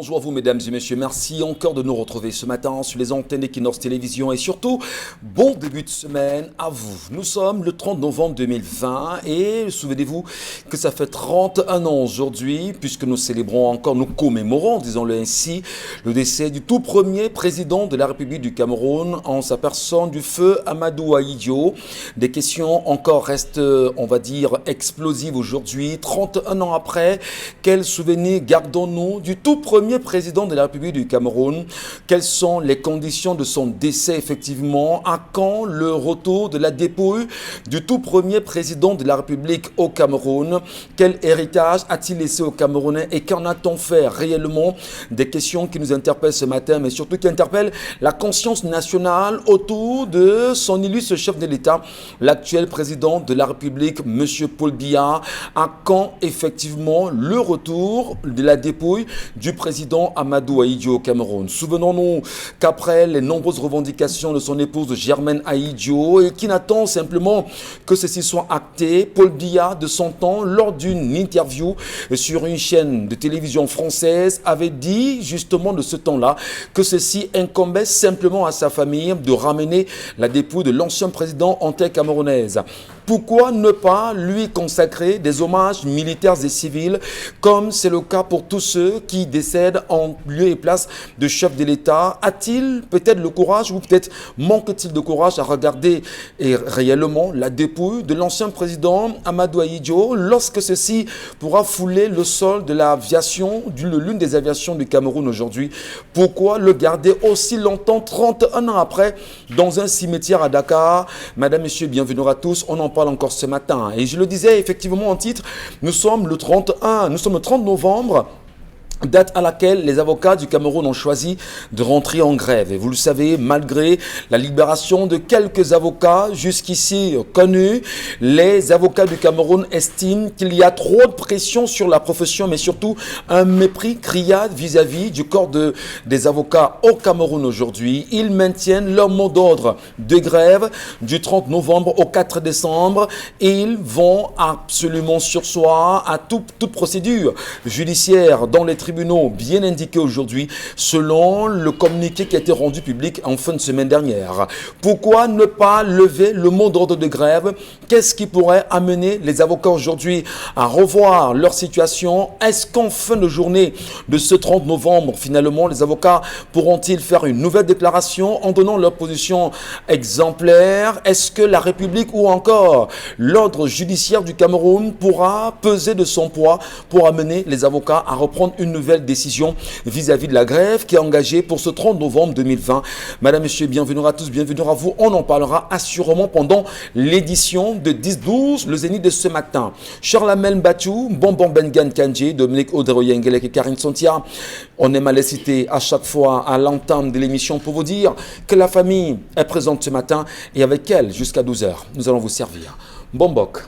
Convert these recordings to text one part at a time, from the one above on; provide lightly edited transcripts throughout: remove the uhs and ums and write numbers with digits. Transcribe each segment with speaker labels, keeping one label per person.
Speaker 1: bonjour à vous mesdames et messieurs, merci encore de nous retrouver ce matin sur les antennes d'Equinox Télévision et surtout, bon début de semaine à vous. Nous sommes le 30 novembre 2020 et souvenez-vous que ça fait 31 ans aujourd'hui puisque nous célébrons encore, nous commémorons, disons-le ainsi, le décès du tout premier président de la République du Cameroun en sa personne du feu Amadou Ahidjo. Des questions encore restent, on va dire, explosives aujourd'hui, 31 ans après. Quels souvenirs gardons-nous du tout premier président de la République du Cameroun? Quelles sont les conditions de son décès effectivement? À quand le retour de la dépouille du tout premier président de la République au Cameroun? Quel héritage a-t-il laissé aux Camerounais et qu'en a-t-on fait réellement? Des questions qui nous interpellent ce matin, mais surtout qui interpellent la conscience nationale autour de son illustre chef de l'État, l'actuel président de la République, M. Paul Biya. À quand effectivement le retour de la dépouille du président Amadou Ahidjo au Cameroun? Souvenons-nous qu'après les nombreuses revendications de son épouse Germaine Ahidjo et qui n'attend simplement que ceci soit acté, Paul Biya de son temps, lors d'une interview sur une chaîne de télévision française, avait dit justement de ce temps-là que ceci incombait simplement à sa famille de ramener la dépouille de l'ancien président en terre camerounaise. Pourquoi ne pas lui consacrer des hommages militaires et civils comme c'est le cas pour tous ceux qui décèdent en lieu et place de chef de l'État? A-t-il peut-être le courage ou peut-être manque-t-il de courage à regarder réellement la dépouille de l'ancien président Amadou Ahidjo lorsque ceci pourra fouler le sol de l'aviation, de l'une des aviations du Cameroun aujourd'hui? Pourquoi le garder aussi longtemps, 31 ans après, dans un cimetière à Dakar? Madame, Messieurs, bienvenue à tous. On en parle encore ce matin. Et je le disais effectivement en titre, nous sommes le 30 novembre, date à laquelle les avocats du Cameroun ont choisi de rentrer en grève. Et vous le savez, malgré la libération de quelques avocats jusqu'ici connus, les avocats du Cameroun estiment qu'il y a trop de pression sur la profession, mais surtout un mépris criard vis-à-vis du corps des avocats au Cameroun aujourd'hui. Ils maintiennent leur mot d'ordre de grève du 30 novembre au 4 décembre et ils vont absolument surseoir à toute procédure judiciaire dans les tribunaux bien indiqués aujourd'hui selon le communiqué qui a été rendu public en fin de semaine dernière. Pourquoi ne pas lever le mot d'ordre de grève? Qu'est-ce qui pourrait amener les avocats aujourd'hui à revoir leur situation? Est-ce qu'en fin de journée de ce 30 novembre, finalement, les avocats pourront-ils faire une nouvelle déclaration en donnant leur position exemplaire? Est-ce que la République ou encore l'ordre judiciaire du Cameroun pourra peser de son poids pour amener les avocats à reprendre une nouvelle décision vis-à-vis de la grève qui est engagée pour ce 30 novembre 2020. Madame, Messieurs, bienvenue à tous, bienvenue à vous. On en parlera assurément pendant l'édition de 10-12, le Zénith de ce matin. Charlamel Batou, Bonbon Bengan Kandji, Dominique Audrey-Yengelek et Karine Sontia. On aime à les citer à chaque fois à l'entame de l'émission pour vous dire que la famille est présente ce matin et avec elle jusqu'à 12h. Nous allons vous servir. Bombok,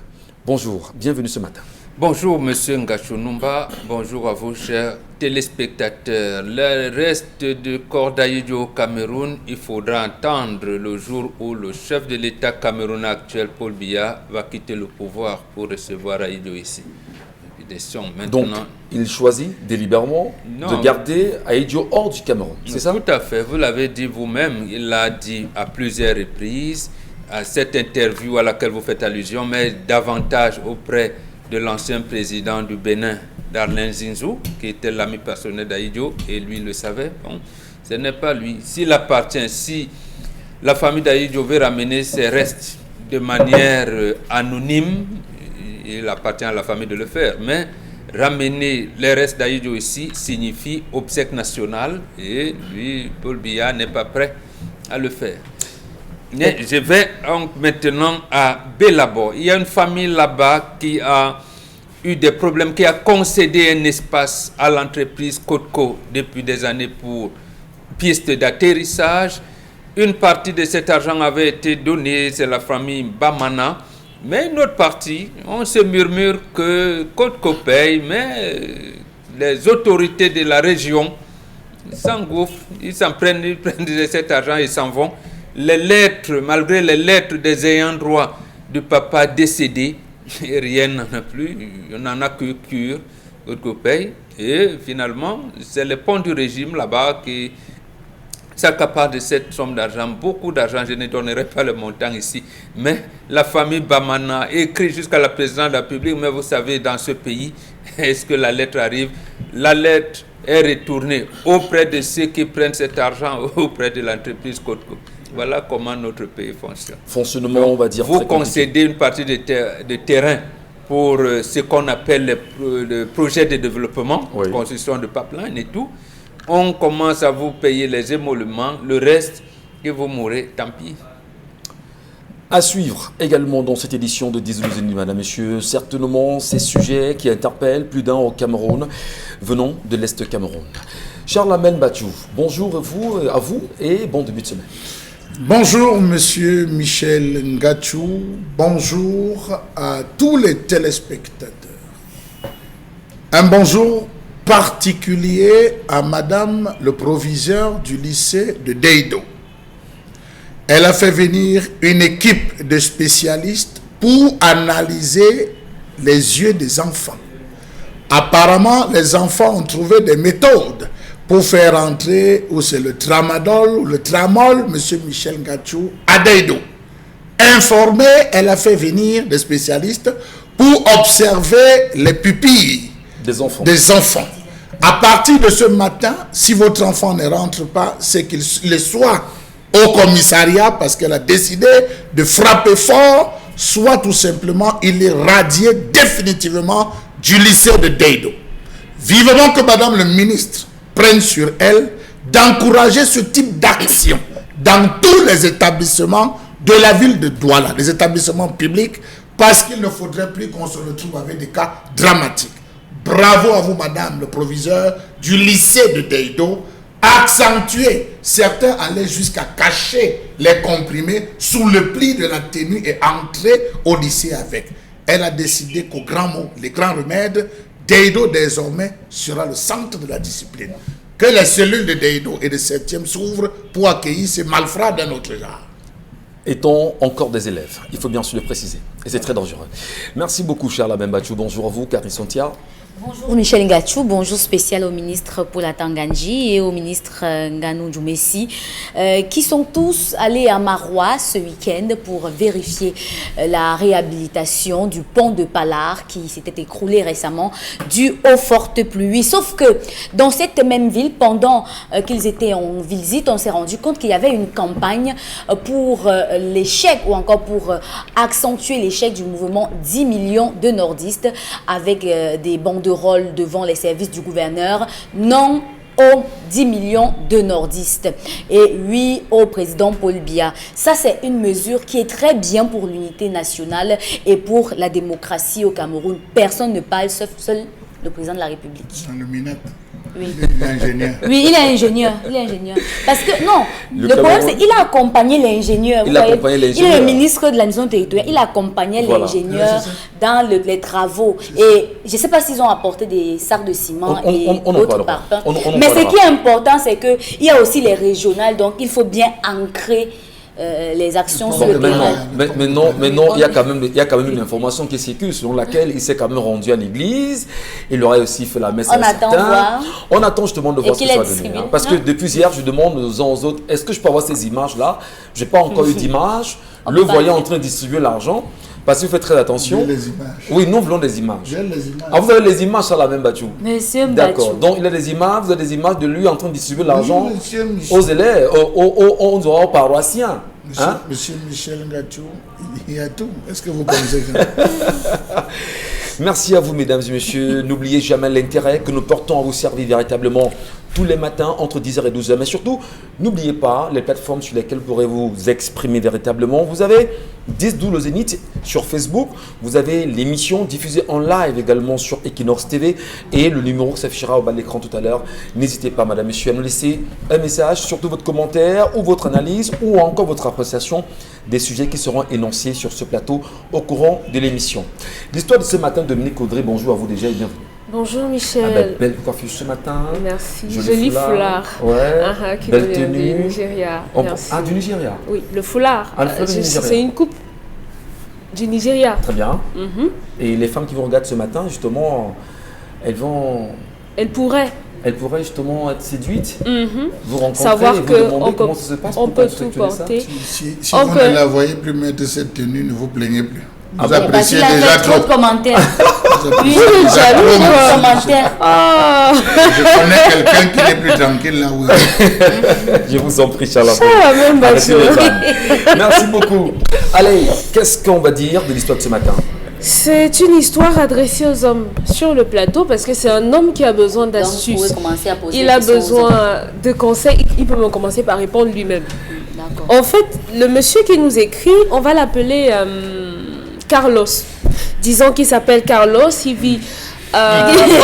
Speaker 1: bonjour, bienvenue ce matin.
Speaker 2: Bonjour Monsieur Ngachonumba, bonjour à vous chers téléspectateurs. Le reste du corps d'Ahidjo au Cameroun, il faudra attendre le jour où le chef de l'État camerounais actuel, Paul Biya, va quitter le pouvoir pour recevoir Ahidjo ici.
Speaker 1: Donc, il choisit délibérément de garder Ahidjo hors du Cameroun, c'est ça?
Speaker 2: Tout à fait, vous l'avez dit vous-même, il l'a dit à plusieurs reprises, à cette interview à laquelle vous faites allusion, mais davantage auprès de l'ancien président du Bénin, Darlin Zinzou, qui était l'ami personnel d'Ahidjo, et lui le savait. Bon, ce n'est pas lui. S'il appartient, si la famille d'Ahidjo veut ramener ses restes de manière anonyme, il appartient à la famille de le faire. Mais ramener les restes d'Ahidjo ici signifie obsèque nationale, et lui, Paul Biya, n'est pas prêt à le faire. Mais je vais maintenant à Bélabo. Il y a une famille là-bas qui a eu des problèmes, qui a concédé un espace à l'entreprise Kotko depuis des années pour piste d'atterrissage. Une partie de cet argent avait été donnée, c'est la famille Bamana. Mais une autre partie, on se murmure que Kotko paye, mais les autorités de la région s'engouffrent, ils prennent de cet argent et s'en vont. Les lettres, malgré les lettres des ayants droit du papa décédé, rien n'en a plus, on n'en a que cure. Côte paye. Et finalement, c'est le pont du régime là-bas qui s'accapare de cette somme d'argent, beaucoup d'argent, je ne donnerai pas le montant ici, mais la famille Bamana écrit jusqu'à la présidente de la République, mais vous savez, dans ce pays, est-ce que la lettre arrive? La lettre est retournée auprès de ceux qui prennent cet argent, auprès de l'entreprise Côte-Côte. Voilà comment notre pays fonctionne.
Speaker 1: Fonctionnement, donc, on va dire.
Speaker 2: Vous concédez une partie de terrain pour ce qu'on appelle le projet de développement, oui, construction de pipeline et tout. On commence à vous payer les émoluments, le reste, que vous mourrez, tant pis.
Speaker 1: À suivre également dans cette édition de 10 minutes, madame, messieurs, certainement ces sujets qui interpellent plus d'un au Cameroun, venant de l'Est Cameroun. Charlemagne Batchou, bonjour à vous et bon début de semaine.
Speaker 3: Bonjour monsieur Michel Ngachou, bonjour à tous les téléspectateurs. Un bonjour particulier à madame le proviseur du lycée de Deido. Elle a fait venir une équipe de spécialistes pour analyser les yeux des enfants. Apparemment, les enfants ont trouvé des méthodes pour faire entrer, ou c'est le tramadol ou le tramol, monsieur Michel Ngachou, à Deido. Informée, elle a fait venir des spécialistes pour observer les pupilles des enfants. À partir de ce matin, si votre enfant ne rentre pas, c'est qu'il le soit au commissariat parce qu'elle a décidé de frapper fort, soit tout simplement il est radié définitivement du lycée de Deido. Vivement que madame le ministre prenne sur elle d'encourager ce type d'action dans tous les établissements de la ville de Douala, les établissements publics, parce qu'il ne faudrait plus qu'on se retrouve avec des cas dramatiques. Bravo à vous, madame le proviseur du lycée de Deido. Accentuer, certains allaient jusqu'à cacher les comprimés sous le pli de la tenue et entrer au lycée avec. Elle a décidé qu'au grand mot, les grands remèdes, Deido désormais sera le centre de la discipline. Que les cellules de Deido et de 7e s'ouvrent pour accueillir ces malfrats d'un autre genre.
Speaker 1: Étant encore des élèves, il faut bien sûr le préciser. Et c'est très dangereux. Merci beaucoup, Charlemagne Batchou. Bonjour à vous, Karine Sontia.
Speaker 4: Bonjour Michel Ngachou, bonjour spécial au ministre pour la Tanganji et au ministre Nganou Djoumessi, qui sont tous allés à Marois ce week-end pour vérifier la réhabilitation du pont de Palar qui s'était écroulé récemment dû aux fortes pluies. Sauf que dans cette même ville, pendant qu'ils étaient en visite, on s'est rendu compte qu'il y avait une campagne pour l'échec ou encore pour accentuer l'échec du mouvement 10 millions de nordistes avec des banderoles devant les services du gouverneur, non aux 10 millions de nordistes et oui au président Paul Biya. Ça, c'est une mesure qui est très bien pour l'unité nationale et pour la démocratie au Cameroun. Personne ne parle, sauf seul le président de la République.
Speaker 3: Le minette.
Speaker 4: Oui.
Speaker 3: Il est ingénieur.
Speaker 4: Oui, il est ingénieur. Parce que, non, le problème, c'est qu'il a accompagné l'ingénieur. Il est le ministre de la mission territoriale. Il accompagnait l'ingénieur dans les travaux. Et je ne sais pas s'ils ont apporté des sacs de ciment et autres parpaings. Mais ce qui est important, c'est qu'il y a aussi les régionales. Donc, il faut bien ancrer les actions sur le terrain.
Speaker 1: Mais non, il y a quand même une information qui circule selon laquelle il s'est quand même rendu à l'église. Il aurait aussi fait la messe à certains. On attend justement de voir ce que ça va donner. Hein. Parce que depuis hier, je demande aux uns aux autres, est-ce que je peux avoir ces images-là? Je n'ai pas encore eu d'image. Le voyant en train de distribuer l'argent. Parce que vous faites très attention.
Speaker 3: Les images.
Speaker 1: Oui, nous voulons des images.
Speaker 3: J'ai les images.
Speaker 1: Ah, vous avez les images sur la même Batchou.
Speaker 4: Monsieur Batchou.
Speaker 1: D'accord. Donc il a des images, vous avez des images de lui en train de distribuer l'argent aux élèves, aux paroissiens.
Speaker 3: Monsieur Michel Ngachou, il y a tout. Est-ce que vous pensez que...
Speaker 1: Merci à vous, mesdames et messieurs. N'oubliez jamais l'intérêt que nous portons à vous servir véritablement tous les matins entre 10h et 12h. Mais surtout, n'oubliez pas les plateformes sur lesquelles vous pourrez vous exprimer véritablement. Vous avez 10-12 le Zénith sur Facebook. Vous avez l'émission diffusée en live également sur Equinox TV. Et le numéro qui s'affichera au bas de l'écran tout à l'heure. N'hésitez pas, madame, messieurs, à nous laisser un message, surtout votre commentaire ou votre analyse ou encore votre appréciation des sujets qui seront énoncés sur ce plateau au courant de l'émission. L'histoire de ce matin, Dominique Audrey, bonjour à vous déjà et bienvenue.
Speaker 5: Bonjour Michel.
Speaker 1: Belle coiffure ce matin.
Speaker 5: Merci. Joli foulard.
Speaker 1: Ouais.
Speaker 5: Qui
Speaker 1: belle
Speaker 5: vient
Speaker 1: tenue.
Speaker 5: du Nigeria.
Speaker 1: Du Nigeria.
Speaker 5: Oui, le foulard. C'est une coupe du Nigeria.
Speaker 1: Très bien. Et les femmes qui vous regardent ce matin, justement,
Speaker 5: Elle pourrait
Speaker 1: justement être séduite, vous rencontrer,
Speaker 5: savoir
Speaker 1: et vous
Speaker 5: que
Speaker 1: demander comment ça se passe
Speaker 5: on
Speaker 1: pour
Speaker 5: peut tout porter.
Speaker 3: Si vous ne la voyez plus mettre cette tenue, ne vous plaignez plus. Vous appréciez
Speaker 4: Parce qu'il a
Speaker 3: déjà
Speaker 4: fait trop
Speaker 3: trop.
Speaker 4: de commentaires.
Speaker 3: Lui,
Speaker 5: il est jaloux, quoi.
Speaker 4: Commentaires.
Speaker 5: Ah,
Speaker 3: Je connais quelqu'un qui est plus tranquille là où il est.
Speaker 1: Je vous en prie, Charles.
Speaker 5: même
Speaker 1: Arrêtez
Speaker 5: Bachou.
Speaker 1: les vannes. Merci beaucoup. Allez, qu'est-ce qu'on va dire de l'histoire de ce matin?
Speaker 5: C'est une histoire adressée aux hommes sur le plateau parce que c'est un homme qui a besoin
Speaker 4: Donc, vous
Speaker 5: d'astuces.
Speaker 4: pouvez commencer à poser
Speaker 5: Il
Speaker 4: des
Speaker 5: a
Speaker 4: questions aux
Speaker 5: besoin
Speaker 4: hommes.
Speaker 5: de conseils. Il peut même commencer par répondre lui-même.
Speaker 4: D'accord.
Speaker 5: En fait, le monsieur qui nous écrit, on va l'appeler Carlos. Disons qu'il s'appelle Carlos, il vit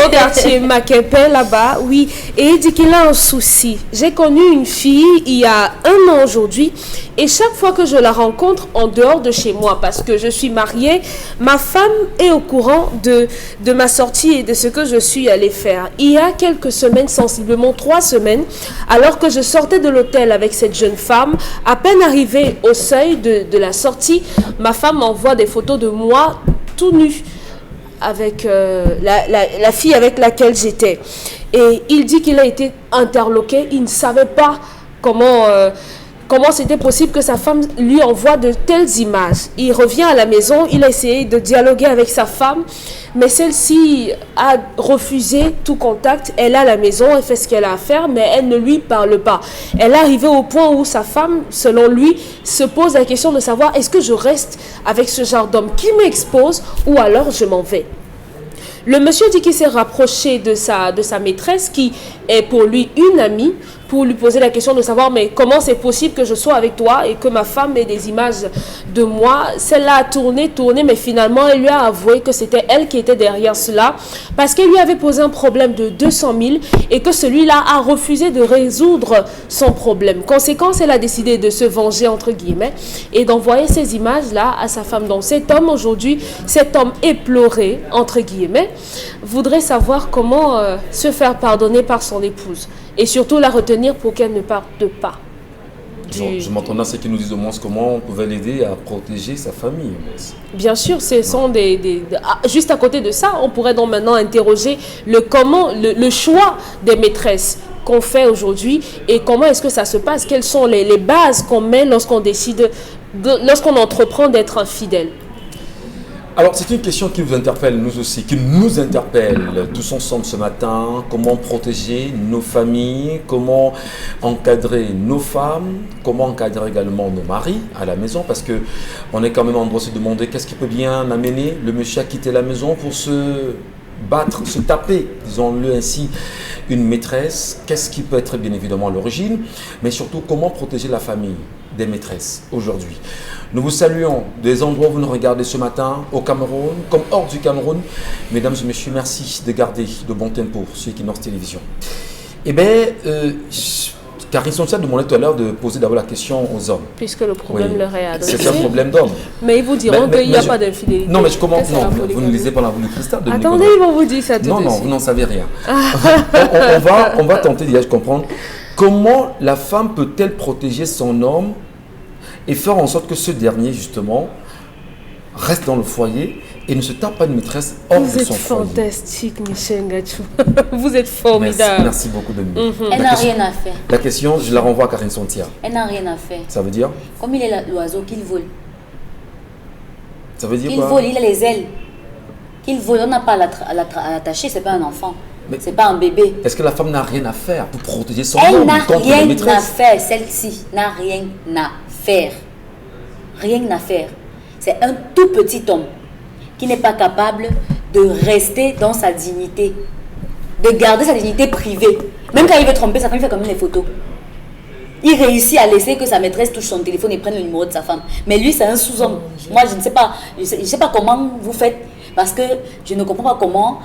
Speaker 5: au quartier Makepe là-bas, oui, et il dit qu'il a un souci. J'ai connu une fille il y a 1 an aujourd'hui, et chaque fois que je la rencontre en dehors de chez moi, parce que je suis mariée, ma femme est au courant de ma sortie et de ce que je suis allée faire. Il y a quelques semaines, sensiblement 3 semaines, alors que je sortais de l'hôtel avec cette jeune femme, à peine arrivée au seuil de la sortie, ma femme m'envoie des photos de moi tout nu avec la fille avec laquelle j'étais. Et il dit qu'il a été interloqué, il ne savait pas comment c'était possible que sa femme lui envoie de telles images. Il revient à la maison, il a essayé de dialoguer avec sa femme, mais celle-ci a refusé tout contact. Elle est à la maison, elle fait ce qu'elle a à faire, mais elle ne lui parle pas. Elle est arrivée au point où sa femme, selon lui, se pose la question de savoir est-ce que je reste avec ce genre d'homme qui m'expose ou alors je m'en vais. Le monsieur dit qu'il s'est rapproché de sa maîtresse qui est pour lui une amie pour lui poser la question de savoir mais comment c'est possible que je sois avec toi et que ma femme ait des images de moi. Celle-là a tourné, mais finalement elle lui a avoué que c'était elle qui était derrière cela parce qu'elle lui avait posé un problème de 200 000 et que celui-là a refusé de résoudre son problème. Conséquence, elle a décidé de se venger entre guillemets et d'envoyer ces images-là à sa femme. Donc cet homme aujourd'hui, cet homme éploré entre guillemets, voudrait savoir comment se faire pardonner par son épouse et surtout la retenir pour qu'elle ne parte pas.
Speaker 1: Je m'entendais à ce qu'ils nous disent au moins comment on pouvait l'aider à protéger sa famille.
Speaker 5: Bien sûr, ce sont juste à côté de ça, on pourrait donc maintenant interroger le choix des maîtresses qu'on fait aujourd'hui et comment est-ce que ça se passe, quelles sont les bases qu'on met lorsqu'on décide, lorsqu'on entreprend d'être infidèle.
Speaker 1: Alors, c'est une question qui vous interpelle, nous aussi, qui nous interpelle tous ensemble ce matin. Comment protéger nos familles, comment encadrer nos femmes, comment encadrer également nos maris à la maison, parce qu'on est quand même en droit de se demander qu'est-ce qui peut bien amener le monsieur à quitter la maison pour se battre, se taper, disons-le ainsi, une maîtresse. Qu'est-ce qui peut être bien évidemment l'origine, mais surtout comment protéger la famille des maîtresses aujourd'hui. Nous vous saluons des endroits où vous nous regardez ce matin, au Cameroun, comme hors du Cameroun. Mesdames et messieurs, merci de garder le bon tempo sur Equinox Télévision. Eh bien, Karine Sontia demandait tout à l'heure de poser d'abord la question aux hommes.
Speaker 5: Puisque le problème leur est adressé.
Speaker 1: C'est un problème d'homme.
Speaker 5: Mais ils vous diront qu'il n'y a pas d'infidélité.
Speaker 1: Non, mais je commence. Non, vous ne lisez pas la boule de cristal.
Speaker 5: Attendez, ils vont vous dire ça tout de suite.
Speaker 1: Non, vous n'en savez rien. on va tenter déjà de comprendre comment la femme peut-elle protéger son homme et faire en sorte que ce dernier, justement, reste dans le foyer et ne se tape pas une maîtresse hors de son foyer.
Speaker 5: Vous êtes fantastique, Michel Ngachou. Vous êtes formidable.
Speaker 1: Merci beaucoup de nous.
Speaker 4: Elle n'a rien à faire.
Speaker 1: La question, je la renvoie à Karine Sontia.
Speaker 4: Elle n'a rien à faire.
Speaker 1: Ça veut dire?
Speaker 4: Comme il est l'oiseau qu'il vole.
Speaker 1: Ça veut dire
Speaker 4: qu'il
Speaker 1: quoi?
Speaker 4: Vole, il a les ailes. Qu'il vole, on n'a pas à l'attacher, c'est pas un enfant. C'est pas un bébé.
Speaker 1: Est-ce que la femme n'a rien à faire pour protéger son
Speaker 4: homme
Speaker 1: contre la maîtresse?
Speaker 4: Elle n'a rien à faire, celle-ci n'a rien à faire. Rien à faire. C'est un tout petit homme qui n'est pas capable de rester dans sa dignité, de garder sa dignité privée. Même quand il veut tromper sa femme, il fait comme les photos. Il réussit à laisser que sa maîtresse touche son téléphone et prenne le numéro de sa femme. Mais lui, c'est un sous-homme. Moi, je ne sais pas. Je sais pas comment vous faites. Parce que je ne comprends pas comment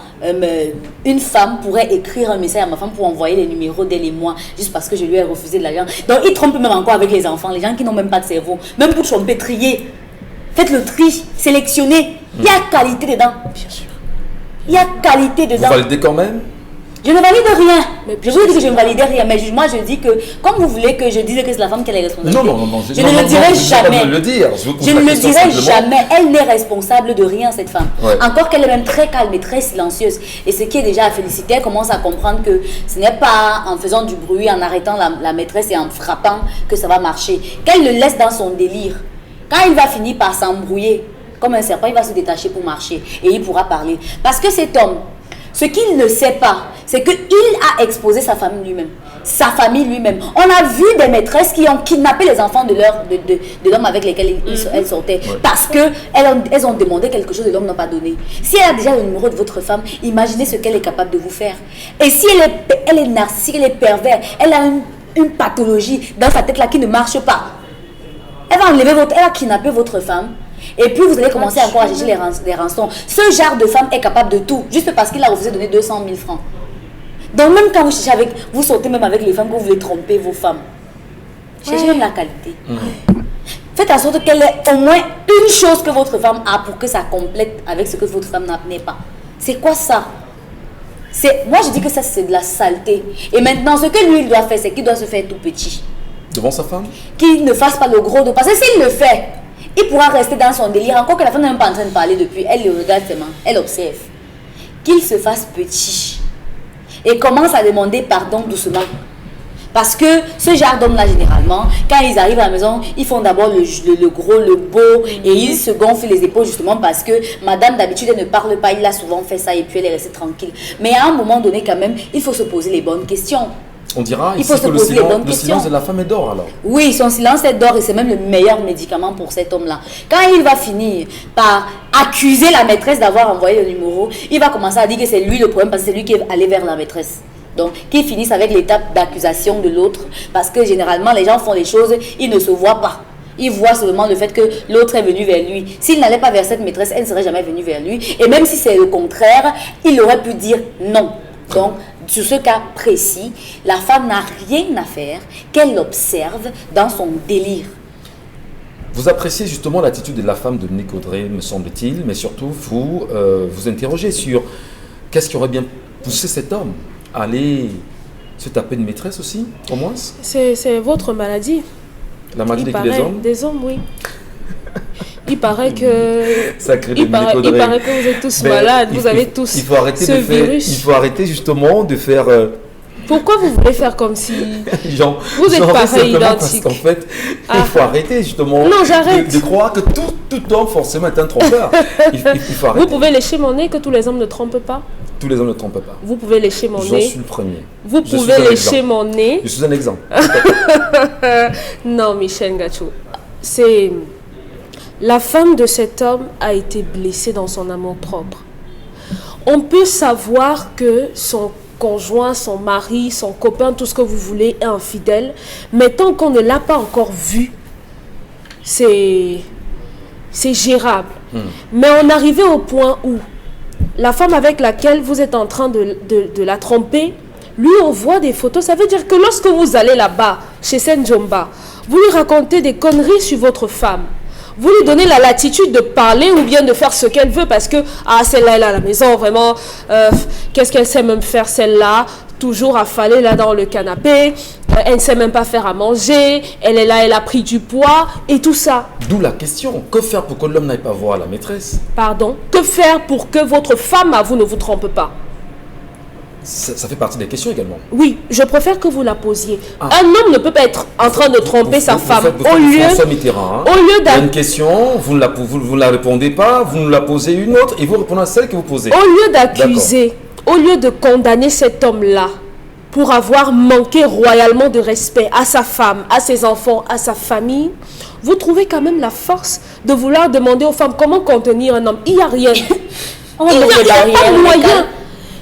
Speaker 4: une femme pourrait écrire un message à ma femme pour envoyer les numéros d'elle et moi, juste parce que je lui ai refusé de l'argent. Donc il trompe même encore avec les enfants, les gens qui n'ont même pas de cerveau. Même pour tromper, trier. Faites le tri, sélectionnez. Il y a qualité dedans.
Speaker 5: Bien sûr.
Speaker 4: Il y a qualité dedans.
Speaker 1: Vous validez quand même?
Speaker 4: Je ne valide rien.
Speaker 5: Mais
Speaker 4: Je vous dis que je ne valide rien, mais moi je dis que, comme vous voulez que je dise que c'est la femme qui est responsable,
Speaker 1: Non,
Speaker 4: je ne le dirai jamais. Je ne le dirai jamais. Elle n'est responsable de rien, cette femme.
Speaker 1: Ouais.
Speaker 4: Encore qu'elle est même très calme et très silencieuse. Et ce qui est déjà à féliciter, elle commence à comprendre que ce n'est pas en faisant du bruit, en arrêtant la maîtresse et en frappant que ça va marcher. Qu'elle le laisse dans son délire. Quand il va finir par s'embrouiller, comme un serpent, il va se détacher pour marcher et il pourra parler. Parce que cet homme, ce qu'il ne sait pas, c'est qu'il a exposé sa famille lui-même. Sa famille lui-même. On a vu des maîtresses qui ont kidnappé les enfants de l'homme avec lesquels elles sortaient.
Speaker 1: Ouais.
Speaker 4: Parce qu'elles ont demandé quelque chose et l'homme n'a pas donné. Si elle a déjà le numéro de votre femme, imaginez ce qu'elle est capable de vous faire. Et si elle est narcissique, elle est pervers, elle a une pathologie dans sa tête là qui ne marche pas. Elle va kidnapper votre femme. Et puis vous allez commencer encore à chercher les rançons. Ce genre de femme est capable de tout, juste parce qu'il a refusé de donner 200 000 francs. Donc même quand vous sortez même avec les femmes, que vous voulez tromper vos femmes, cherchez même la qualité. Faites en sorte qu'elle ait au moins une chose que votre femme a pour que ça complète avec ce que votre femme n'est pas. C'est quoi ça? Moi je dis que ça c'est de la saleté. Et maintenant ce que lui il doit faire, c'est qu'il doit se faire tout petit.
Speaker 1: Devant sa femme?
Speaker 4: Qu'il ne fasse pas le gros dos. Parce que s'il le fait, il pourra rester dans son délire. Encore que la femme n'est même pas en train de parler depuis. Elle le regarde seulement. Elle observe. Qu'il se fasse petit. Et commence à demander pardon doucement. Parce que ce genre d'hommes-là, généralement, quand ils arrivent à la maison, ils font d'abord le gros, le beau, et ils se gonflent les épaules justement parce que madame, d'habitude, elle ne parle pas. Il a souvent fait ça et puis elle est restée tranquille. Mais à un moment donné, quand même, il faut se poser les bonnes questions.
Speaker 1: On dira
Speaker 4: Il
Speaker 1: ici
Speaker 4: faut se
Speaker 1: que le
Speaker 4: poser les bonnes
Speaker 1: silence
Speaker 4: questions.
Speaker 1: de la femme est d'or alors.
Speaker 4: Oui, son silence est d'or et c'est même le meilleur médicament pour cet homme-là. Quand il va finir par accuser la maîtresse d'avoir envoyé le numéro, il va commencer à dire que c'est lui le problème parce que c'est lui qui est allé vers la maîtresse. Donc, qu'ils finissent avec l'étape d'accusation de l'autre parce que généralement, les gens font les choses, ils ne se voient pas. Ils voient seulement le fait que l'autre est venu vers lui. S'il n'allait pas vers cette maîtresse, elle ne serait jamais venue vers lui. Et même si c'est le contraire, il aurait pu dire non. Donc, sur ce cas précis, la femme n'a rien à faire qu'elle observe dans son délire.
Speaker 1: Vous appréciez justement l'attitude de la femme de Dominique Audrey, me semble-t-il, mais surtout vous vous interrogez sur qu'est-ce qui aurait bien poussé cet homme à aller se taper une maîtresse aussi, au moins?
Speaker 5: C'est votre maladie.
Speaker 1: La maladie
Speaker 5: Il
Speaker 1: des
Speaker 5: paraît,
Speaker 1: hommes?
Speaker 5: des hommes, oui. Il paraît que...
Speaker 1: Sacré
Speaker 5: Il paraît que vous êtes tous malades, vous avez tous
Speaker 1: il faut arrêter
Speaker 5: ce virus.
Speaker 1: Il faut arrêter justement de faire...
Speaker 5: Pourquoi vous voulez faire comme si...
Speaker 1: Vous
Speaker 5: êtes pareil, identique.
Speaker 1: Parce qu'en fait, il faut arrêter justement
Speaker 5: Non, j'arrête.
Speaker 1: de croire que tout homme forcément est un trompeur. Il faut arrêter.
Speaker 5: Vous pouvez lécher mon nez que tous les hommes ne trompent pas.
Speaker 1: Tous les hommes ne trompent pas.
Speaker 5: Vous pouvez lécher mon
Speaker 1: J'en
Speaker 5: nez.
Speaker 1: suis le premier.
Speaker 5: Vous
Speaker 1: Je
Speaker 5: pouvez
Speaker 1: suis un
Speaker 5: lécher
Speaker 1: exemple.
Speaker 5: mon nez.
Speaker 1: Je suis un exemple.
Speaker 5: Non, Michel Ngachou. C'est... La femme de cet homme a été blessée dans son amour-propre. On peut savoir que son conjoint, son mari, son copain, tout ce que vous voulez, est infidèle, mais tant qu'on ne l'a pas encore vu, c'est gérable. Mais on arrivait au point où la femme avec laquelle vous êtes en train de la tromper, lui envoie des photos. Ça veut dire que lorsque vous allez là-bas, chez Senjomba, vous lui racontez des conneries sur votre femme. Vous lui donnez la latitude de parler ou bien de faire ce qu'elle veut parce que, ah, celle-là, elle est à la maison, vraiment, qu'est-ce qu'elle sait même faire, celle-là, toujours affalée là dans le canapé, elle ne sait même pas faire à manger, elle est là, elle a pris du poids et tout ça.
Speaker 1: D'où la question, que faire pour que l'homme n'aille pas voir la maîtresse?
Speaker 5: Pardon, que faire pour que votre femme à vous ne vous trompe pas?
Speaker 1: Ça fait partie des questions également.
Speaker 5: Oui, je préfère que vous la posiez.
Speaker 1: Ah.
Speaker 5: Un homme ne peut pas être en train de tromper sa femme.
Speaker 1: Vous faites François Mitterrand.
Speaker 5: au lieu
Speaker 1: Il y a une question, vous ne la répondez pas, vous nous la posez une autre et vous répondez à celle que vous posez.
Speaker 5: Au lieu d'accuser, au lieu de condamner cet homme-là pour avoir manqué royalement de respect à sa femme, à ses enfants, à sa famille, vous trouvez quand même la force de vouloir demander aux femmes comment contenir un homme. Il n'y a rien.
Speaker 4: On va
Speaker 5: Il n'y
Speaker 4: mettre
Speaker 5: a
Speaker 4: des
Speaker 5: pas
Speaker 4: barrières,
Speaker 5: de moyen.
Speaker 4: Michael.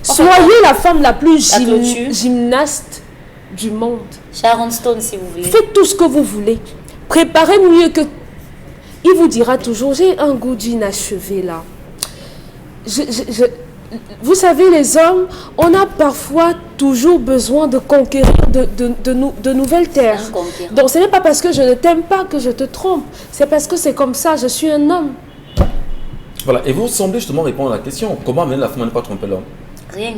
Speaker 5: Soyez la femme la plus
Speaker 4: La clôture.
Speaker 5: gymnaste du monde.
Speaker 4: Sharon Stone, si vous voulez.
Speaker 5: Faites tout ce que vous voulez. Préparez mieux que... Il vous dira toujours, j'ai un goût d'inachevé là. Vous savez, les hommes, on a parfois toujours besoin de conquérir de nouvelles terres.
Speaker 4: Conquérir.
Speaker 5: Donc ce n'est pas parce que je ne t'aime pas que je te trompe. C'est parce que c'est comme ça, je suis un homme.
Speaker 1: Voilà, et vous semblez justement répondre à la question, comment amener la femme à ne pas tromper l'homme?
Speaker 4: Rien.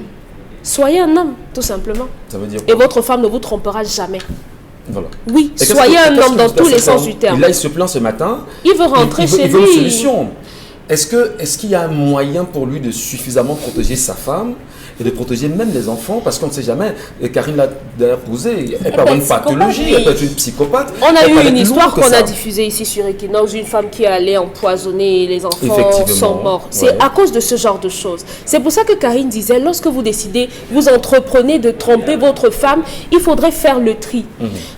Speaker 5: Soyez un homme, tout simplement.
Speaker 1: Ça veut dire
Speaker 5: Et
Speaker 1: quoi?
Speaker 5: votre femme ne vous trompera jamais.
Speaker 1: Voilà.
Speaker 5: Oui,
Speaker 1: Et
Speaker 5: soyez un homme dans tous les sens du
Speaker 1: Et
Speaker 5: terme.
Speaker 1: là, il se plaint ce matin.
Speaker 5: Il veut rentrer chez
Speaker 1: il veut une
Speaker 5: lui.
Speaker 1: solution. Est-ce qu'il y a un moyen pour lui de suffisamment protéger sa femme et de protéger même les enfants? Parce qu'on ne sait jamais. Et Karine l'a posé. Elle peut avoir une pathologie, elle peut être une psychopathe.
Speaker 5: On a
Speaker 1: Elle peut
Speaker 5: eu
Speaker 1: aller
Speaker 5: une
Speaker 1: plus
Speaker 5: histoire
Speaker 1: loin que
Speaker 5: qu'on
Speaker 1: ça.
Speaker 5: a diffusée ici sur Equinox, une femme qui est allée empoisonner les enfants
Speaker 1: Effectivement,
Speaker 5: sont morts. C'est
Speaker 1: ouais.
Speaker 5: à cause de ce genre de choses. C'est pour ça que Karine disait, lorsque vous décidez, vous entreprenez de tromper votre femme, il faudrait faire le tri.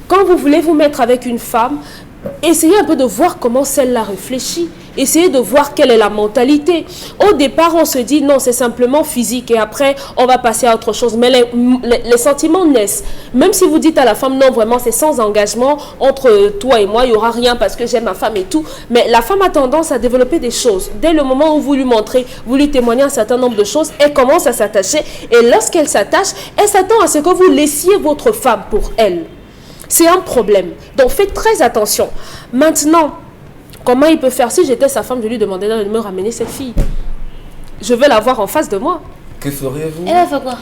Speaker 5: Quand vous voulez vous mettre avec une femme, essayez un peu de voir comment celle-là réfléchit. Essayez de voir quelle est la mentalité. Au départ, on se dit non, c'est simplement physique et après, on va passer à autre chose. Mais les sentiments naissent. Même si vous dites à la femme, non, vraiment, c'est sans engagement, entre toi et moi, il n'y aura rien parce que j'aime ma femme et tout. Mais la femme a tendance à développer des choses. Dès le moment où vous lui montrez, vous lui témoignez un certain nombre de choses, elle commence à s'attacher. Et lorsqu'elle s'attache, elle s'attend à ce que vous laissiez votre femme pour elle. C'est un problème. Donc, faites très attention. Maintenant, comment il peut faire? Si j'étais sa femme, je lui demanderais de me ramener cette fille. Je veux la voir en face de moi.
Speaker 1: Que feriez-vous?
Speaker 4: Elle a fait quoi?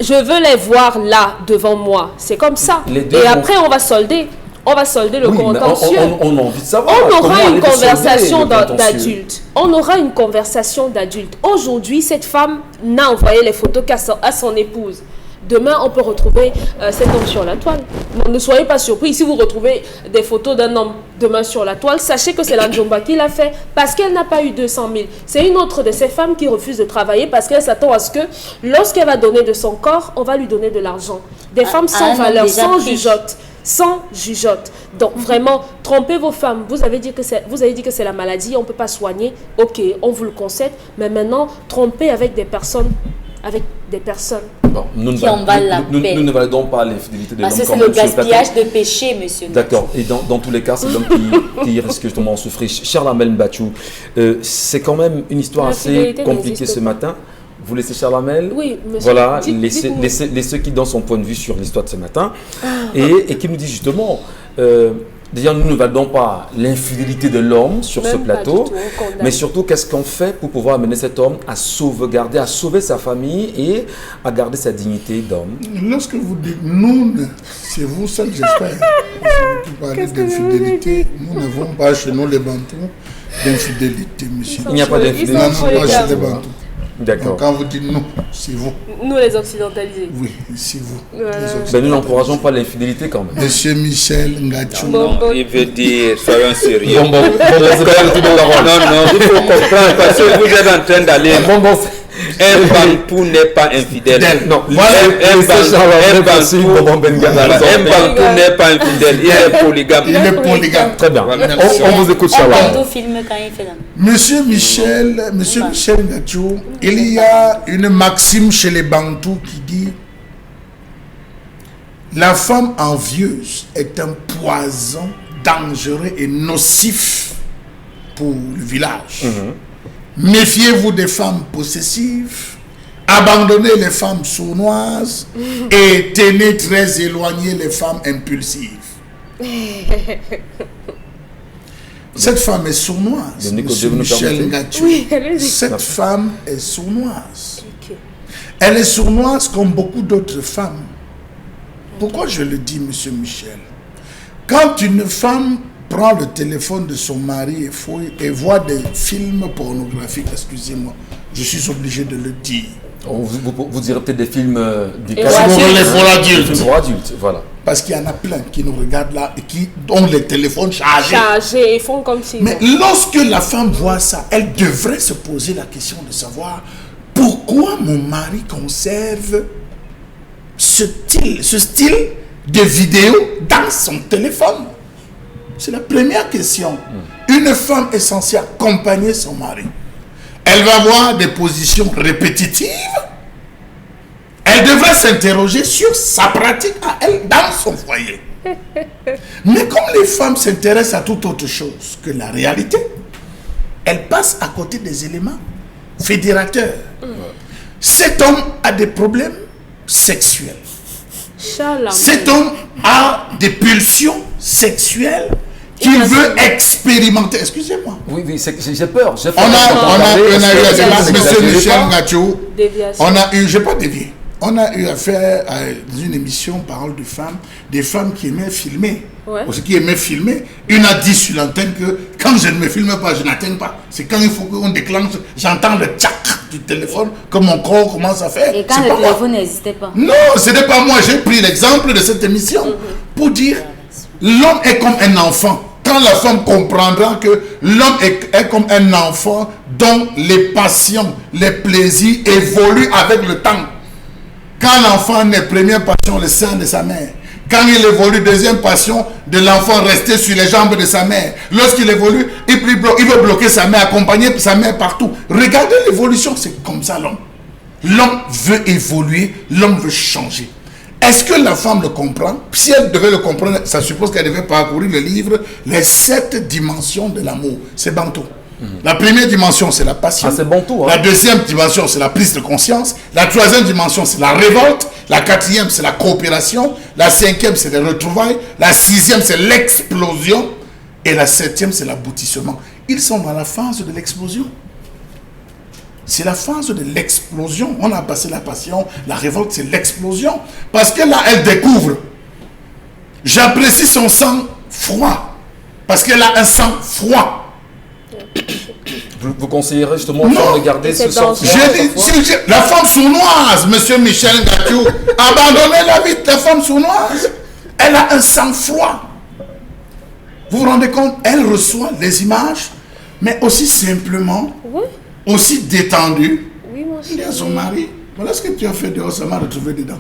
Speaker 5: Je veux les voir là, devant moi. C'est comme ça.
Speaker 1: Les deux
Speaker 5: Et
Speaker 1: vont-
Speaker 5: après, on va solder. On va solder le
Speaker 1: Oui, mais
Speaker 5: contentieux.
Speaker 1: on a envie de savoir.
Speaker 5: On
Speaker 1: comment
Speaker 5: aura une
Speaker 1: allez-vous solder
Speaker 5: conversation
Speaker 1: le contentieux?
Speaker 5: d'adulte. On aura une conversation d'adulte. Aujourd'hui, cette femme n'a envoyé les photos à son épouse. Demain, on peut retrouver cet homme sur la toile. Donc, ne soyez pas surpris. Si vous retrouvez des photos d'un homme demain sur la toile, sachez que c'est la Njomba qui l'a fait parce qu'elle n'a pas eu 200 000. C'est une autre de ces femmes qui refuse de travailler parce qu'elle s'attend à ce que lorsqu'elle va donner de son corps, on va lui donner de l'argent. Des femmes sans
Speaker 4: un homme
Speaker 5: valeur,
Speaker 4: déjà
Speaker 5: sans
Speaker 4: pris.
Speaker 5: jugeote. Sans jugeote. Donc vraiment, trompez vos femmes. Vous avez dit que c'est la maladie, on ne peut pas soigner. Ok, on vous le concède. Mais maintenant, trompez avec des personnes.
Speaker 1: Bon, nous,
Speaker 4: Qui emballent la paix.
Speaker 1: nous ne validons pas l'infidélité de l'homme.
Speaker 4: Parce que c'est
Speaker 1: quand
Speaker 4: le
Speaker 1: même sur plateau.
Speaker 4: gaspillage de péché, monsieur.
Speaker 1: D'accord. Et dans tous les cas, c'est l'homme qui risque justement de souffrir. Charlamel Mbachou, c'est quand même une histoire assez
Speaker 5: L'infidélité
Speaker 1: compliquée
Speaker 5: n'existe
Speaker 1: ce
Speaker 5: pas.
Speaker 1: matin. Vous laissez Charlamel?
Speaker 5: Oui, monsieur.
Speaker 1: Voilà,
Speaker 5: Dites-nous.
Speaker 1: laissez qui donne son point de vue sur l'histoire de ce matin et qui nous dit justement, déjà nous ne validons pas l'infidélité de l'homme sur
Speaker 5: Même
Speaker 1: ce
Speaker 5: pas
Speaker 1: plateau,
Speaker 5: du tout, on condamne.
Speaker 1: mais surtout qu'est-ce qu'on fait pour pouvoir amener cet homme à sauvegarder, à sauver sa famille et à garder sa dignité d'homme.
Speaker 3: Lorsque vous dites nous, c'est vous seul, j'espère. C'est vous qui parlez d'infidélité. Nous n'avons pas chez nous les Bantous d'infidélité, monsieur.
Speaker 1: Il n'y a pas
Speaker 3: Nous
Speaker 1: d'infidélité.
Speaker 3: n'avons pas chez les
Speaker 5: polygames.
Speaker 3: Bantous.
Speaker 1: D'accord.
Speaker 3: Donc quand vous dites non, c'est vous.
Speaker 5: Nous les occidentalisés.
Speaker 3: Oui, c'est vous.
Speaker 5: Voilà.
Speaker 3: Les Occidentaux.
Speaker 1: Ben, nous n'encourageons pas l'infidélité quand même.
Speaker 3: Monsieur Michel Ngachou.
Speaker 5: Bon.
Speaker 2: Non, il veut dire, soyons sérieux.
Speaker 1: Bon,
Speaker 2: Non, il faut comprendre parce que vous êtes en train d'aller. Un Bantou n'est pas infidèle.
Speaker 1: Non,
Speaker 3: Voilà,
Speaker 2: un Bantou n'est pas infidèle, il est polygame.
Speaker 3: Il est polygame.
Speaker 1: Très bien.
Speaker 2: Voilà.
Speaker 1: On vous écoute,
Speaker 4: Un
Speaker 1: Charlotte.
Speaker 4: bateau filme quand il fait la...
Speaker 3: Monsieur Michel Ngachou, il y a une maxime chez les Bantous qui dit la femme envieuse est un poison dangereux et nocif pour le village. Méfiez-vous des femmes possessives, abandonnez les femmes sournoises et tenez très éloigné les femmes impulsives. Cette femme est sournoise,
Speaker 1: Le Nico,
Speaker 3: monsieur
Speaker 1: Dieu nous
Speaker 3: Michel
Speaker 1: permettez.
Speaker 3: Ngachou.
Speaker 5: Oui, allez-y.
Speaker 3: Cette femme est sournoise.
Speaker 5: Ok.
Speaker 3: Elle est sournoise comme beaucoup d'autres femmes. Pourquoi je le dis, monsieur Michel? Quand une femme prend le téléphone de son mari et fouille et voit des films pornographiques, excusez-moi, je suis obligé de le dire.
Speaker 1: Vous direz peut-être des films
Speaker 5: Et
Speaker 3: Pour
Speaker 1: des films
Speaker 3: adultes.
Speaker 1: pour adultes, voilà.
Speaker 3: Parce qu'il y en a plein qui nous regardent là et qui ont les téléphones chargés.
Speaker 5: Chargés, ils font comme si...
Speaker 3: Mais lorsque la femme voit ça, elle devrait se poser la question de savoir pourquoi mon mari conserve ce style de vidéo dans son téléphone. C'est la première question. Une femme est censée accompagner son mari. Elle va avoir des positions répétitives. Elle devrait s'interroger sur sa pratique à elle dans son foyer. Mais comme les femmes s'intéressent à toute autre chose que la réalité, elles passent à côté des éléments fédérateurs. Cet homme a des problèmes sexuels.
Speaker 5: Charlamagne.
Speaker 3: Cet homme a des pulsions sexuelles qu'il veut expérimenter. Excusez-moi.
Speaker 1: Oui, j'ai peur.
Speaker 3: On a eu à débat, monsieur Michel Ngachou.
Speaker 5: Déviation.
Speaker 3: On a eu, je n'ai pas dévié. On a eu affaire à une émission Parole de femmes, des femmes qui aimaient filmer.
Speaker 5: Ouais.
Speaker 3: Ou ceux qui aimaient filmer. Une a dit sur l'antenne que quand je ne me filme pas, je n'atteins pas. C'est quand il faut qu'on déclenche, j'entends le tchac du téléphone, que mon corps commence à faire.
Speaker 4: Et quand le téléphone n'existait pas.
Speaker 3: Non, ce n'est pas moi. J'ai pris l'exemple de cette émission pour dire l'homme est comme un enfant. Quand la femme comprendra que l'homme est comme un enfant dont les passions, les plaisirs évoluent avec le temps. Quand l'enfant naît, première passion, le sein de sa mère. Quand il évolue, deuxième passion de l'enfant rester sur les jambes de sa mère. Lorsqu'il évolue, il veut bloquer sa mère, accompagner sa mère partout. Regardez l'évolution, c'est comme ça l'homme. L'homme veut évoluer, l'homme veut changer. Est-ce que la femme le comprend? Si elle devait le comprendre, ça suppose qu'elle devait parcourir le livre Les 7 dimensions de l'amour. C'est Bantou. La première dimension, c'est la passion.
Speaker 1: Ah, c'est Bantou, hein.
Speaker 3: La deuxième dimension, c'est la prise de conscience. La troisième dimension, c'est la révolte. La quatrième, c'est la coopération. La cinquième, c'est les retrouvailles. La sixième, c'est l'explosion. Et la septième, c'est l'aboutissement. Ils sont dans la phase de l'explosion. C'est la phase de l'explosion. On a passé la passion, la révolte, c'est l'explosion. Parce que là, elle découvre. J'apprécie son sang froid. Parce qu'elle a un sang froid.
Speaker 1: Vous conseillerez justement de garder ce sang froid?
Speaker 3: La femme sournoise, monsieur Michel Ngachou, abandonnez-la vite, la femme sournoise. Elle a un sang froid. Vous vous rendez compte? Elle reçoit les images, mais aussi simplement, aussi détendue.
Speaker 5: Oui, mon
Speaker 3: Il dit à
Speaker 5: chéri.
Speaker 3: son mari, voilà ce que tu as fait dehors, ça m'a retrouvé dedans.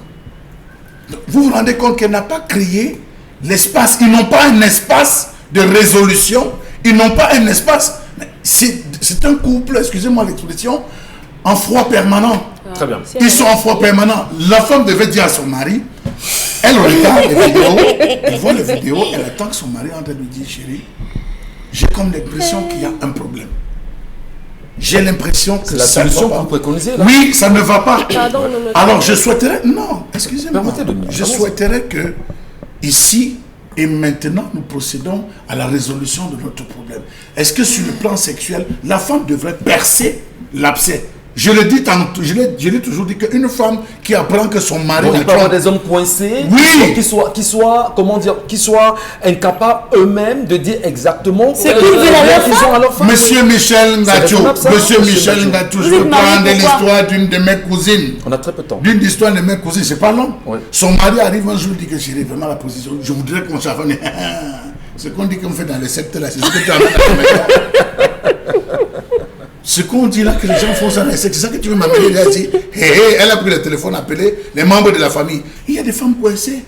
Speaker 3: Donc, vous vous rendez compte qu'elle n'a pas créé l'espace. Ils n'ont pas un espace de résolution. Ils n'ont pas un espace. C'est un couple, excusez-moi l'expression, en froid permanent.
Speaker 1: Très bien.
Speaker 3: Ils sont en froid permanent. La femme devait dire à son mari, elle regarde les vidéos, elle voit les vidéos, elle attend que son mari entre lui dire, chérie, j'ai comme l'impression qu'il y a un problème. J'ai l'impression que
Speaker 1: C'est la
Speaker 3: ça ne
Speaker 1: solution
Speaker 3: va
Speaker 1: que
Speaker 3: pas.
Speaker 1: vous préconisez là?
Speaker 3: Oui, ça ne va pas.
Speaker 5: Pardon, non,
Speaker 3: Alors je souhaiterais, non, excusez-moi,
Speaker 1: Permettez de
Speaker 3: je
Speaker 1: allons-y.
Speaker 3: souhaiterais que ici et maintenant nous procédons à la résolution de notre problème. Est-ce que sur le plan sexuel, la femme devrait percer l'abcès? Je le dis tantôt, je l'ai toujours dit qu'une femme qui apprend que son mari
Speaker 1: Donc, il
Speaker 3: la
Speaker 1: peut y avoir
Speaker 3: trompe,
Speaker 1: des hommes coincés,
Speaker 3: Oui.
Speaker 1: qui soient incapables eux-mêmes de dire exactement
Speaker 4: Ce qu'ils veulent à leur
Speaker 1: qu'ils ont à leur femme.
Speaker 3: Monsieur Michel Ngachou,
Speaker 1: raisonnable, ça,
Speaker 3: Monsieur
Speaker 1: Monsieur
Speaker 3: Michel
Speaker 1: Ngachou.
Speaker 3: Ngachou, je
Speaker 4: Vous êtes
Speaker 3: veux
Speaker 4: marié
Speaker 3: prendre
Speaker 4: pourquoi?
Speaker 3: l'histoire d'une de mes cousines.
Speaker 1: On a très peu de temps.
Speaker 3: D'une histoire de mes cousines, c'est pas long.
Speaker 1: Oui.
Speaker 3: Son mari arrive un jour, dit que j'ai vraiment la position. Je voudrais qu'on s'avance. Ce qu'on dit qu'on fait dans le secteur là, c'est ce que tu as fait dans le secteur. Ce qu'on dit là, que les gens font ça dans le secteur, c'est ça que tu veux m'amener. Elle a dit, elle a pris le téléphone, appelé les membres de la famille. Il y a des femmes coincées.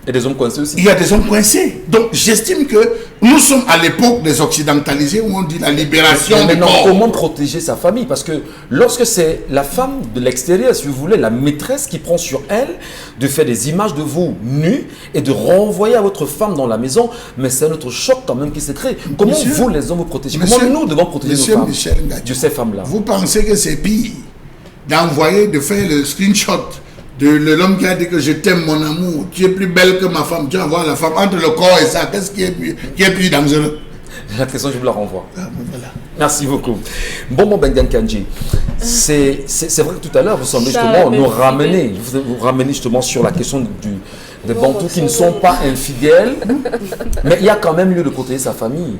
Speaker 1: Et des hommes coincés aussi.
Speaker 3: Il y a des hommes coincés. Donc j'estime que nous sommes à l'époque des occidentalisés où on dit la libération
Speaker 1: Mais
Speaker 3: du
Speaker 1: maintenant,
Speaker 3: corps.
Speaker 1: comment protéger sa famille? Parce que lorsque c'est la femme de l'extérieur, si vous voulez, la maîtresse qui prend sur elle de faire des images de vous nus et de renvoyer à votre femme dans la maison, mais c'est notre choc quand même qui se crée. Comment
Speaker 3: Monsieur-
Speaker 1: vous, les hommes, vous protégez?
Speaker 3: Monsieur-
Speaker 1: Comment nous devons protéger
Speaker 3: Monsieur
Speaker 1: nos femmes
Speaker 3: Michel Ngachou,
Speaker 1: de ces femmes-là?
Speaker 3: Vous pensez que c'est pire d'envoyer, de faire le screenshot de l'homme qui a dit que je t'aime mon amour, tu es plus belle que ma femme, tu envoies la femme entre le corps et ça, qu'est-ce qui est plus dangereux?
Speaker 1: La question, je vous la renvoie.
Speaker 3: Ah, ben voilà.
Speaker 1: Merci beaucoup. Bon, Bengan Kanji, c'est vrai que tout à l'heure, vous semblez
Speaker 5: Ça
Speaker 1: justement
Speaker 5: avait
Speaker 1: nous
Speaker 5: fidèle.
Speaker 1: ramener, vous ramener justement sur la question des Bantous qui ne sont pas infidèles, mais il y a quand même lieu de protéger sa famille.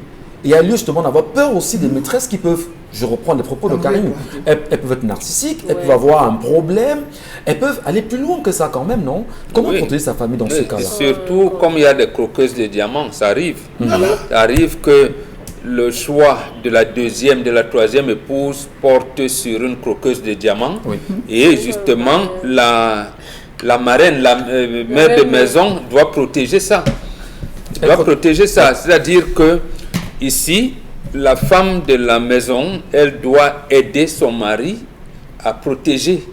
Speaker 1: Il y a lieu justement d'avoir peur aussi des maîtresses qui peuvent, je reprends les propos de Karim, elles peuvent être narcissiques, elles peuvent avoir un problème, elles peuvent aller plus loin que ça quand même, non? Comment
Speaker 2: Oui.
Speaker 1: protéger sa famille dans ce
Speaker 2: Et
Speaker 1: cas-là?
Speaker 2: surtout, comme il y a des croqueuses de diamants, ça arrive. Ça arrive que le choix de la deuxième, de la troisième épouse porte sur une croqueuse de diamants.
Speaker 1: Oui.
Speaker 2: Et justement, la marraine, la mère de maison doit protéger ça. Doit protéger ça. C'est-à-dire que ici, la femme de la maison, elle doit aider son mari à protéger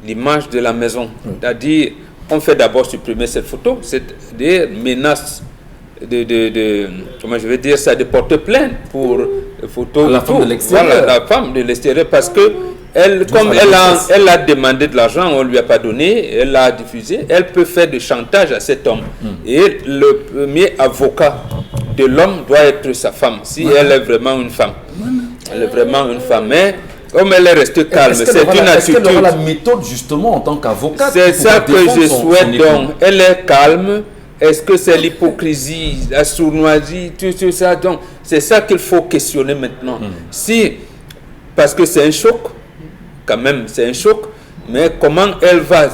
Speaker 2: l'image de la maison. C'est-à-dire, on fait d'abord supprimer cette photo, c'est-à-dire menace comment je vais dire ça, de porter plainte pour photo.
Speaker 1: La femme de l'extérieur.
Speaker 2: Voilà, la femme de l'extérieur, parce que elle, comme elle a demandé de l'argent, on ne lui a pas donné, elle l'a diffusé, elle peut faire du chantage à cet homme. Et le premier avocat de l'homme doit être sa femme, si elle est vraiment une femme. Elle est vraiment une femme, mais comme elle est restée calme, c'est une attitude.
Speaker 1: Est-ce qu'elle aura la méthode justement en tant qu'avocate?
Speaker 2: C'est ça que je souhaite donc. Elle est calme. Est-ce que c'est l'hypocrisie, la sournoiserie, tout ça? Donc, c'est ça qu'il faut questionner maintenant. Si, parce que c'est un choc, quand même, c'est un choc, mais comment elle va?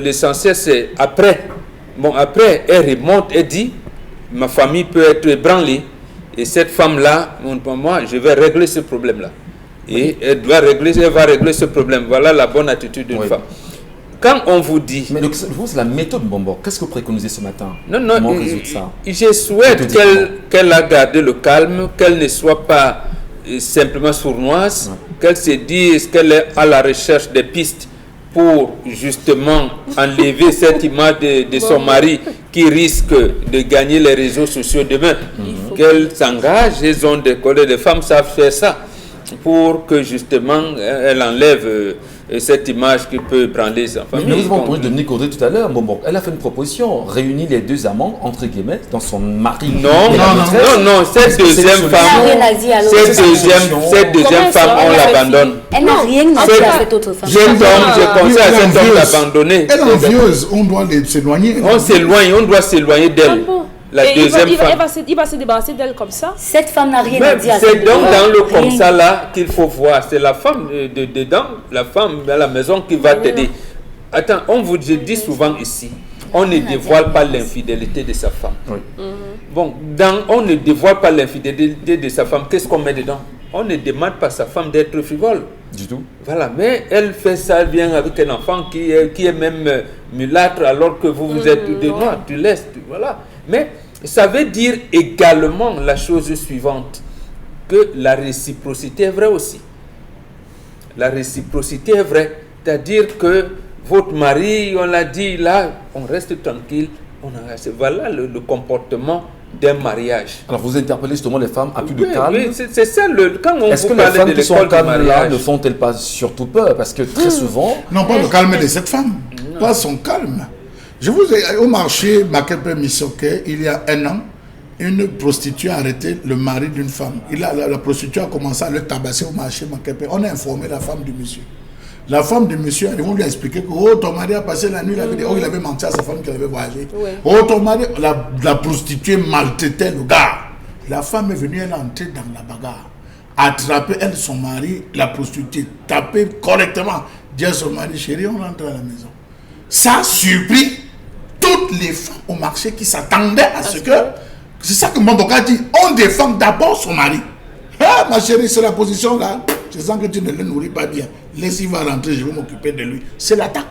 Speaker 2: L'essentiel, c'est après. Bon, après, elle remonte et dit, ma famille peut être ébranlée. Et cette femme-là, moi, je vais régler ce problème-là. Et elle va régler ce problème. Voilà la bonne attitude d'une femme. Quand on vous dit...
Speaker 1: Mais vous, c'est la méthode Mbombo. Qu'est-ce que vous préconisez ce matin?
Speaker 2: Non,
Speaker 1: comment résoudre ça?
Speaker 2: Je souhaite qu'elle a gardé le calme, qu'elle ne soit pas simplement sournoise, qu'elle se dise qu'elle est à la recherche des pistes pour justement enlever cette image de son mari qui risque de gagner les réseaux sociaux demain. Qu'elle s'engage, les ont décollé, les femmes savent faire ça, pour que justement elle enlève cette image qui peut branler sa famille.
Speaker 1: Mais nous avons parlé de Dominique Audrey tout à l'heure. Bon, elle a fait une proposition, réunir les deux amants, entre guillemets, dans son mari.
Speaker 2: Non, cette deuxième femme, on l'abandonne.
Speaker 4: Elle n'a rien dit à cette autre femme.
Speaker 2: Je conseille à cet homme d'abandonner.
Speaker 3: Elle est envieuse, on doit s'éloigner.
Speaker 2: On doit s'éloigner d'elle. La deuxième femme.
Speaker 5: Il va se débarrasser d'elle comme ça.
Speaker 4: Cette femme n'a rien à dire.
Speaker 2: C'est donc dans le comme ça là qu'il faut voir. C'est la femme dedans, la femme à la maison qui va t'aider. Attends, je dis souvent ici, on ne dévoile pas l'infidélité de sa femme. Bon, on ne dévoile pas l'infidélité de sa femme. Qu'est-ce qu'on met dedans? On ne demande pas à sa femme d'être frivole.
Speaker 1: Du tout.
Speaker 2: Voilà, mais elle fait ça, elle vient avec un enfant qui est même mulâtre alors que vous êtes de noir. Tu laisses, voilà. Mais ça veut dire également la chose suivante, que la réciprocité est vraie aussi. La réciprocité est vraie, c'est-à-dire que votre mari, on l'a dit, là, on reste tranquille, voilà le comportement d'un mariage.
Speaker 1: Alors vous interpellez justement les femmes à plus de calme.
Speaker 2: Oui, c'est ça, quand on
Speaker 1: est-ce
Speaker 2: vous
Speaker 1: que les
Speaker 2: parle
Speaker 1: femmes
Speaker 2: de
Speaker 1: qui sont
Speaker 2: l'école du
Speaker 1: calmes là
Speaker 2: mariage,
Speaker 1: ne font-elles pas surtout peur? Parce que très souvent...
Speaker 3: Non, pas le calme de cette femme, pas son calme. Je vous ai, au marché Makepe Misoke, il y a un an, une prostituée a arrêté le mari d'une femme. La prostituée a commencé à le tabasser au marché Makepe. On a informé la femme du monsieur. La femme du monsieur, ils vont lui expliquer que oh, ton mari a passé la nuit, il avait menti à sa femme qu'il avait voyagé. Oh, ton mari, la prostituée maltraitait le gars. La femme est venue, elle est entrée dans la bagarre. Attraper, elle, son mari, la prostituée, taper correctement. Dire à son mari, chérie, on rentre à la maison. Ça a surpris toutes les femmes au marché qui s'attendaient à ce que... C'est ça que Mbomboka dit. On défend d'abord son mari. Ah, ma chérie, c'est la position là. Je sens que tu ne le nourris pas bien. Laisse-il va rentrer, je vais m'occuper de lui. C'est l'attaque.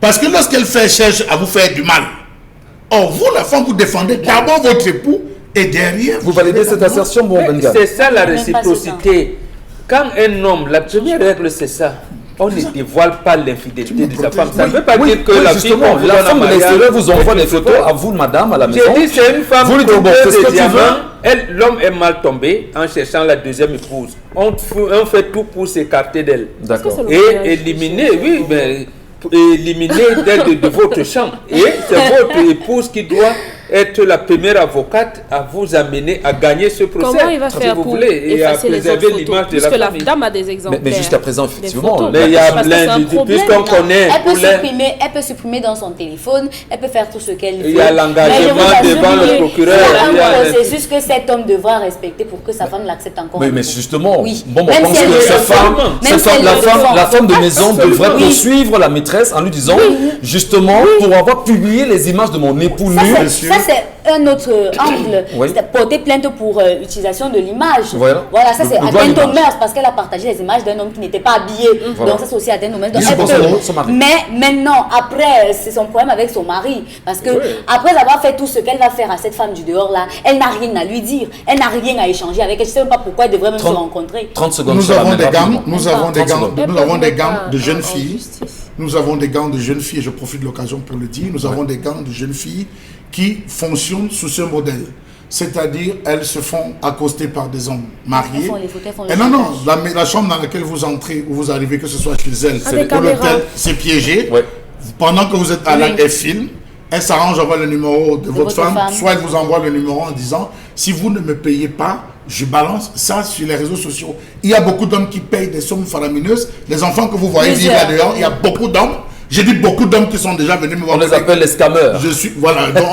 Speaker 3: Parce que lorsqu'elle cherche à vous faire du mal, or vous, la femme, vous défendez d'abord votre époux et derrière...
Speaker 1: Vous validez cette assertion, bon Benga?
Speaker 2: C'est ça la réciprocité. Quand un homme, la première règle, c'est ça. On ne dévoile pas l'infidélité de sa femme. Ça ne veut pas dire que la
Speaker 1: justement, la femme de l'extérieur vous envoie des photos à vous, madame, à la maison.
Speaker 2: J'ai dit, c'est une femme
Speaker 1: vous lui dites, bon, qu'est-ce que tu veux?
Speaker 2: L'homme est mal tombé en cherchant la deuxième épouse. On fait tout pour s'écarter d'elle.
Speaker 1: D'accord.
Speaker 2: Et éliminer, oui, mais éliminer d'elle de votre champ. Et c'est votre épouse qui doit être la première avocate à vous amener à gagner ce procès.
Speaker 5: Comment il va faire pour effacer les autres photos? Puisque la dame a des exemples.
Speaker 1: Mais jusqu'à présent, effectivement.
Speaker 2: Mais il y a plein de... Puisqu'on connaît...
Speaker 4: Elle peut supprimer dans son téléphone, elle peut faire tout ce qu'elle veut.
Speaker 2: Il y a l'engagement devant le procureur.
Speaker 4: Il y a un processus que cet homme devra respecter pour que sa femme l'accepte encore.
Speaker 1: Mais justement,
Speaker 4: oui.
Speaker 1: Bon, on pense que la femme de maison devrait poursuivre la maîtresse en lui disant, justement, pour avoir publié les images de mon époux nu.
Speaker 4: Ça, c'est un autre angle. C'est porter plainte pour utilisation de l'image. Voilà, ça c'est atteinte aux mœurs parce qu'elle a partagé les images d'un homme qui n'était pas habillé. Donc ça c'est aussi atteinte aux mœurs. Mais maintenant, après, c'est son problème avec son mari. Parce que après avoir fait tout ce qu'elle va faire à cette femme du dehors là, elle n'a rien à lui dire. Elle n'a rien à échanger avec elle. Je ne sais même pas pourquoi elle devrait même se rencontrer.
Speaker 1: 30 secondes.
Speaker 3: Nous avons des gangs de jeunes filles. Nous avons des gangs de jeunes filles, et je profite de l'occasion pour le dire, nous avons des gangs de jeunes filles qui fonctionnent sous ce modèle. C'est-à-dire, elles se font accoster par des hommes mariés. Et non, la chambre dans laquelle vous entrez ou vous arrivez, que ce soit chez elles ou l'hôtel, c'est piégé. Pendant que vous êtes à la filme, Elle s'arrange avec le numéro de votre femme,
Speaker 4: femme.
Speaker 3: soit elle vous envoie le numéro en disant si vous ne me payez pas, je balance ça sur les réseaux sociaux. Il y a beaucoup d'hommes qui payent des sommes faramineuses. Les enfants que vous voyez vivre là dehors, il y a beaucoup d'hommes. J'ai dit beaucoup d'hommes qui sont déjà venus me voir.
Speaker 1: On les appelle les scammers.
Speaker 3: Je suis, voilà, donc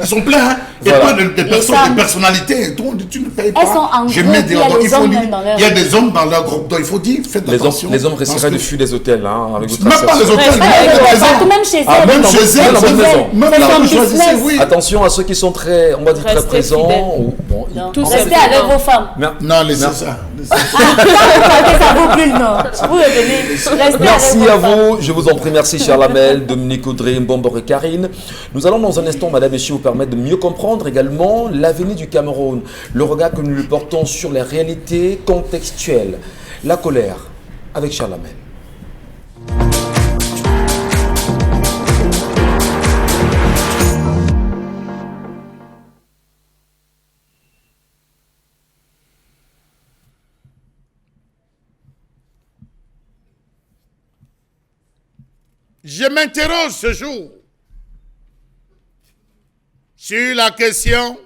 Speaker 3: ils sont pleins, hein.
Speaker 1: Voilà.
Speaker 3: Et puis des personnes, des personnalités, et tout, on dit tu ne payes pas.
Speaker 4: Elles sont en
Speaker 3: Je
Speaker 4: groupe,
Speaker 3: mets
Speaker 4: il y a
Speaker 3: donc,
Speaker 4: des
Speaker 3: il faut
Speaker 4: hommes
Speaker 3: dire,
Speaker 4: même dans leur
Speaker 3: il y a des hommes dans leur groupe, donc il faut dire, faites attention.
Speaker 1: Les hommes
Speaker 3: Parce
Speaker 1: resteraient
Speaker 3: que-
Speaker 1: de fuir des hôtels, hein, avec votre
Speaker 3: Même pas les
Speaker 1: association.
Speaker 3: hôtels,
Speaker 4: Partout, même chez
Speaker 1: Ah,
Speaker 4: elles.
Speaker 1: même
Speaker 3: même
Speaker 1: chez
Speaker 3: chez
Speaker 1: elles,
Speaker 3: elles,
Speaker 1: dans votre maison.
Speaker 3: même
Speaker 4: C'est
Speaker 3: là
Speaker 4: son
Speaker 3: où vous choisissez,
Speaker 4: business.
Speaker 3: oui.
Speaker 1: Attention à ceux qui sont très, on va dire, très
Speaker 5: Restez
Speaker 1: présents.
Speaker 5: fidèles.
Speaker 1: Ou, bon,
Speaker 5: Tout
Speaker 4: Restez
Speaker 5: simplement.
Speaker 4: avec vos femmes.
Speaker 3: Non, laissez
Speaker 1: Merci.
Speaker 3: ça.
Speaker 4: Ça vaut plus le nom. Vous revenez. Restez
Speaker 1: Merci
Speaker 4: avec
Speaker 1: à
Speaker 4: vos femmes.
Speaker 1: vous, je vous en prie, merci cher Lamel, Dominique Audrey, Mbombo et Karine. Nous allons dans un instant, madame et messieurs, vous permettre de mieux comprendre également l'avenir du Cameroun, le regard que nous lui portons sur les réalités contextuelles, la colère, avec cher Lamel.
Speaker 3: Je m'interroge ce jour sur la question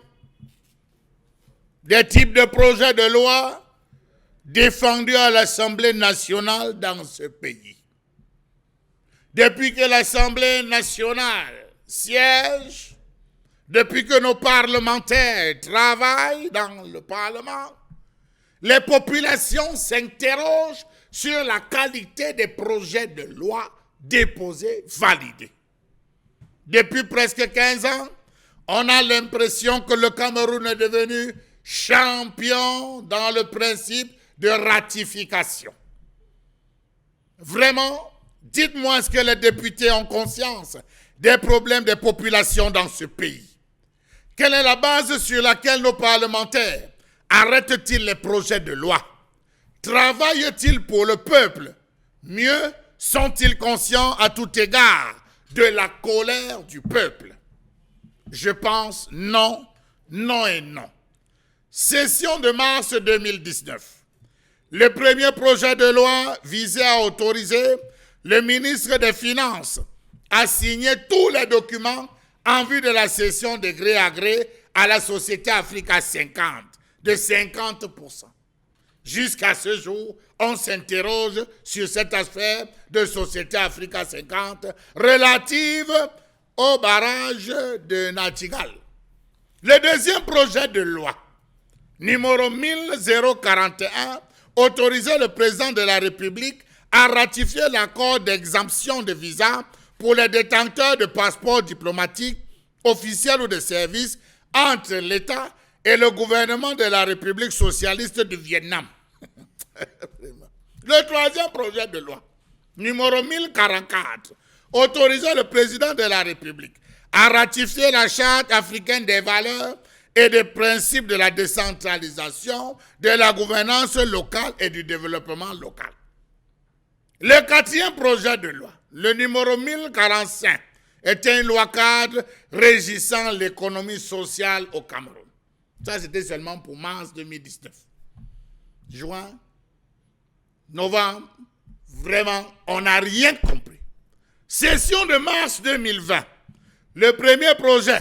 Speaker 3: des types de projets de loi défendus à l'Assemblée nationale dans ce pays. Depuis que l'Assemblée nationale siège, depuis que nos parlementaires travaillent dans le Parlement, les populations s'interrogent sur la qualité des projets de loi déposés, validés. Depuis presque 15 ans, on a l'impression que le Cameroun est devenu champion dans le principe de ratification. Vraiment, dites-moi, est-ce que les députés ont conscience des problèmes des populations dans ce pays? Quelle est la base sur laquelle nos parlementaires arrêtent-ils les projets de loi? Travaillent-ils pour le peuple? Mieux, sont-ils conscients à tout égard de la colère du peuple? Je pense non, non et non. Session de mars 2019. Le premier projet de loi visait à autoriser le ministre des Finances à signer tous les documents en vue de la cession de gré à gré à la société Africa 50, de 50%. Jusqu'à ce jour, on s'interroge sur cette affaire de Société Africa 50 relative au barrage de Natigal. Le deuxième projet de loi, numéro 1041, autorisait le président de la République à ratifier l'accord d'exemption de visa pour les détenteurs de passeports diplomatiques, officiels ou de service entre l'État et le gouvernement de la République socialiste du Vietnam. Le troisième projet de loi, numéro 1044, autorisait le président de la République à ratifier la Charte africaine des valeurs et des principes de la décentralisation, de la gouvernance locale et du développement local. Le quatrième projet de loi, le numéro 1045, était une loi cadre régissant l'économie sociale au Cameroun. Ça, c'était seulement pour mars 2019. Juin, novembre, vraiment, on n'a rien compris. Session de mars 2020, le premier projet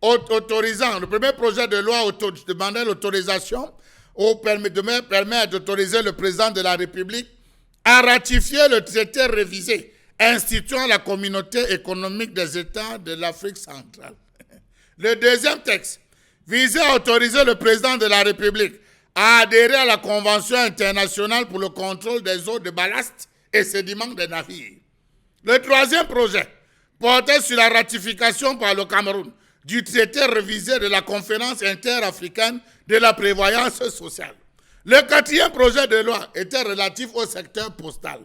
Speaker 3: de loi demandait l'autorisation permet d'autoriser le président de la République à ratifier le traité révisé instituant la communauté économique des États de l'Afrique centrale. Le deuxième texte visait à autoriser le président de la République à adhérer à la Convention internationale pour le contrôle des eaux de ballast et sédiments des navires. Le troisième projet portait sur la ratification par le Cameroun du traité révisé de la Conférence interafricaine de la prévoyance sociale. Le quatrième projet de loi était relatif au secteur postal.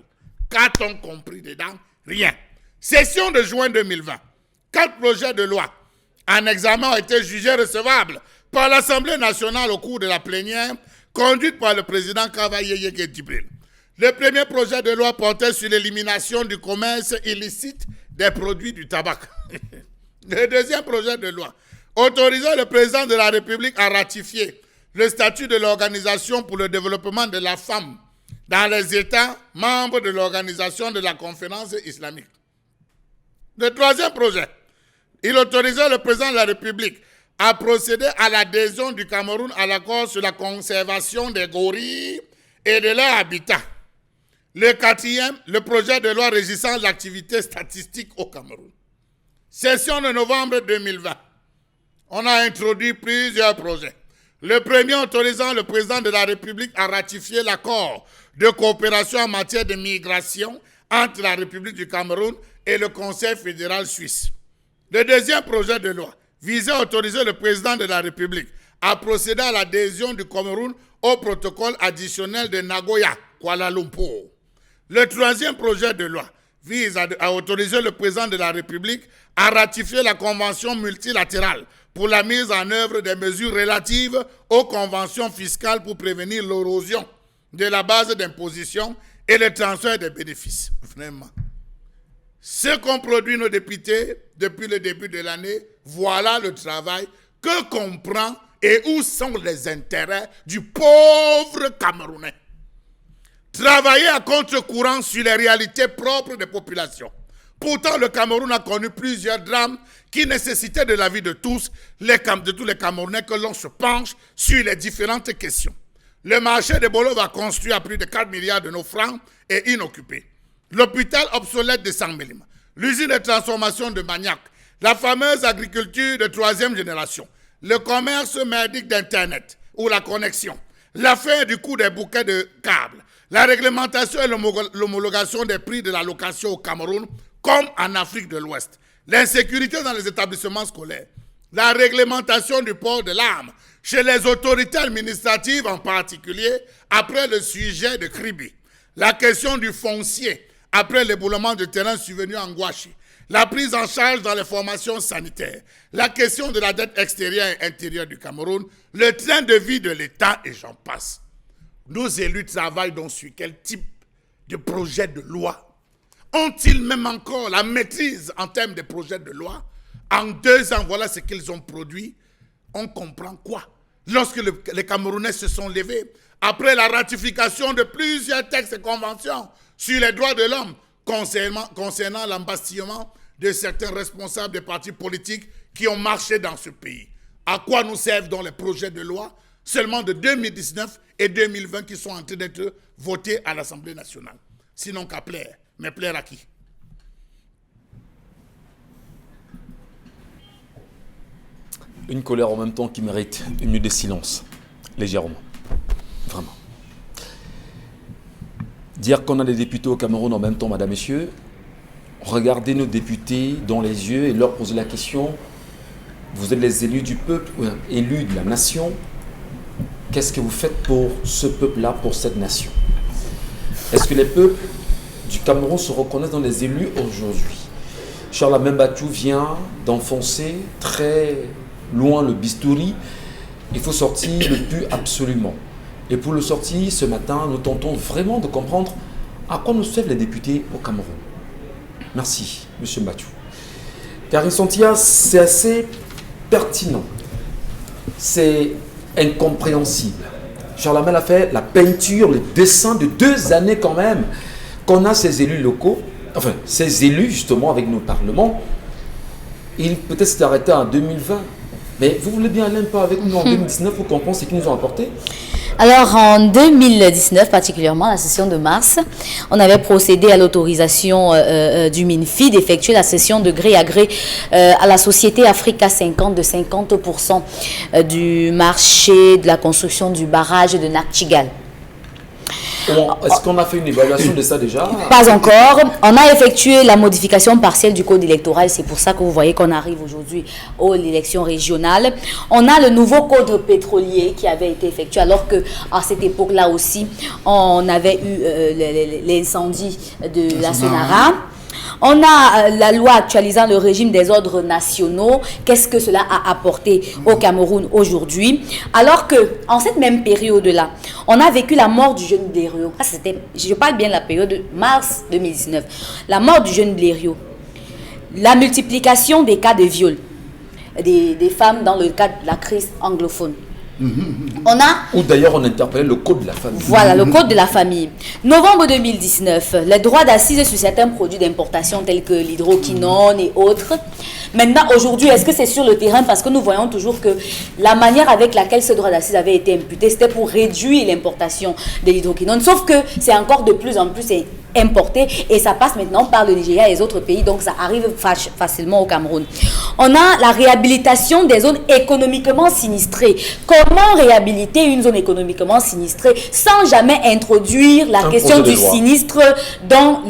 Speaker 3: Qu'a-t-on compris dedans? Rien. Session de juin 2020. 4 projets de loi en examen ont été jugés recevables par l'Assemblée nationale au cours de la plénière conduite par le président Kavaye Yege Djibril. Le premier projet de loi portait sur l'élimination du commerce illicite des produits du tabac. Le deuxième projet de loi autorisait le président de la République à ratifier le statut de l'Organisation pour le développement de la femme dans les États membres de l'Organisation de la Conférence islamique. Le troisième projet il autorisait le président de la République à procéder à l'adhésion du Cameroun à l'accord sur la conservation des gorilles et de leur habitat. Le quatrième, le projet de loi régissant l'activité statistique au Cameroun. Session de novembre 2020. On a introduit plusieurs projets. Le premier autorisant le président de la République à ratifier l'accord de coopération en matière de migration entre la République du Cameroun et le Conseil fédéral suisse. Le deuxième projet de loi visait à autoriser le président de la République à procéder à l'adhésion du Cameroun au protocole additionnel de Nagoya, Kuala Lumpur. Le troisième projet de loi vise à autoriser le président de la République à ratifier la convention multilatérale pour la mise en œuvre des mesures relatives aux conventions fiscales pour prévenir l'érosion de la base d'imposition et le transfert des bénéfices. Vraiment. Ce qu'ont produit nos députés depuis le début de l'année, voilà le travail que comprend et où sont les intérêts du pauvre Camerounais. Travailler à contre-courant sur les réalités propres des populations. Pourtant, le Cameroun a connu plusieurs drames qui nécessitaient de l'avis de tous les Camerounais que l'on se penche sur les différentes questions. Le marché de Bolo va construire à plus de 4 milliards de nos francs et inoccupé. L'hôpital obsolète de Saint-Mélim, l'usine de transformation de Magnac, la fameuse agriculture de 3e génération, le commerce merdique d'Internet ou la connexion, la fin du coût des bouquets de câbles, la réglementation et l'homologation des prix de la location au Cameroun comme en Afrique de l'Ouest, l'insécurité dans les établissements scolaires, la réglementation du port de l'arme chez les autorités administratives en particulier après le sujet de Kribi, la question du foncier après l'éboulement de terrain survenu en Gouachi, la prise en charge dans les formations sanitaires, la question de la dette extérieure et intérieure du Cameroun, le train de vie de l'État et j'en passe. Nos élus travaillent donc sur quel type de projet de loi? Ont-ils même encore la maîtrise en termes de projets de loi? En 2 ans, voilà ce qu'ils ont produit. On comprend quoi? Lorsque les Camerounais se sont levés, après la ratification de plusieurs textes et conventions sur les droits de l'homme concernant l'embastillement de certains responsables des partis politiques qui ont marché dans ce pays. À quoi nous servent donc les projets de loi seulement de 2019 et 2020 qui sont en train d'être votés à l'Assemblée nationale? Sinon qu'à plaire. Mais plaire à qui?
Speaker 1: Une colère en même temps qui mérite une minute de silence, légèrement. Vraiment. Dire qu'on a des députés au Cameroun en même temps, madame, messieurs, regardez nos députés dans les yeux et leur poser la question, vous êtes les élus du peuple, élus de la nation, qu'est-ce que vous faites pour ce peuple-là, pour cette nation? Est-ce que les peuples du Cameroun se reconnaissent dans les élus aujourd'hui? Charles Membachou vient d'enfoncer très loin le bistouri. Il faut sortir le pu absolument. Et pour le sortir, ce matin, nous tentons vraiment de comprendre à quoi nous servent les députés au Cameroun. Merci, M. Mbachou. Karine Santia, c'est assez pertinent. C'est incompréhensible. Charles Amel a fait la peinture, le dessin de 2 années quand même, qu'on a ces élus locaux, enfin, ces élus justement avec nos parlements. Il peut-être s'est arrêté en 2020. Mais vous voulez bien aller un peu avec nous en 2019 pour comprendre ce qu'ils nous ont apporté?
Speaker 4: Alors, en 2019, particulièrement la session de mars, on avait procédé à l'autorisation du MINFI d'effectuer la cession de gré à gré à la société Africa 50 de 50% du marché de la construction du barrage de Nakchigal.
Speaker 1: Est-ce qu'on a fait une évaluation de ça déjà?
Speaker 4: Pas encore. On a effectué la modification partielle du code électoral. C'est pour ça que vous voyez qu'on arrive aujourd'hui aux élections régionales. On a le nouveau code pétrolier qui avait été effectué alors qu'à cette époque-là aussi, on avait eu l'incendie de la Sénara. On a la loi actualisant le régime des ordres nationaux. Qu'est-ce que cela a apporté au Cameroun aujourd'hui? Alors qu'en cette même période-là, on a vécu la mort du jeune Blériot. Je parle bien de la période de mars 2019. La mort du jeune Blériot. La multiplication des cas de viol des femmes dans le cadre de la crise anglophone.
Speaker 1: Ou d'ailleurs on interpellait le code de la famille.
Speaker 4: Voilà, le code de la famille. Novembre 2019, les droits d'assises sur certains produits d'importation tels que l'hydroquinone et autres. Maintenant, aujourd'hui, est-ce que c'est sur le terrain? Parce que nous voyons toujours que la manière avec laquelle ce droit d'assises avait été imputé, c'était pour réduire l'importation de l'hydroquinone. Sauf que c'est encore de plus en plus importé et ça passe maintenant par le Nigeria et les autres pays, donc ça arrive facilement au Cameroun. On a la réhabilitation des zones économiquement sinistrées. Comment réhabiliter une zone économiquement sinistrée sans jamais introduire la question du sinistre dans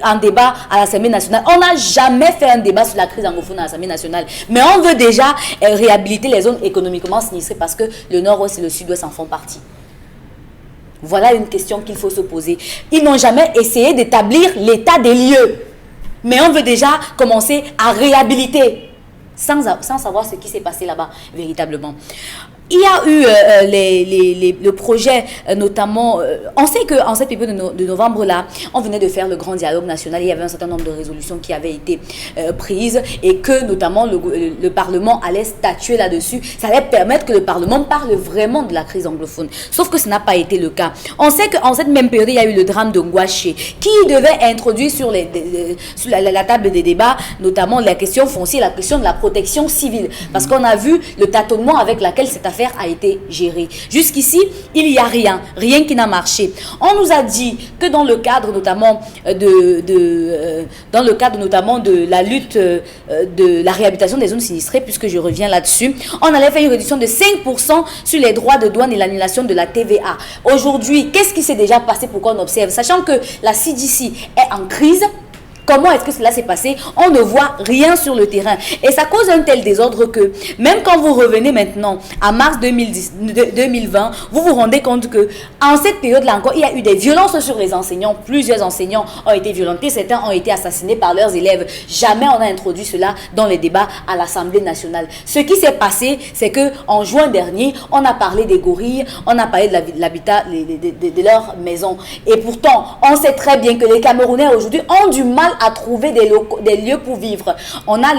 Speaker 4: un débat à l'Assemblée nationale? On n'a jamais fait un débat sur la crise anglophone à l'Assemblée nationale, mais on veut déjà réhabiliter les zones économiquement sinistrées parce que le Nord-Ouest et le Sud-Ouest en font partie. Voilà une question qu'il faut se poser. Ils n'ont jamais essayé d'établir l'état des lieux. Mais on veut déjà commencer à réhabiliter sans savoir ce qui s'est passé là-bas véritablement. Il y a eu le projet, notamment, on sait qu'en cette période de novembre-là, on venait de faire le grand dialogue national, il y avait un certain nombre de résolutions qui avaient été prises et que notamment le Parlement allait statuer là-dessus. Ça allait permettre que le Parlement parle vraiment de la crise anglophone. Sauf que ce n'a pas été le cas. On sait qu'en cette même période, il y a eu le drame de Ngouaché qui devait introduire sur la table des débats, notamment la question foncière, la question de la protection civile. Parce qu'on a vu le tâtonnement avec laquelle cette affaire a été gérée. Jusqu'ici, il n'y a rien qui n'a marché. On nous a dit que dans le cadre notamment de la lutte de la réhabilitation des zones sinistrées, puisque je reviens là-dessus, on allait faire une réduction de 5% sur les droits de douane et l'annulation de la TVA. Aujourd'hui, qu'est-ce qui s'est déjà passé pour qu'on observe? Sachant que la CDC est en crise, comment est-ce que cela s'est passé? On ne voit rien sur le terrain. Et ça cause un tel désordre que, même quand vous revenez maintenant à mars 2020, vous vous rendez compte que en cette période-là encore, il y a eu des violences sur les enseignants. Plusieurs enseignants ont été violentés, certains ont été assassinés par leurs élèves. Jamais on a introduit cela dans les débats à l'Assemblée nationale. Ce qui s'est passé, c'est que en juin dernier, on a parlé des gorilles, on a parlé de l'habitat, de leur maison. Et pourtant, on sait très bien que les Camerounais aujourd'hui ont du mal à trouver des lieux pour vivre. On a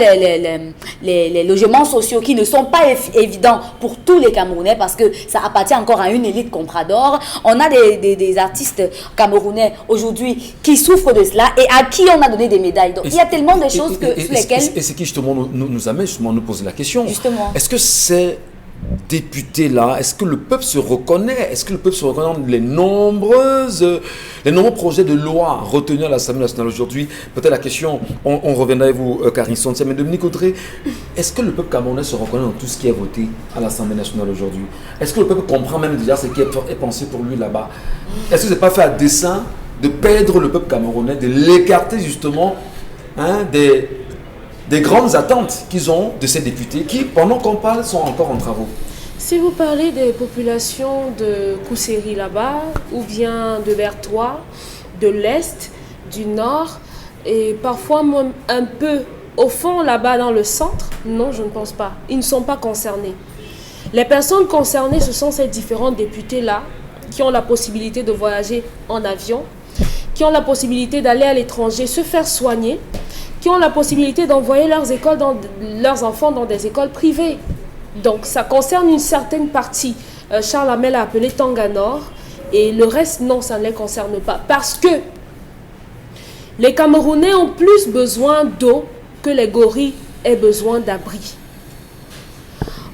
Speaker 4: les logements sociaux qui ne sont pas évidents pour tous les Camerounais parce que ça appartient encore à une élite comprador. On a des artistes camerounais aujourd'hui qui souffrent de cela et à qui on a donné des médailles. Donc, il y a tellement de choses sur lesquelles...
Speaker 1: Et ce qui justement nous amène justement à nous poser la question.
Speaker 4: Justement.
Speaker 1: Est-ce que ces députés-là, est-ce que le peuple se reconnaît? Est-ce que le peuple se reconnaît dans les nombreux projets de loi retenus à l'Assemblée nationale aujourd'hui? Peut-être la question, on reviendra avec vous, Karine Sontia, mais Dominique Audrey, est-ce que le peuple camerounais se reconnaît dans tout ce qui est voté à l'Assemblée nationale aujourd'hui? Est-ce que le peuple comprend même déjà ce qui est pensé pour lui là-bas? Est-ce que ce n'est pas fait à dessein de perdre le peuple camerounais, de l'écarter justement des grandes attentes qu'ils ont de ces députés qui, pendant qu'on parle, sont encore en travaux?
Speaker 5: Si vous parlez des populations de Kousséri là-bas, ou bien de Vertois, de l'Est, du Nord, et parfois même un peu au fond là-bas dans le centre, non, je ne pense pas. Ils ne sont pas concernés. Les personnes concernées, ce sont ces différents députés-là qui ont la possibilité de voyager en avion, qui ont la possibilité d'aller à l'étranger, se faire soigner, qui ont la possibilité d'envoyer leurs enfants dans des écoles privées. Donc ça concerne une certaine partie. Charles Hamel a appelé Tanga Nord et le reste, non, ça ne les concerne pas. Parce que les Camerounais ont plus besoin d'eau que les gorilles aient besoin d'abri.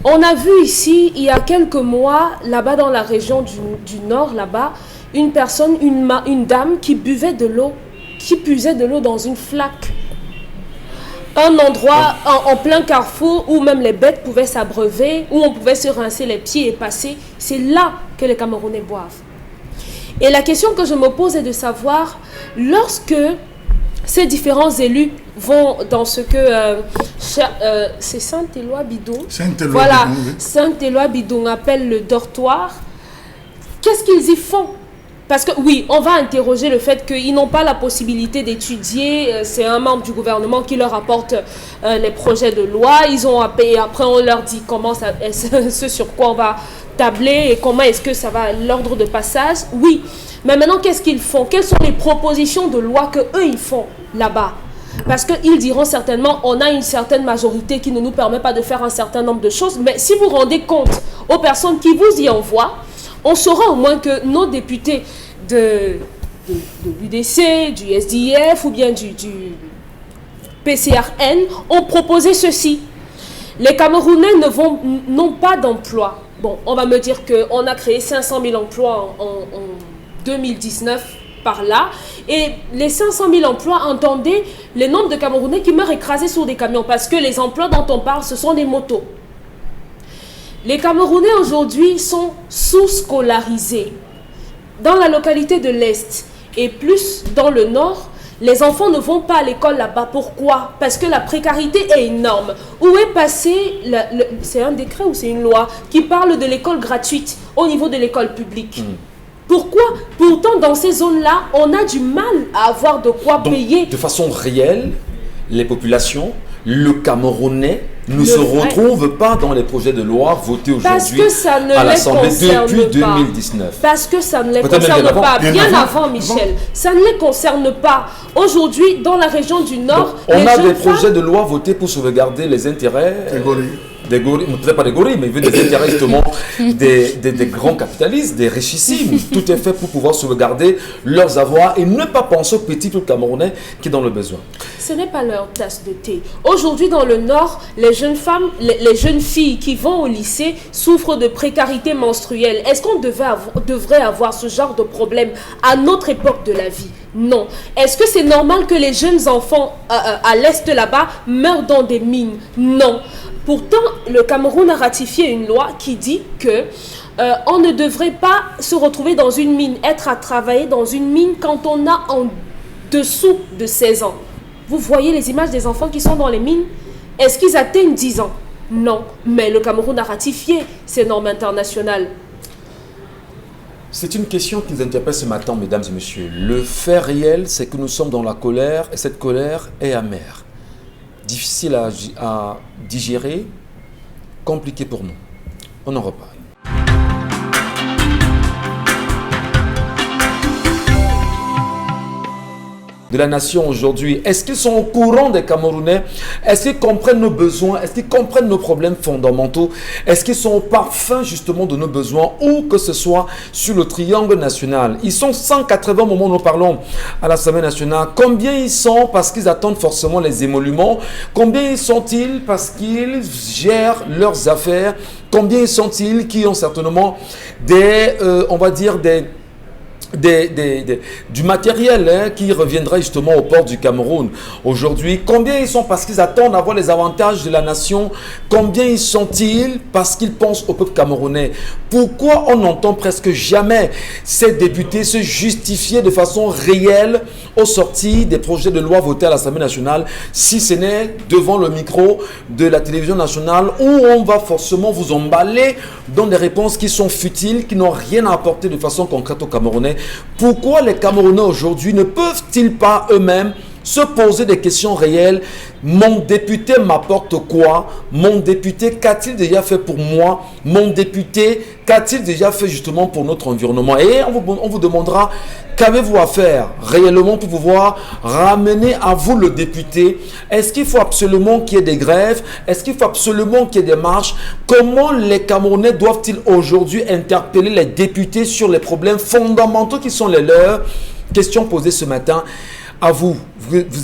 Speaker 5: On a vu ici, il y a quelques mois, là-bas dans la région du Nord, là-bas, une personne, une dame qui buvait de l'eau, qui puisait de l'eau dans une flaque. Un endroit en plein carrefour où même les bêtes pouvaient s'abreuver, où on pouvait se rincer les pieds et passer. C'est là que les Camerounais boivent. Et la question que je me pose est de savoir, lorsque ces différents élus vont dans ce que c'est Saint-Éloi Bidon, voilà, Saint-Éloi Bidon appelle le dortoir, qu'est-ce qu'ils y font? Parce que oui, on va interroger le fait qu'ils n'ont pas la possibilité d'étudier. C'est un membre du gouvernement qui leur apporte les projets de loi. Ils ont à payer. Après, on leur dit comment ce sur quoi on va tabler et comment est-ce que ça va l'ordre de passage. Oui, mais maintenant, qu'est-ce qu'ils font? Quelles sont les propositions de loi qu'eux, ils font là-bas? Parce qu'ils diront certainement, on a une certaine majorité qui ne nous permet pas de faire un certain nombre de choses. Mais si vous rendez compte aux personnes qui vous y envoient, on saura au moins que nos députés de l'UDC, du SDF ou bien du PCRN ont proposé ceci. Les Camerounais n'ont pas d'emploi. Bon, on va me dire qu'on a créé 500 000 emplois en 2019 par là. Et les 500 000 emplois, entendez le nombre de Camerounais qui meurent écrasés sur des camions. Parce que les emplois dont on parle, ce sont des motos. Les Camerounais aujourd'hui sont sous-scolarisés. Dans la localité de l'Est et plus dans le Nord, les enfants ne vont pas à l'école là-bas. Pourquoi? Parce que la précarité est énorme. Où est passé, c'est un décret ou c'est une loi qui parle de l'école gratuite au niveau de l'école publique? Pourquoi? Pourtant, dans ces zones-là, on a du mal à avoir de quoi payer.
Speaker 1: De façon réelle, les populations, le Camerounais ne se retrouve pas dans les projets de loi votés aujourd'hui à l'Assemblée depuis 2019.
Speaker 5: Parce que ça ne les concerne pas. Bien avant, Michel. Ça ne les concerne pas. Aujourd'hui, dans la région du Nord,
Speaker 1: on a des projets de loi votés pour sauvegarder les intérêts des gorilles, peut-être pas des gorilles, mais des intérêts justement des grands capitalistes, des richissimes. Tout est fait pour pouvoir sauvegarder leurs avoirs et ne pas penser aux petits peuples camerounais qui sont dans le besoin.
Speaker 5: Ce n'est pas leur tasse de thé. Aujourd'hui, dans le Nord, les jeunes femmes, les jeunes filles qui vont au lycée souffrent de précarité menstruelle. Est-ce qu'on devrait avoir ce genre de problème à notre époque de la vie? Non. Est-ce que c'est normal que les jeunes enfants à l'Est là-bas meurent dans des mines? Non. Pourtant, le Cameroun a ratifié une loi qui dit que on ne devrait pas se retrouver dans une mine, être à travailler dans une mine quand on a en dessous de 16 ans. Vous voyez les images des enfants qui sont dans les mines? Est-ce qu'ils atteignent 10 ans? Non. Mais le Cameroun a ratifié ces normes internationales.
Speaker 1: C'est une question qui nous interpelle ce matin, mesdames et messieurs. Le fait réel, c'est que nous sommes dans la colère et cette colère est amère. Difficile à digérer, compliqué pour nous. On en reparle. De la nation aujourd'hui, est-ce qu'ils sont au courant des Camerounais? Est-ce qu'ils comprennent nos besoins? Est-ce qu'ils comprennent nos problèmes fondamentaux? Est-ce qu'ils sont au parfum justement de nos besoins, où que ce soit sur le triangle national? Ils sont 180 au moment où nous parlons à l'Assemblée nationale. Combien ils sont parce qu'ils attendent forcément les émoluments? Combien ils sont-ils parce qu'ils gèrent leurs affaires? Combien ils sont-ils qui ont certainement on va dire du matériel qui reviendra justement au port du Cameroun aujourd'hui? Combien ils sont parce qu'ils attendent d'avoir les avantages de la nation? Combien ils sont-ils parce qu'ils pensent au peuple camerounais? Pourquoi on n'entend presque jamais ces députés se justifier de façon réelle aux sorties des projets de loi votés à l'Assemblée nationale, si ce n'est devant le micro de la télévision nationale où on va forcément vous emballer dans des réponses qui sont futiles, qui n'ont rien à apporter de façon concrète aux Camerounais? Pourquoi les Camerounais aujourd'hui ne peuvent-ils pas eux-mêmes se poser des questions réelles? Mon député m'apporte quoi? Mon député, qu'a-t-il déjà fait pour moi? Mon député, qu'a-t-il déjà fait justement pour notre environnement? Et on vous demandera, qu'avez-vous à faire réellement pour pouvoir ramener à vous le député? Est-ce qu'il faut absolument qu'il y ait des grèves? Est-ce qu'il faut absolument qu'il y ait des marches? Comment les Camerounais doivent-ils aujourd'hui interpeller les députés sur les problèmes fondamentaux qui sont les leurs? Question posée ce matin. À vous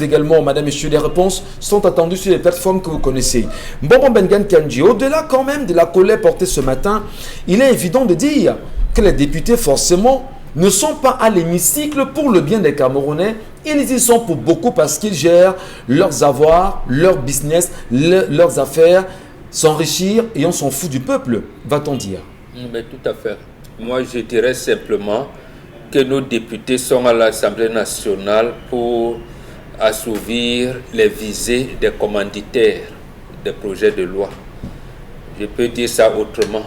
Speaker 1: également, madame, messieurs, les réponses sont attendues sur les plateformes que vous connaissez. Mbongo Bengan Kandji, au-delà quand même de la colère portée ce matin, il est évident de dire que les députés, forcément, ne sont pas à l'hémicycle pour le bien des Camerounais. Ils y sont pour beaucoup parce qu'ils gèrent leurs avoirs, leur business, leurs affaires, s'enrichir et on s'en fout du peuple, va-t-on dire?
Speaker 2: Mais tout à fait. Moi, je dirais simplement que nos députés sont à l'Assemblée nationale pour assouvir les visées des commanditaires des projets de loi. Je peux dire ça autrement.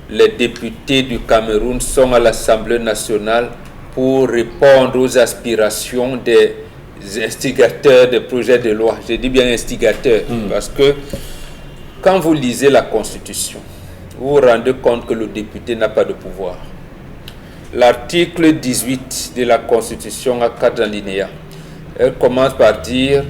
Speaker 2: Les députés du Cameroun sont à l'Assemblée nationale pour répondre aux aspirations des instigateurs des projets de loi. Je dis bien instigateurs, parce que quand vous lisez la Constitution, vous vous rendez compte que le député n'a pas de pouvoir. L'article 18 de la Constitution a 4 alinéas. Elle commence par dire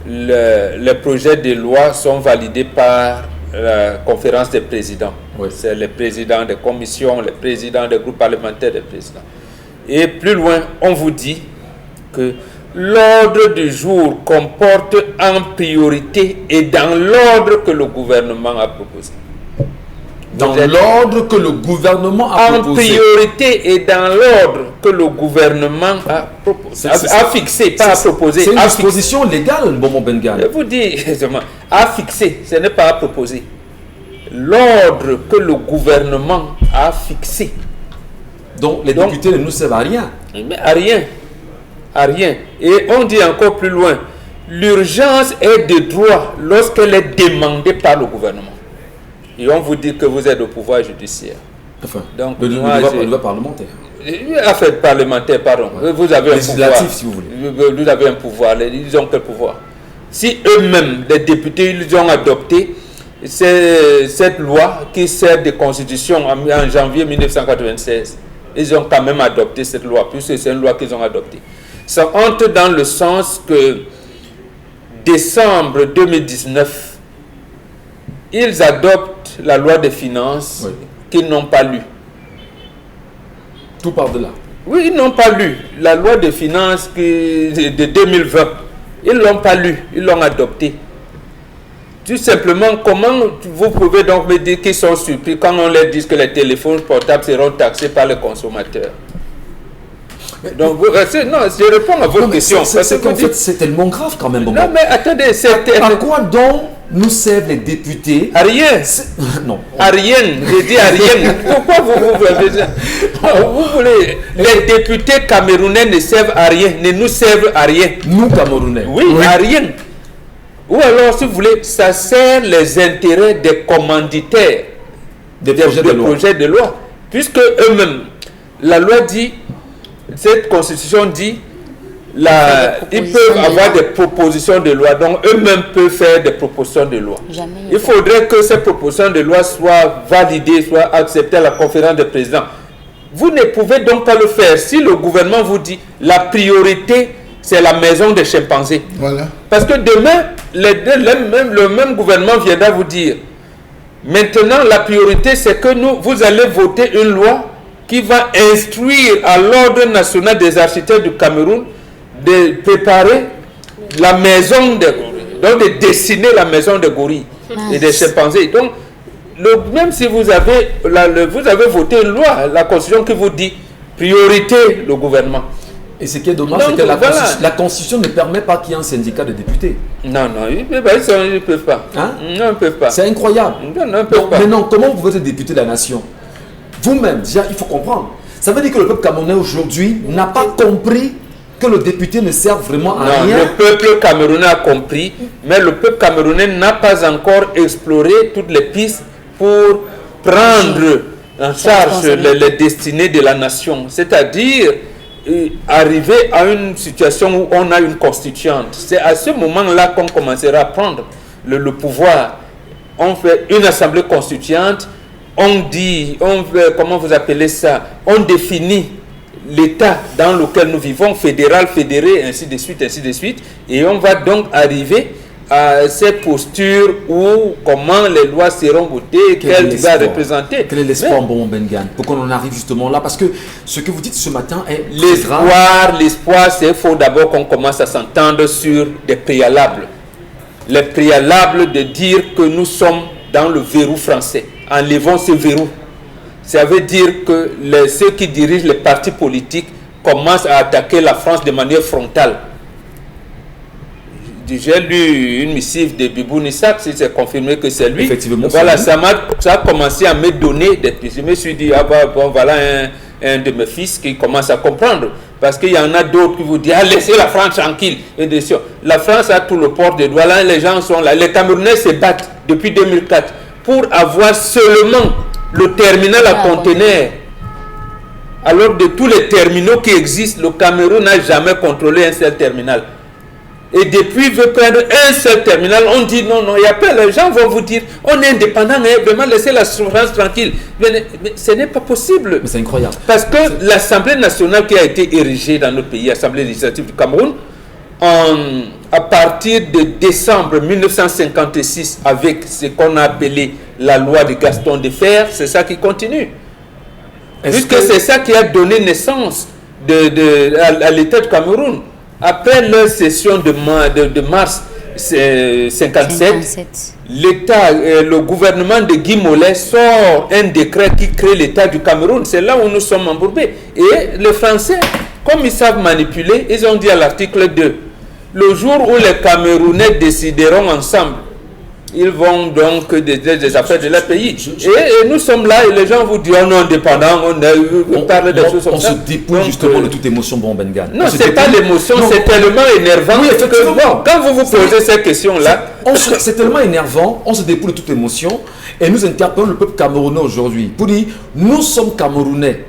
Speaker 2: les projets de loi sont validés par la conférence des présidents. Oui. C'est les présidents des commissions, les présidents des groupes parlementaires, des présidents. Et plus loin, on vous dit que l'ordre du jour comporte en priorité et dans l'ordre que le gouvernement a proposé.
Speaker 1: Dans l'ordre que le gouvernement a proposé.
Speaker 2: En priorité et dans l'ordre que le gouvernement a proposé. A fixé, pas à proposer.
Speaker 1: C'est une disposition légale, Bomo Bengan.
Speaker 2: Je vous dis, à fixer, ce n'est pas à proposer. L'ordre que le gouvernement a fixé.
Speaker 1: Donc les députés ne nous servent à rien.
Speaker 2: Mais à rien. À rien. Et on dit encore plus loin, l'urgence est de droit lorsqu'elle est demandée par le gouvernement. Et on vous dit que vous êtes au pouvoir judiciaire.
Speaker 1: Enfin,
Speaker 2: donc,
Speaker 1: le devoir parlementaire.
Speaker 2: Affaire parlementaire, pardon. Vous avez un
Speaker 1: législatif,
Speaker 2: pouvoir.
Speaker 1: si vous voulez.
Speaker 2: Vous avez un pouvoir. Ils ont quel pouvoir? Si eux-mêmes, les députés, ils ont adopté cette loi qui sert de constitution en janvier 1996, ils ont quand même adopté cette loi, puisque c'est une loi qu'ils ont adoptée. Ça entre dans le sens que décembre 2019, ils adoptent la loi des finances qu'ils n'ont pas lue.
Speaker 1: Tout part de là.
Speaker 2: Oui, ils n'ont pas lu la loi des finances de 2020. Ils ne l'ont pas lu, ils l'ont adoptée. Tout simplement, comment vous pouvez donc me dire qu'ils sont surpris quand on leur dit que les téléphones portables seront taxés par les consommateurs? Donc, non, je réponds à votre question.
Speaker 1: C'est qu'en fait, c'est tellement grave quand même.
Speaker 2: Non, mais attendez,
Speaker 1: à quoi donc nous servent les députés?
Speaker 2: À rien.
Speaker 1: Non.
Speaker 2: À rien. J'ai dit à rien. Pourquoi vous voulez... Les députés camerounais ne servent à rien, ne nous servent à rien.
Speaker 1: Nous, Camerounais?
Speaker 2: Oui, à rien. Ou alors, si vous voulez, ça sert les intérêts des commanditaires des projets de loi. Puisque eux-mêmes, la loi dit... Cette constitution dit ils peuvent avoir des propositions de loi, donc eux-mêmes peuvent faire des propositions de loi. Il faudrait que ces propositions de loi soient validées, soient acceptées à la conférence des présidents. Vous ne pouvez donc pas le faire si le gouvernement vous dit la priorité c'est la maison des chimpanzés.
Speaker 3: Voilà.
Speaker 2: Parce que demain, le même gouvernement viendra vous dire maintenant la priorité c'est que vous allez voter une loi qui va instruire à l'Ordre national des architectes du Cameroun de préparer la maison des gorilles, donc de dessiner la maison des gorilles et des chimpanzés. Donc, même si vous avez voté une loi, la Constitution qui vous dit priorité le gouvernement.
Speaker 1: Et ce qui est dommage, c'est que la Constitution ne permet pas qu'il y ait un syndicat de députés.
Speaker 2: Non, ils ne peuvent pas.
Speaker 1: Hein?
Speaker 2: Non, ils ne peuvent pas.
Speaker 1: C'est incroyable.
Speaker 2: Non, ils ne peuvent pas.
Speaker 1: Maintenant, comment vous pouvez être député de la nation? Vous-même, déjà, il faut comprendre. Ça veut dire que le peuple camerounais aujourd'hui n'a pas compris que le député ne sert vraiment à rien.
Speaker 2: Le peuple camerounais a compris, mais le peuple camerounais n'a pas encore exploré toutes les pistes pour prendre en charge les destinées de la nation. C'est-à-dire arriver à une situation où on a une constituante. C'est à ce moment-là qu'on commencera à prendre le pouvoir. On fait une assemblée constituante. Comment vous appelez ça? On définit l'État dans lequel nous vivons, fédéral, fédéré, ainsi de suite, et on va donc arriver à cette posture où comment les lois seront votées, quelle va représenter.
Speaker 1: Quel est l'espoir, bon Bengan, pour qu'on en arrive justement là? Parce que ce que vous dites ce matin est
Speaker 2: l'espoir, c'est qu'il faut d'abord qu'on commence à s'entendre sur des préalables. Les préalables de dire que nous sommes dans le verrou français. Enlevons ce verrou. Ça veut dire que ceux qui dirigent les partis politiques commencent à attaquer la France de manière frontale. J'ai lu une missive de Bibou Nissak, si c'est confirmé que c'est lui.
Speaker 1: Effectivement,
Speaker 2: voilà, ça a commencé à me donner des pistes. Je me suis dit, voilà un de mes fils qui commence à comprendre. Parce qu'il y en a d'autres qui vous disent, laissez la France tranquille. Et la France a tout le port de doigts. Là, les gens sont là. Les Camerounais se battent depuis 2004 pour avoir seulement le terminal à conteneurs. Alors de tous les terminaux qui existent, le Cameroun n'a jamais contrôlé un seul terminal. Et depuis, il veut prendre un seul terminal. On dit non, il y a pas. Les gens vont vous dire, on est indépendant, vraiment laissez la France tranquille. Mais ce n'est pas possible.
Speaker 1: Mais c'est incroyable.
Speaker 2: Parce que l'Assemblée nationale qui a été érigée dans notre pays, l'Assemblée législative du Cameroun, à partir de décembre 1956, avec ce qu'on a appelé la loi de Gaston Defferre, c'est ça qui continue. Puisque c'est ça qui a donné naissance à l'État du Cameroun. Après leur session de mars 57, l'État, le gouvernement de Guy Mollet sort un décret qui crée l'État du Cameroun. C'est là où nous sommes embourbés. Et les Français, comme ils savent manipuler, ils ont dit à l'article 2, le jour où les Camerounais décideront ensemble, ils vont donc des affaires de leur pays. Et nous sommes là et les gens vous disent non, indépendant, on parle des choses comme ça.
Speaker 1: On se dépouille justement de toute émotion, bon Bengal.
Speaker 2: Non, c'est pas l'émotion, c'est tellement énervant. Oui, effectivement. Quand vous posez ces questions-là...
Speaker 1: C'est tellement énervant, on se dépouille de toute émotion et nous interpellons le peuple camerounais aujourd'hui pour dire, nous sommes Camerounais.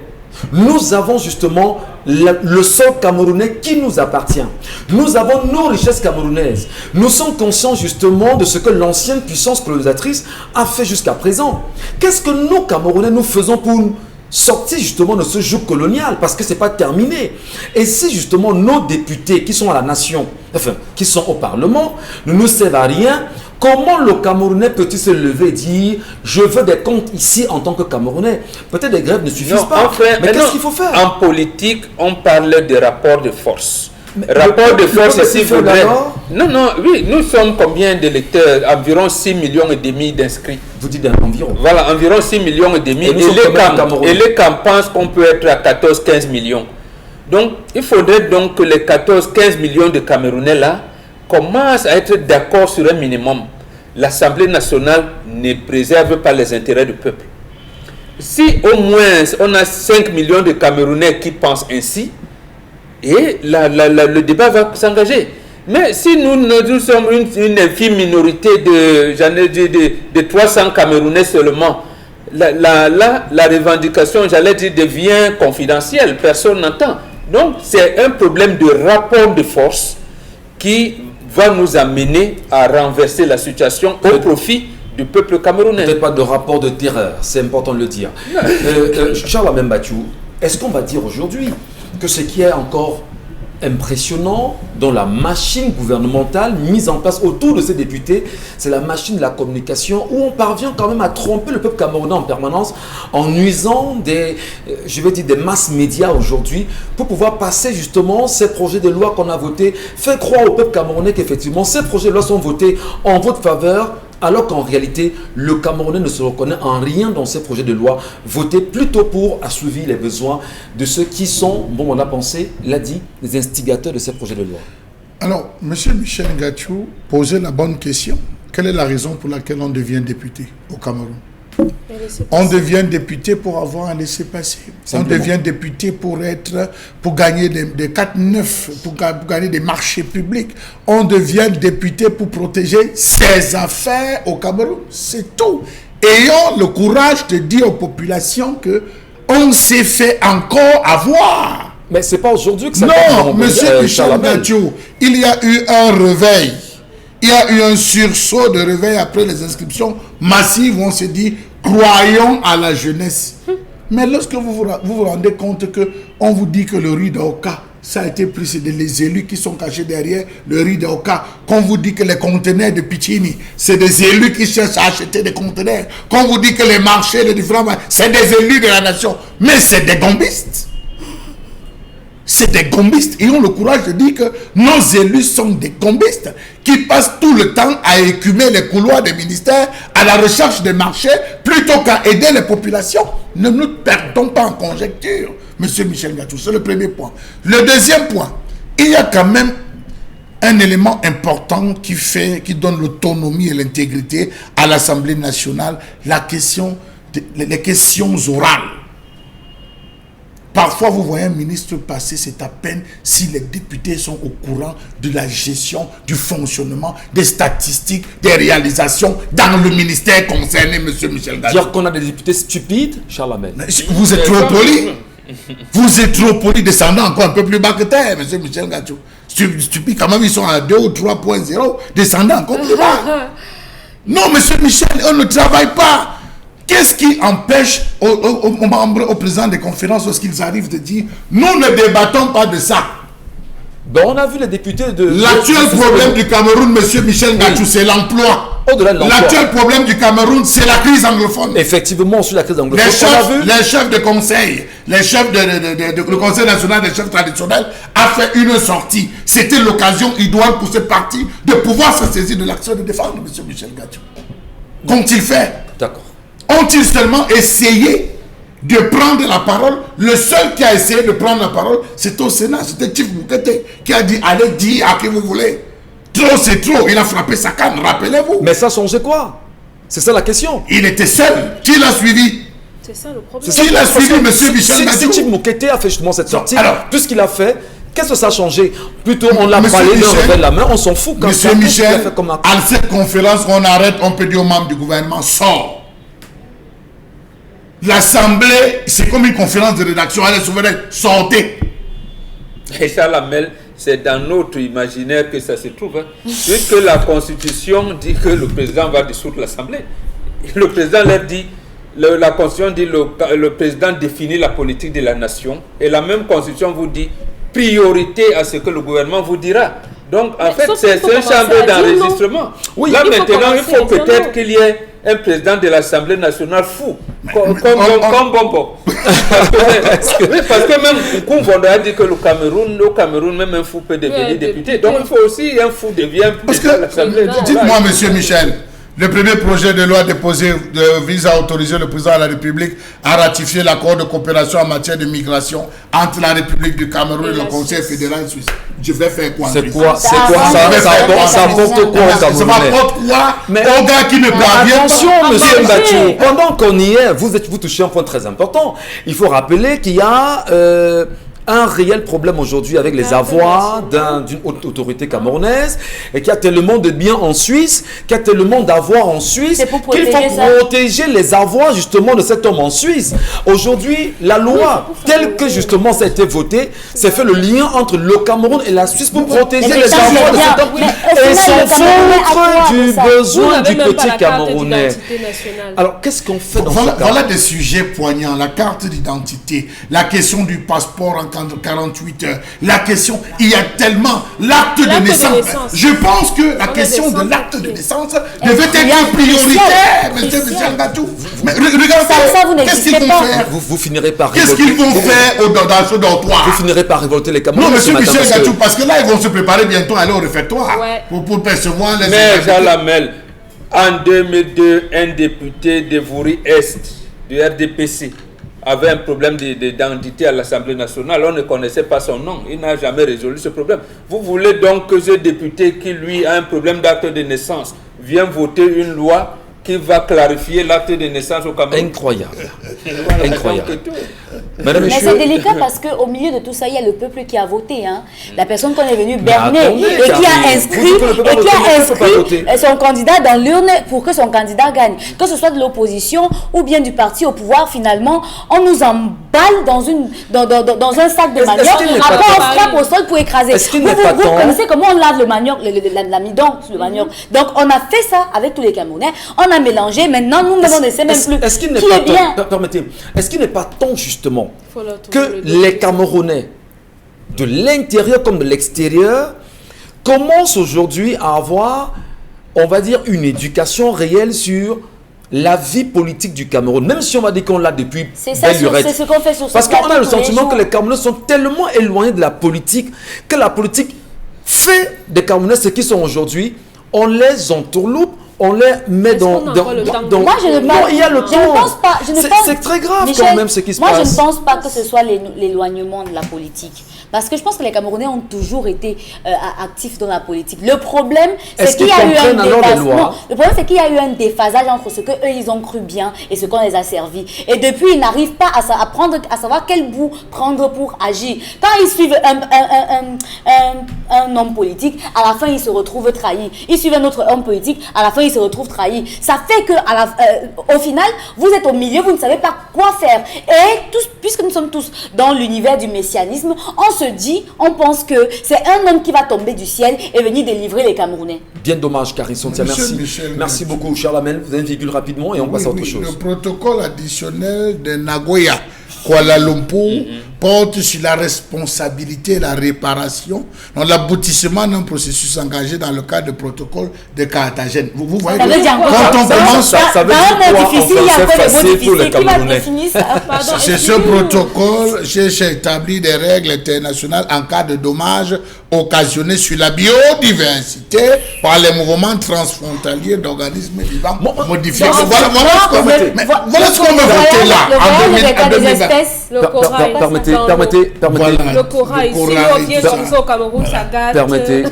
Speaker 1: Nous avons justement le sol camerounais qui nous appartient. Nous avons nos richesses camerounaises. Nous sommes conscients justement de ce que l'ancienne puissance colonisatrice a fait jusqu'à présent. Qu'est-ce que nous, Camerounais, nous faisons pour sortir justement de ce joug colonial? Parce que ce n'est pas terminé. Et si justement nos députés qui sont à la nation, enfin, qui sont au Parlement, ne nous servent à rien, comment le Camerounais peut-il se lever et dire « je veux des comptes ici en tant que Camerounais » Peut-être des grèves ne suffisent pas. Enfin, mais qu'est-ce qu'il faut faire?
Speaker 2: En politique, on parle de rapport de force. Rapport de force ici faudrait... Non, oui, nous sommes combien d'électeurs? Environ 6,5 millions d'inscrits.
Speaker 1: Vous dites environ?
Speaker 2: Voilà, environ 6,5 millions. Et les camps pensent qu'on peut être à 14-15 millions. Donc, il faudrait donc que les 14-15 millions de Camerounais là commencent à être d'accord sur un minimum. L'Assemblée nationale ne préserve pas les intérêts du peuple. Si au moins on a 5 millions de Camerounais qui pensent ainsi, et le débat va s'engager. Mais si nous sommes une infime minorité de 300 Camerounais seulement, la revendication, j'allais dire, devient confidentielle. Personne n'entend. Donc, c'est un problème de rapport de force qui va nous amener à renverser la situation au profit du peuple camerounais.
Speaker 1: Peut-être pas de rapport de terreur, c'est important de le dire. Charles Membachou, est-ce qu'on va dire aujourd'hui que ce qui est encore impressionnant dans la machine gouvernementale mise en place autour de ces députés, c'est la machine de la communication où on parvient quand même à tromper le peuple camerounais en permanence en nuisant des masses médias aujourd'hui pour pouvoir passer justement ces projets de loi qu'on a votés, faire croire au peuple camerounais qu'effectivement ces projets de loi sont votés en votre faveur, alors qu'en réalité, le Camerounais ne se reconnaît en rien dans ces projets de loi votés plutôt pour assouvir les besoins de ceux qui sont, bon, on a pensé, l'a dit, les instigateurs de ces projets de loi.
Speaker 3: Alors, M. Michel Ngachou posait la bonne question. Quelle est la raison pour laquelle on devient député au Cameroun? On devient député pour avoir un laissez-passer. On devient député pour gagner des 4-9, pour gagner des marchés publics. On devient député pour protéger ses affaires au Cameroun. C'est tout. Ayons le courage de dire aux populations que on s'est fait encore avoir.
Speaker 1: Mais c'est pas aujourd'hui que ça...
Speaker 3: Non, monsieur Michel Ngachou, il y a eu un réveil. Il y a eu un sursaut de réveil après les inscriptions massives où on s'est dit, croyons à la jeunesse. Mais lorsque vous vous rendez compte qu'on vous dit que le riz d'Oka, ça a été pris, c'est les élus qui sont cachés derrière le riz d'Oka. Qu'on vous dit que les conteneurs de Piccini, c'est des élus qui cherchent à acheter des conteneurs. Qu'on vous dit que les marchés, les différents marchés, c'est des élus de la nation. Mais c'est des gombistes. C'est des gombistes. Ils ont le courage de dire que nos élus sont des gombistes qui passent tout le temps à écumer les couloirs des ministères à la recherche des marchés plutôt qu'à aider les populations. Ne nous perdons pas en conjecture, monsieur Michel Ngachou. C'est le premier point. Le deuxième point, il y a quand même un élément important qui donne l'autonomie et l'intégrité à l'Assemblée nationale, les questions orales. Parfois, vous voyez un ministre passer, c'est à peine si les députés sont au courant de la gestion, du fonctionnement, des statistiques, des réalisations dans le ministère concerné, M. Michel Ngachou.
Speaker 1: Dire qu'on a des députés stupides, Charles Amel.
Speaker 3: Vous êtes trop poli. Vous êtes trop poli, descendant encore un peu plus bas que terre, M. Michel Ngachou. Stupide, quand même, ils sont à 2 ou 3.0, descendant encore plus bas. Non, M. Michel, on ne travaille pas. Qu'est-ce qui empêche aux membres, aux présidents des conférences, lorsqu'ils arrivent, de dire « Nous ne débattons pas de ça ».
Speaker 1: Ben, on a vu les députés de...
Speaker 3: L'actuel problème du Cameroun, M. Michel Ngachou, c'est l'emploi.
Speaker 1: Au-delà de l'emploi.
Speaker 3: L'actuel problème du Cameroun, c'est la crise anglophone.
Speaker 1: Effectivement, sur la crise anglophone,
Speaker 3: Les chefs de conseil, le Conseil national des chefs traditionnels a fait une sortie. C'était l'occasion idoine pour cette partie de pouvoir se saisir de l'action de défendre M. Michel Ngachou. Qu'ont-ils fait?
Speaker 1: D'accord.
Speaker 3: Ont-ils seulement essayé de prendre la parole? Le seul qui a essayé de prendre la parole, c'était au Sénat, c'était Chief Moukete, qui a dit allez dire à qui vous voulez. Trop c'est trop, il a frappé sa canne, rappelez-vous.
Speaker 1: Mais ça changeait quoi? C'est ça la question.
Speaker 3: Il était seul, qui l'a suivi?
Speaker 5: C'est ça le problème.
Speaker 3: Qui l'a suivi, M. Michel Ngachou?
Speaker 1: Si Chief Moukete a fait justement cette sortie,
Speaker 3: alors,
Speaker 1: tout ce qu'il a fait, qu'est-ce que ça a changé? Plutôt on l'a
Speaker 3: Monsieur
Speaker 1: parlé,
Speaker 3: Michel,
Speaker 1: on revêt la main, on s'en fout.
Speaker 3: Monsieur Michel, à cette conférence, on arrête, on peut dire aux membres du gouvernement, sort. L'Assemblée, c'est comme une conférence de rédaction, elle est souveraine, sortez.
Speaker 2: Et ça, la mêle, c'est dans notre imaginaire que ça se trouve. Hein. Puisque la Constitution dit que le président va dissoudre l'Assemblée. Le président leur dit, la Constitution dit le président définit la politique de la nation. Et la même Constitution vous dit priorité à ce que le gouvernement vous dira. Donc, en fait, c'est un chambre d'enregistrement.
Speaker 1: Oui,
Speaker 2: là, maintenant, il faut peut-être qu'il y ait un président de l'Assemblée nationale fou, comme Bombo. Parce que même Koumbondo a dit que au Cameroun, même un fou peut devenir député. Donc, il faut aussi un fou devienne président de l'Assemblée.
Speaker 3: Dites-moi, monsieur Michel, le premier projet de loi déposé vise à autoriser le président de la République à ratifier l'accord de coopération en matière de migration entre la République du Cameroun et le Conseil fédéral suisse. Je vais faire quoi?
Speaker 1: C'est quoi? C'est quoi? Ça apporte quoi au Camerounais?
Speaker 3: Ça m'apporte quoi aux gars qui ne parviennent pas?
Speaker 1: Attention, monsieur Ngachou, pendant qu'on y est, vous touchez un point très important. Il faut rappeler qu'il y a un réel problème aujourd'hui avec les avoirs d'une haute autorité camerounaise et qu'il y a tellement de biens en Suisse, qu'il y a tellement d'avoirs en Suisse qu'il faut protéger les avoirs justement de cet homme en Suisse. Aujourd'hui, la loi telle que justement ça a été votée, c'est fait le lien entre le Cameroun et la Suisse pour protéger les avoirs de cet homme et s'en foutre du besoin du petit Camerounais. Alors, qu'est-ce qu'on fait dans ce cas?
Speaker 3: Voilà des sujets poignants, la carte d'identité, la question du passeport en 48 heures. La question, il y a tellement l'acte de naissance. Je pense que la question de l'acte de naissance devait être prioritaire, M. Michel Ngachou. Mais regardez, qu'est-ce qu'ils vont faire?
Speaker 1: Vous finirez par
Speaker 3: Qu'est-ce qu'ils vont faire dans ce dortoir?
Speaker 1: Vous finirez par révolter les Camerounais.
Speaker 3: Non, M. Michel Ngachou, parce que là, ils vont se préparer bientôt à aller au réfectoire pour percevoir les...
Speaker 2: Mais Jean Lamel, en 2002, un député de Vouri-Est, du RDPC, avait un problème d'identité à l'Assemblée nationale. On ne connaissait pas son nom. Il n'a jamais résolu ce problème. Vous voulez donc que ce député qui, lui, a un problème d'acte de naissance, vienne voter une loi qui va clarifier l'acte de naissance au Cameroun?
Speaker 1: Incroyable. Incroyable.
Speaker 4: Mais c'est délicat parce qu'au milieu de tout ça, il y a le peuple qui a voté. Hein. La personne qu'on est venue berner et qui a inscrit son candidat dans l'urne pour que son candidat gagne. Que ce soit de l'opposition ou bien du parti au pouvoir, finalement, on nous emballe dans un sac de manioc. Après, on frappe au sol pour écraser. Vous connaissez comment on lave le manioc, l'amidon sur le manioc. Donc, on a fait ça avec tous les Camerounais. On a mélangé. Maintenant, nous ne sait même plus
Speaker 1: est-ce qu'il n'est pas temps, permettez, est-ce qu'il n'est pas temps justement que les Camerounais, de l'intérieur comme de l'extérieur, commencent aujourd'hui à avoir, on va dire, une éducation réelle sur la vie politique du Cameroun, même si on va dire qu'on l'a depuis belle lurette.
Speaker 4: C'est ce qu'on fait sur ce
Speaker 1: Parce qu'on a le sentiment que les Camerounais sont tellement éloignés de la politique que la politique fait des Camerounais ce qu'ils sont aujourd'hui. On les entourloupe, on les met dans
Speaker 4: moi, je ne pense pas.
Speaker 1: C'est très grave, Michel, quand même ce qui se passe.
Speaker 4: Moi, je ne pense pas que ce soit l'éloignement de la politique. Parce que je pense que les Camerounais ont toujours été actifs dans la politique. Le problème, c'est qu'il y a eu un déphasage. Le problème, c'est qu'il y a eu un déphasage entre ce qu'eux, ils ont cru bien et ce qu'on les a servi. Et depuis, ils n'arrivent pas à savoir quel bout prendre pour agir. Quand ils suivent un homme politique, à la fin, ils se retrouvent trahis. Ils suivent un autre homme politique, à la fin, ils se retrouvent trahis. Ça fait que, au final, vous êtes au milieu, vous ne savez pas quoi faire. Et puisque nous sommes tous dans l'univers du messianisme, on pense que c'est un homme qui va tomber du ciel et venir délivrer les Camerounais.
Speaker 1: Bien dommage, Karine Sontia. Merci beaucoup, Charles Amel. Vous avez une virgule rapidement et on passe à autre chose.
Speaker 3: Le protocole additionnel de Nagoya Kuala Lumpur porte sur la responsabilité et la réparation dans l'aboutissement d'un processus engagé dans le cadre du protocole de Carthagène. Vous voyez
Speaker 4: Ça veut dire quoi?
Speaker 3: quand on commence...
Speaker 1: ça veut dire
Speaker 4: Dans un
Speaker 1: quoi
Speaker 4: mot difficile, il y a
Speaker 1: en
Speaker 4: encore des
Speaker 1: français
Speaker 4: mots
Speaker 1: facile pour les
Speaker 4: difficiles. Qui va
Speaker 1: Camerounais?
Speaker 4: définir ça?
Speaker 5: Pardon,
Speaker 3: C'est ce protocole cherche à établir des règles internationales en cas de dommages occasionnés sur la biodiversité par les mouvements transfrontaliers d'organismes vivants modifiés. Voilà ce qu'on veut voter là en 2020.
Speaker 5: Le Cora est
Speaker 1: Permettez,
Speaker 5: dans
Speaker 3: Voilà.
Speaker 5: le Cora ici, on vient comme ça au Cameroun, ça gâte.
Speaker 1: Permettez.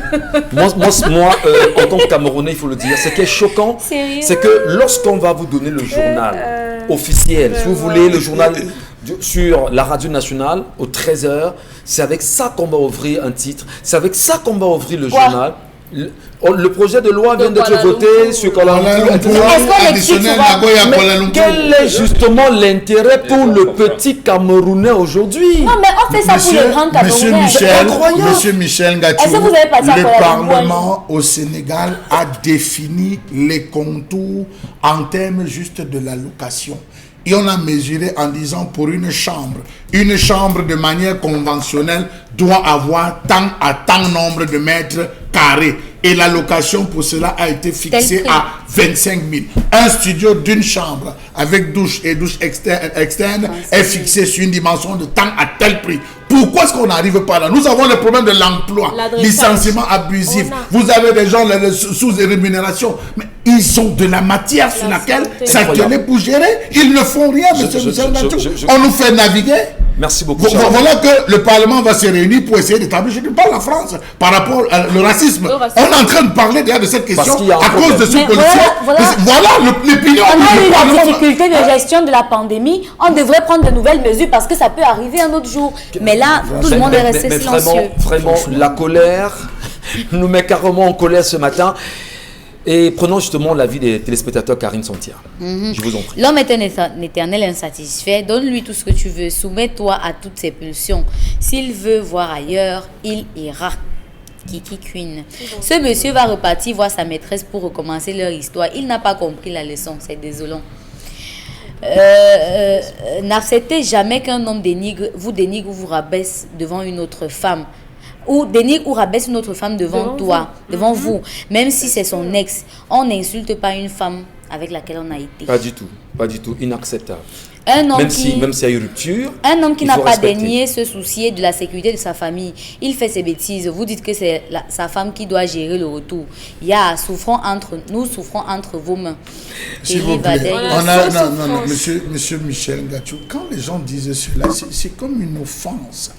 Speaker 1: Moi, en tant que Camerounais, il faut le dire, ce qui est choquant,
Speaker 4: Sérieux?
Speaker 1: c'est que lorsqu'on va vous donner le journal officiel, si vous voulez, le journal sur la radio nationale aux 13h, c'est avec ça qu'on va ouvrir un titre, c'est avec ça qu'on va ouvrir le journal. Le projet de loi vient d'être voté sur Kuala Lumpur. Quel est justement l'intérêt pour le petit Camerounais aujourd'hui?
Speaker 4: Non, mais on fait ça pour les grands Camerounais.
Speaker 3: Monsieur Michel Ngachou,
Speaker 4: Est-ce que vous avez passé à
Speaker 3: le
Speaker 4: Kuala Lumpur?
Speaker 3: Parlement au Sénégal a défini les contours en termes juste de la location. Et on a mesuré en disant pour une chambre de manière conventionnelle doit avoir tant à tant nombre de mètres carrés. Et la location pour cela a été fixée à 25 000. Un studio d'une chambre avec douche et douche externe est fixé sur une dimension de temps à tel prix. Pourquoi est-ce qu'on n'arrive pas là? Nous avons le problème de l'emploi, licenciement abusif. Vous avez des gens sous rémunération. Mais ils ont de la matière sur laquelle s'atteler pour gérer. Ils ne font rien, monsieur Michel Ngachou. On nous fait naviguer.
Speaker 1: Merci beaucoup.
Speaker 3: Voilà que le Parlement va se réunir pour essayer d'établir, je ne dis pas la France, par rapport au racisme. On est en train de parler déjà de cette question à cause de ce policier. Voilà l'opinion.
Speaker 4: On a eu la difficulté de gestion de la pandémie. On devrait prendre de nouvelles mesures parce que ça peut arriver un autre jour. Mais là, tout le monde est resté silencieux.
Speaker 1: Vraiment, la colère nous met carrément en colère ce matin. Et prenons justement l'avis des téléspectateurs, Karine Santia. Je vous en prie.
Speaker 4: L'homme est un éternel insatisfait. Donne-lui tout ce que tu veux. Soumets-toi à toutes ses pulsions. S'il veut voir ailleurs, il ira. Kiki Queen. Ce monsieur va repartir voir sa maîtresse pour recommencer leur histoire. Il n'a pas compris la leçon. C'est désolant. N'acceptez jamais qu'un homme vous dénigre ou vous rabaisse devant une autre femme. Ou dénigre ou rabaisse une autre femme devant toi, devant vous, même si c'est son ex. On n'insulte pas une femme avec laquelle on a été.
Speaker 1: Pas du tout, inacceptable.
Speaker 4: Un homme
Speaker 1: même s'il y a eu rupture,
Speaker 4: un homme qui n'a pas daigné se soucier de la sécurité de sa famille, il fait ses bêtises. Vous dites que c'est sa femme qui doit gérer le retour. Nous souffrons entre vos mains.
Speaker 3: S'il vous plaît, monsieur Michel Ngachou, quand les gens disent cela, c'est comme une offense.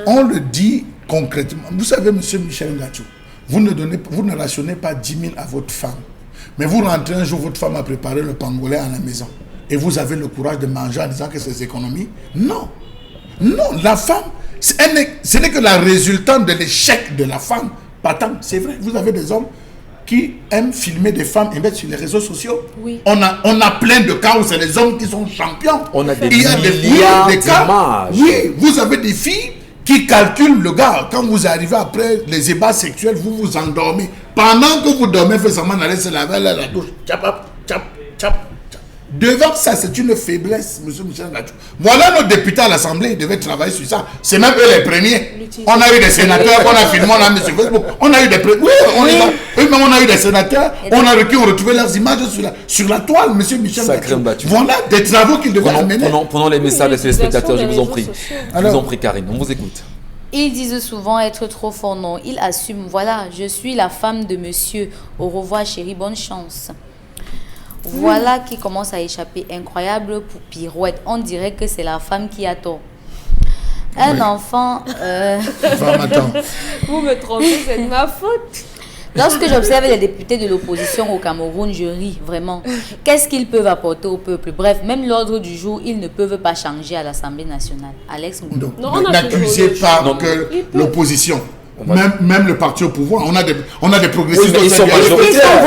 Speaker 3: On le dit concrètement. Vous savez, monsieur Michel Ngachou, vous ne rationnez pas 10 000 à votre femme. Mais vous rentrez un jour, votre femme a préparé le pangolais à la maison. Et vous avez le courage de manger en disant que c'est des économies? Non. Non, la femme, ce n'est que la résultante de l'échec de la femme. Pas tant, c'est vrai. Vous avez des hommes qui aiment filmer des femmes et mettre sur les réseaux sociaux.
Speaker 5: Oui.
Speaker 3: On a plein de cas où c'est les hommes qui sont champions.
Speaker 1: On a des
Speaker 3: milliards
Speaker 1: des cas.
Speaker 3: Oui, vous avez des filles qui calculent le gars. Quand vous arrivez après les ébats sexuels, vous vous endormez. Pendant que vous dormez, faites seulement d'aller se laver la douche. Tchap, tchap, tchap. Devant ça, c'est une faiblesse, monsieur Michel Ngachou. Voilà nos députés à l'Assemblée, ils devaient travailler sur ça. C'est même eux les premiers. On a eu des sénateurs qu'on a filmé, on a mis sur Facebook. On a eu des oui, on est là. Eux-mêmes, on a eu des sénateurs, on a retrouvé leurs images sur la toile, monsieur Michel Ngachou. Voilà des travaux qu'ils devaient amener.
Speaker 1: Pendant les messages des téléspectateurs, je vous en prie. Je vous en prie, Karine, on vous écoute.
Speaker 4: Ils disent souvent être trop fort, non. Ils assument, voilà, je suis la femme de monsieur. Au revoir, chérie, bonne chance. Voilà qui commence à échapper. Incroyable pour pirouette. On dirait que c'est la femme qui a tort. Un enfant...
Speaker 5: Vous me trompez, c'est de ma faute.
Speaker 4: Lorsque j'observe les députés de l'opposition au Cameroun, je ris vraiment. Qu'est-ce qu'ils peuvent apporter au peuple? Bref, même l'ordre du jour, ils ne peuvent pas changer à l'Assemblée nationale. Alex Ngoudou.
Speaker 3: N'accusez pas que l'opposition. Même le parti au pouvoir, on a des progressistes.
Speaker 1: Oui, ils sont majoritaires.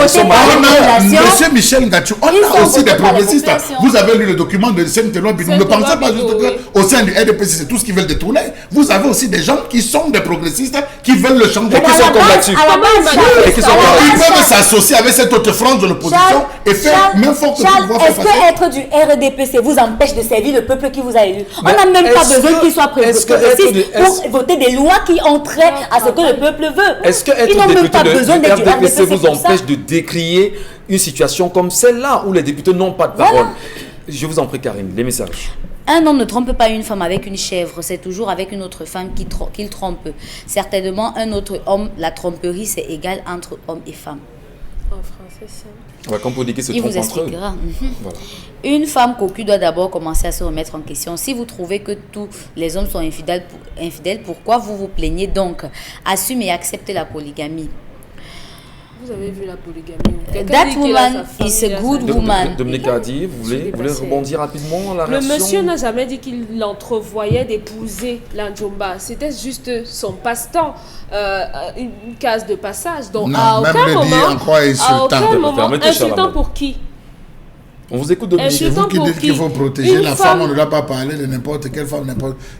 Speaker 3: Monsieur Michel Ngachou, on a aussi des progressistes. Vous avez lu le document de Saint-Éloi, ne pensez pas juste au sein du RDPC, c'est tout ce qu'ils veulent détourner. Vous avez aussi des gens qui sont des progressistes, qui veulent le changer.
Speaker 1: Qui sont combattus.
Speaker 3: Ils peuvent s'associer avec cette autre frange de l'opposition et faire même fort que
Speaker 4: Charles, est-ce que être du RDPC vous empêche de servir le peuple qui vous a élu? On n'a même pas besoin qu'il soit progressiste pour voter des lois qui entraient à ce que le peuple veut.
Speaker 1: Est-ce que être député de RDPC vous empêche de décrier une situation comme celle-là où les députés n'ont pas de parole? Je vous en prie, Karine, les messages.
Speaker 4: Un homme ne trompe pas une femme avec une chèvre, c'est toujours avec une autre femme qu'il trompe. Certainement, un autre homme, la tromperie, c'est égal entre homme et femme.
Speaker 5: En français, c'est...
Speaker 1: Ouais, comme pour dire qu'ils se
Speaker 4: Il
Speaker 1: trompent
Speaker 4: vous
Speaker 1: entre eux.
Speaker 4: expliquera.
Speaker 1: Voilà.
Speaker 4: Une femme cocu doit d'abord commencer à se remettre en question. Si vous trouvez que tous les hommes sont infidèles, pourquoi vous vous plaignez donc? Assumez et acceptez la polygamie.
Speaker 5: Vous avez vu la polygamie?
Speaker 4: That woman is a good woman.
Speaker 1: Dominique Adi, vous voulez rebondir rapidement à la
Speaker 5: Le
Speaker 1: réaction?
Speaker 5: monsieur n'a jamais dit qu'il entrevoyait d'épouser l'Anjomba. C'était juste son passe-temps, une case de passage. Donc,
Speaker 3: Non,
Speaker 5: à
Speaker 3: même
Speaker 5: aucun
Speaker 3: le
Speaker 5: moment,
Speaker 3: dire encore insultant.
Speaker 1: Permettez, cher
Speaker 5: insultant
Speaker 1: Ahmed.
Speaker 5: pour qui?
Speaker 1: On vous écoute, Dominique.
Speaker 3: C'est vous qui
Speaker 5: Pour
Speaker 3: dites
Speaker 5: qui?
Speaker 3: qu'il faut protéger
Speaker 5: Une
Speaker 3: la femme, on ne doit pas parler de n'importe quelle femme,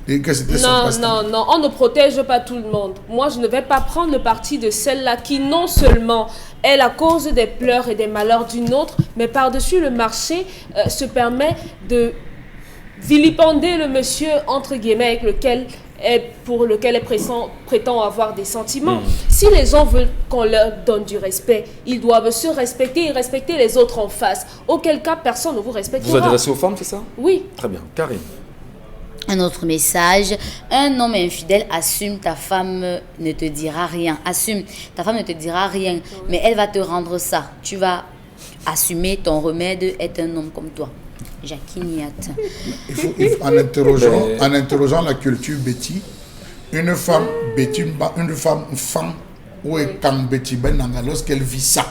Speaker 3: que c'était son
Speaker 5: Non,
Speaker 3: passe-temps.
Speaker 5: non, on ne protège pas tout le monde. Moi, je ne vais pas prendre le parti de celle-là qui non seulement est la cause des pleurs et des malheurs d'une autre, mais par-dessus le marché se permet de vilipender le monsieur, entre guillemets, pour lequel elle prétend avoir des sentiments. Si les gens veulent qu'on leur donne du respect, ils doivent se respecter et respecter les autres en face. Auquel cas, personne ne vous respectera.
Speaker 1: Vous adressez aux femmes, c'est ça?
Speaker 5: Oui.
Speaker 1: Très bien. Karine.
Speaker 4: Un autre message, un homme infidèle, assume, ta femme ne te dira rien. Assume, ta femme ne te dira rien, mais elle va te rendre ça. Tu vas assumer, ton remède est un homme comme toi. Jackie Niat.
Speaker 3: En interrogeant la culture Betty, une femme, ou quand Betty Benanga, lorsqu'elle vit ça,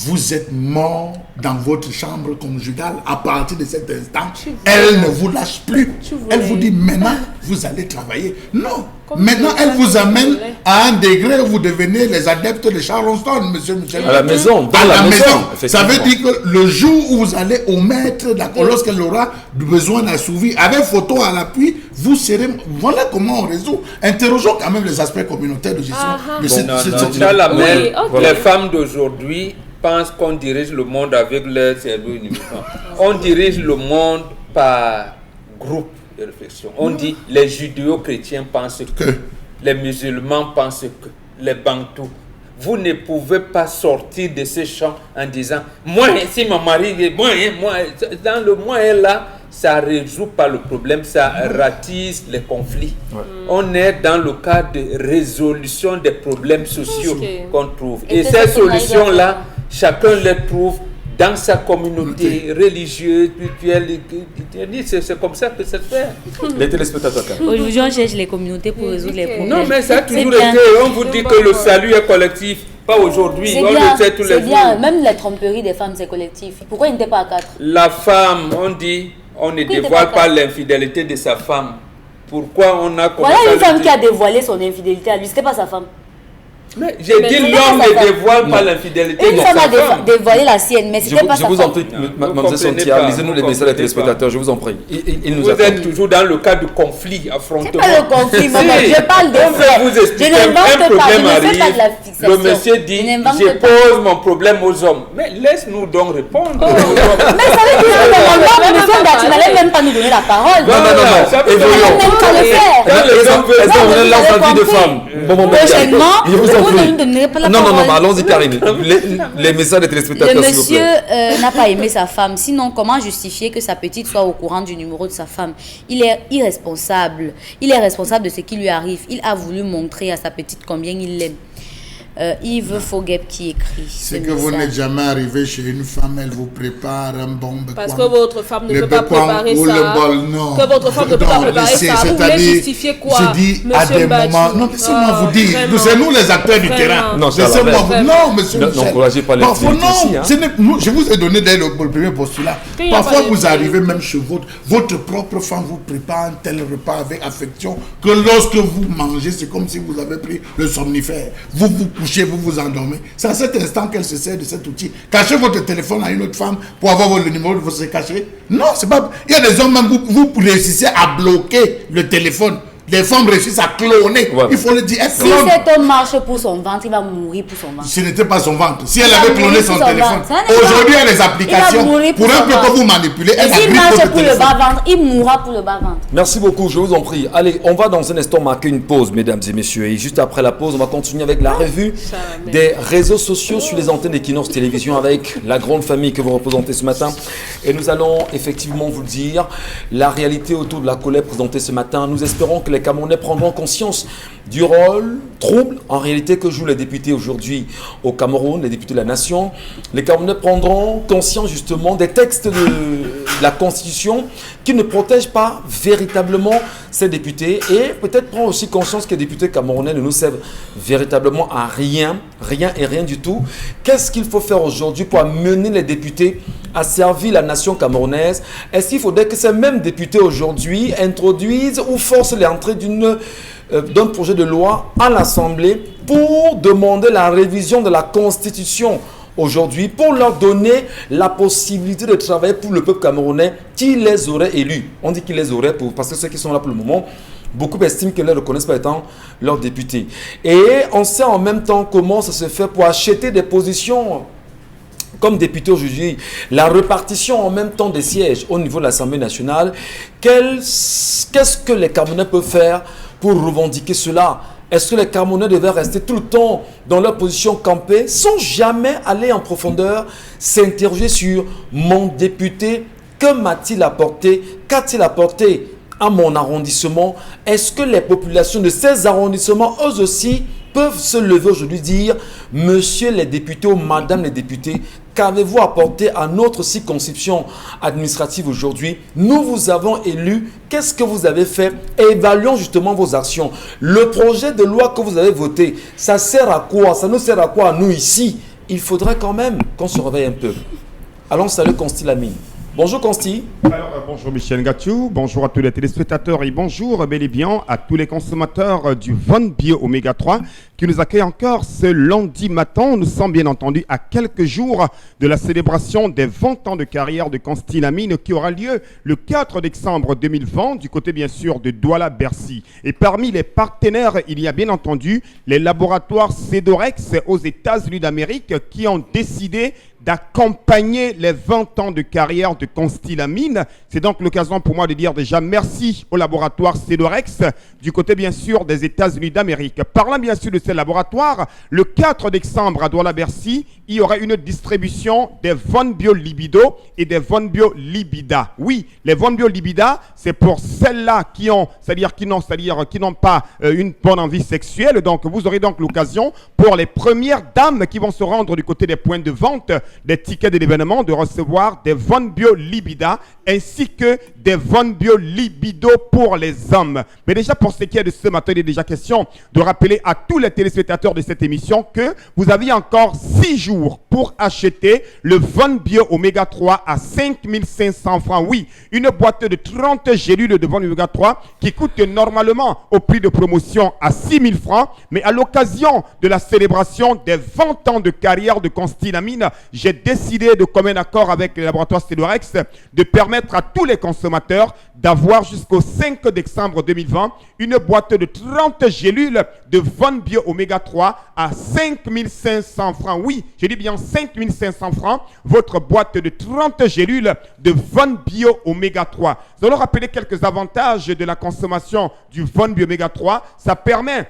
Speaker 3: vous êtes mort dans votre chambre conjugale. À partir de cet instant, elle ne vous lâche plus. Elle vous dit maintenant, vous allez travailler. Non. Maintenant, elle vous amène à un degré où vous devenez les adeptes de Charleston, monsieur Michel.
Speaker 1: À la maison, dans
Speaker 3: à la maison. Ça
Speaker 1: effectivement.
Speaker 3: veut dire que le jour où vous allez omettre, d'accord, lorsqu'elle aura besoin d'assouvir, avec photo à l'appui, vous serez. Voilà comment on résout. Interrogeons quand même les aspects communautaires de gestion.
Speaker 2: Charles Hamel,
Speaker 5: Oui, ok.
Speaker 2: les femmes d'aujourd'hui pensent qu'on dirige le monde avec leur cerveau uniquement. On dirige le monde par groupe de réflexion. On dit les judéo-chrétiens pensent que, les musulmans pensent que, les bantous. Vous ne pouvez pas sortir de ce champ en disant moi, si mon mari est moi, dans le moi et là, ça ne résout pas le problème, ça ratisse les conflits. On est dans le cadre de résolution des problèmes sociaux qu'on trouve. Et ces solutions-là, chacun les trouve dans sa communauté religieuse, spirituelle. C'est comme ça que ça se fait.
Speaker 1: Les téléspectateurs, Karine.
Speaker 4: Aujourd'hui, on cherche les communautés pour résoudre les problèmes.
Speaker 2: Non, mais ça a toujours
Speaker 4: bien.
Speaker 2: été. On vous dit que le salut est collectif. Pas aujourd'hui,
Speaker 4: C'est
Speaker 2: on
Speaker 4: bien,
Speaker 2: le sait tous les
Speaker 4: c'est bien.
Speaker 2: jours.
Speaker 4: Même la tromperie des femmes, c'est collectif. Pourquoi il n'était pas à 4?
Speaker 2: La femme, on dit, on ne dévoile pas l'infidélité de sa femme. Pourquoi on a commencé
Speaker 4: Voilà une
Speaker 2: à
Speaker 4: femme
Speaker 2: le
Speaker 4: qui a
Speaker 2: dire?
Speaker 4: dévoilé son infidélité à lui, c'était pas sa femme.
Speaker 2: Mais j'ai dit
Speaker 4: c'est
Speaker 2: l'homme
Speaker 4: pas sa
Speaker 2: ne
Speaker 4: femme.
Speaker 2: dévoile pas l'infidélité de
Speaker 4: Une
Speaker 2: sa
Speaker 4: femme a
Speaker 2: femme.
Speaker 4: dévoilé la sienne, mais
Speaker 1: Je
Speaker 4: c'était pas sa
Speaker 1: vous
Speaker 4: femme.
Speaker 1: en prie,
Speaker 2: Vous
Speaker 1: Mademoiselle
Speaker 2: comprenez
Speaker 1: Sontia,
Speaker 2: pas,
Speaker 1: lisez-nous
Speaker 2: vous
Speaker 1: les messages des
Speaker 2: comprenez
Speaker 1: téléspectateurs, je vous en prie. Ils nous
Speaker 2: Vous
Speaker 1: attendent.
Speaker 2: êtes toujours dans le cas de conflit,
Speaker 4: C'est
Speaker 2: affrontement.
Speaker 4: pas le conflit, maman.
Speaker 2: Si,
Speaker 4: Je parle de
Speaker 2: on peut
Speaker 4: faits.
Speaker 2: vous
Speaker 4: Je
Speaker 2: expliquer,
Speaker 4: n'invente
Speaker 2: un
Speaker 4: pas, je
Speaker 2: problème
Speaker 4: ne fais
Speaker 2: arrive,
Speaker 4: pas de la fixation.
Speaker 2: le monsieur dit,
Speaker 4: Je n'invente
Speaker 2: je
Speaker 4: pas.
Speaker 2: pose mon problème aux hommes. Mais laisse-nous donc répondre.
Speaker 4: Mais ça veut dire que normalement, monsieur Gatti n'allait même pas nous donner la parole.
Speaker 1: Non,
Speaker 2: ça veut
Speaker 1: évoluons.
Speaker 2: dire-
Speaker 4: Même pas le faire.
Speaker 2: Quand les hommes veulent-
Speaker 1: Est-ce qu'on
Speaker 4: vous
Speaker 1: lance
Speaker 4: avez
Speaker 1: la vie de
Speaker 4: compris.
Speaker 1: femme? Bon,
Speaker 4: Prochainement,
Speaker 1: je vous en
Speaker 4: vous
Speaker 1: prie.
Speaker 4: ne donnerez pas la
Speaker 1: Non,
Speaker 4: parole.
Speaker 1: allons-y, Karine. Les messages des
Speaker 4: Le
Speaker 1: téléspectateurs, s'il vous
Speaker 4: monsieur
Speaker 1: plaît.
Speaker 4: n'a pas aimé sa femme. Sinon, comment justifier que sa petite soit au courant du numéro de sa femme? Il est irresponsable. Il est responsable de ce qui lui arrive. Il a voulu montrer à sa petite combien il l'aime. Yves Fogueb qui écrit.
Speaker 3: C'est que vous n'êtes jamais arrivé chez une femme, elle vous prépare un bon
Speaker 5: Parce que
Speaker 3: bekwang.
Speaker 5: votre femme ne
Speaker 3: Le
Speaker 5: peut pas
Speaker 3: bekwang
Speaker 5: préparer
Speaker 3: ou
Speaker 5: ça.
Speaker 3: le bol, non.
Speaker 5: Que votre femme ne peut pas
Speaker 3: Non,
Speaker 5: préparer
Speaker 3: laissez,
Speaker 5: ça. Vous voulez
Speaker 3: c'est-à-dire,
Speaker 5: justifier quoi,
Speaker 3: je dis à
Speaker 5: monsieur
Speaker 3: des
Speaker 5: Mbadji?
Speaker 3: moments. Non, laissez-moi
Speaker 5: Ah,
Speaker 3: vous dire.
Speaker 5: vraiment.
Speaker 3: C'est nous les acteurs du
Speaker 5: Vraiment.
Speaker 3: terrain.
Speaker 1: Non, c'est à
Speaker 3: Laissez-moi
Speaker 1: l'inverse.
Speaker 3: vous. Non, monsieur Michel.
Speaker 1: N'encouragez pas les
Speaker 3: Parfois,
Speaker 1: activités
Speaker 3: non.
Speaker 1: ici, hein.
Speaker 3: Ce n'est- nous, je vous ai donné dès le premier postulat.
Speaker 5: Il y a
Speaker 3: Parfois,
Speaker 5: pas de-
Speaker 3: vous arrivez même chez votre propre femme vous prépare un tel repas avec affection que lorsque vous mangez, c'est comme si vous avez pris le somnifère. Vous vous couchez couchez, vous vous endormez. C'est à cet instant qu'elle se sert de cet outil. Cachez votre téléphone à une autre femme pour avoir le numéro de votre caché. Non, c'est pas... Il y a des hommes, même vous réussissez à bloquer le téléphone. Les femmes réussissent à cloner. Ouais. Il faut le dire.
Speaker 4: Si cet homme marche pour son ventre, il va mourir pour son ventre.
Speaker 3: Ce n'était pas son ventre. Si elle avait cloné son téléphone. Aujourd'hui, il y a les applications. Pour un peu que vous manipulez.
Speaker 4: Et s'il marche pour le bas-ventre, il mourra pour le bas-ventre.
Speaker 1: Merci beaucoup, je vous en prie. Allez, on va dans un instant marquer une pause, mesdames et messieurs. Et juste après la pause, on va continuer avec la revue des réseaux sociaux sur les antennes d'Equinox Télévision avec la grande famille que vous représentez ce matin. Et nous allons effectivement vous dire la réalité autour de la colère présentée ce matin. Nous espérons que les Camerounais prendront conscience du rôle trouble en réalité que jouent les députés aujourd'hui au Cameroun, les députés de la nation. Les Camerounais prendront conscience justement des textes de la Constitution qui ne protègent pas véritablement ces députés et peut-être prendre aussi conscience que les députés camerounais ne nous servent véritablement à rien et rien du tout. Qu'est-ce qu'il faut faire aujourd'hui pour amener les députés à servir la nation camerounaise? Est-ce qu'il faudrait que ces mêmes députés aujourd'hui introduisent ou forcent l'entrée d'un projet de loi à l'Assemblée pour demander la révision de la Constitution aujourd'hui, pour leur donner la possibilité de travailler pour le peuple camerounais qui les aurait élus? On dit qu'ils les auraient parce que ceux qui sont là pour le moment, beaucoup estiment qu'ils ne les reconnaissent pas étant leurs députés. Et on sait en même temps comment ça se fait pour acheter des positions comme député aujourd'hui, la répartition en même temps des sièges au niveau de l'Assemblée nationale. Qu'est-ce que les Camerounais peuvent faire pour revendiquer cela? Est-ce que les Camerounais devaient rester tout le temps dans leur position campée sans jamais aller en profondeur, s'interroger sur mon député, que m'a-t-il apporté, qu'a-t-il apporté à mon arrondissement? Est-ce que les populations de ces arrondissements, eux aussi, peuvent se lever aujourd'hui et dire « Monsieur les députés ou Madame les députés, qu'avez-vous apporté à notre circonscription administrative aujourd'hui? Nous vous avons élus, qu'est-ce que vous avez fait? Évaluons justement vos actions. Le projet de loi que vous avez voté, ça sert à quoi? Ça nous sert à quoi, nous ici? Il faudrait quand même qu'on se réveille un peu. Allons saluer Consti Lamine. Bonjour Consti.
Speaker 6: Alors, bonjour Michel Ngachou, bonjour à tous les téléspectateurs et bonjour bel et bien à tous les consommateurs du Von Bio Oméga 3 qui nous accueillent encore ce lundi matin. Nous sommes bien entendu à quelques jours de la célébration des 20 ans de carrière de Consti Lamine qui aura lieu le 4 décembre 2020 du côté bien sûr de Douala-Bercy. Et parmi les partenaires, il y a bien entendu les laboratoires Cedorex aux États-Unis d'Amérique qui ont décidé d'accompagner les 20 ans de carrière de Consti Lamine. C'est donc l'occasion pour moi de dire déjà merci au laboratoire Cedorex du côté bien sûr des États-Unis d'Amérique. Parlant bien sûr de ces laboratoires, le 4 décembre à Douala-Bercy, il y aura une distribution des Von Bio Libido et des Von Bio Libida. Oui, les Von Bio Libida, c'est pour celles-là qui ont, qui n'ont pas une bonne envie sexuelle. Donc vous aurez donc l'occasion pour les premières dames qui vont se rendre du côté des points de vente des tickets de l'événement de recevoir des Von Bio Libida ainsi que des Von Bio Libido pour les hommes. Mais déjà pour ce qui est de ce matin, il est déjà question de rappeler à tous les téléspectateurs de cette émission que vous avez encore 6 jours pour acheter le Von Bio Oméga 3 à 5500 francs. Oui, une boîte de 30 gélules de Von Oméga 3 qui coûte normalement au prix de promotion à 6000 francs. Mais à l'occasion de la célébration des 20 ans de carrière de Consti Lamine, j'ai décidé de commun accord avec le laboratoire Cedorex de permettre à tous les consommateurs d'avoir jusqu'au 5 décembre 2020 une boîte de 30 gélules de Von Bio Oméga 3 à 5500 francs. Oui, je dis bien 5500 francs, votre boîte de 30 gélules de Von Bio Oméga 3. Nous allons rappeler quelques avantages de la consommation du Von Bio Oméga 3. Ça permet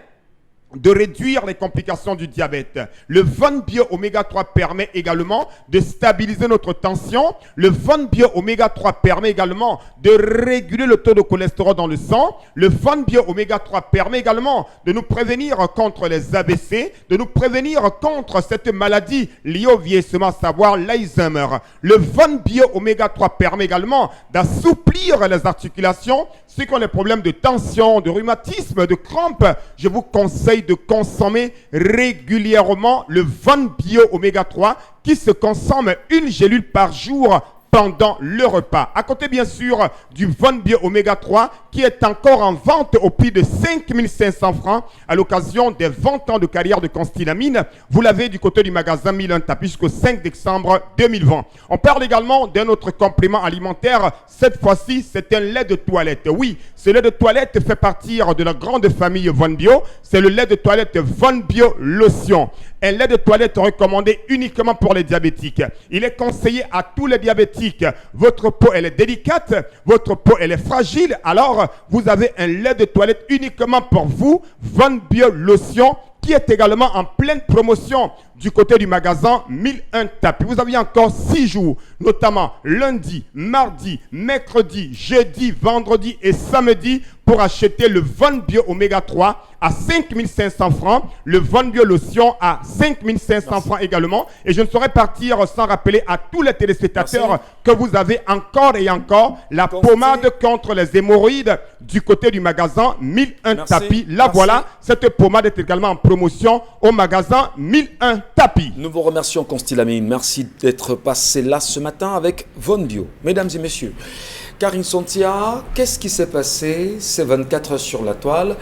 Speaker 6: de réduire les complications du diabète. Le Von Bio Oméga 3 permet également de stabiliser notre tension. Le Von Bio Oméga 3 permet également de réguler le taux de cholestérol dans le sang. Le Von Bio Oméga 3 permet également de nous prévenir contre les AVC, de nous prévenir contre cette maladie liée au vieillissement, à savoir l'Alzheimer. Le Von Bio Oméga 3 permet également d'assouplir les articulations. Ceux qui ont des problèmes de tension, de rhumatisme, de crampes, je vous conseille de consommer régulièrement le Von Bio Oméga 3 qui se consomme une gélule par jour pendant le repas. À côté, bien sûr, du Von Bio Oméga 3 qui est encore en vente au prix de 5 500 francs à l'occasion des 20 ans de carrière de Constilamine. Vous l'avez du côté du magasin 1001 Tapis jusqu'au 5 décembre 2020. On parle également d'un autre complément alimentaire. Cette fois-ci, c'est un lait de toilette. Oui, ce lait de toilette fait partir de la grande famille Von Bio. C'est le lait de toilette Von Bio Lotion. Un lait de toilette recommandé uniquement pour les diabétiques. Il est conseillé à tous les diabétiques. Votre peau, elle est délicate. Votre peau, elle est fragile. Alors, vous avez un lait de toilette uniquement pour vous. Von Bio Lotion, qui est également en pleine promotion du côté du magasin 1001 Tapis. Vous avez encore 6 jours, notamment lundi, mardi, mercredi, jeudi, vendredi et samedi pour acheter le Von Bio Oméga 3 à 5 500 francs, le Von Bio Lotion à 5 500 francs également. Et je ne saurais partir sans rappeler à tous les téléspectateurs que vous avez encore et encore la pommade contre les hémorroïdes du côté du magasin 1001 Tapis. Voilà, cette pommade est également en promotion au magasin 1001 Tapis.
Speaker 1: Nous vous remercions, Constilamine. Merci d'être passé là ce matin avec Von Bio. Mesdames et messieurs, Karine Sontia, qu'est-ce qui s'est passé ces 24 heures sur la toile?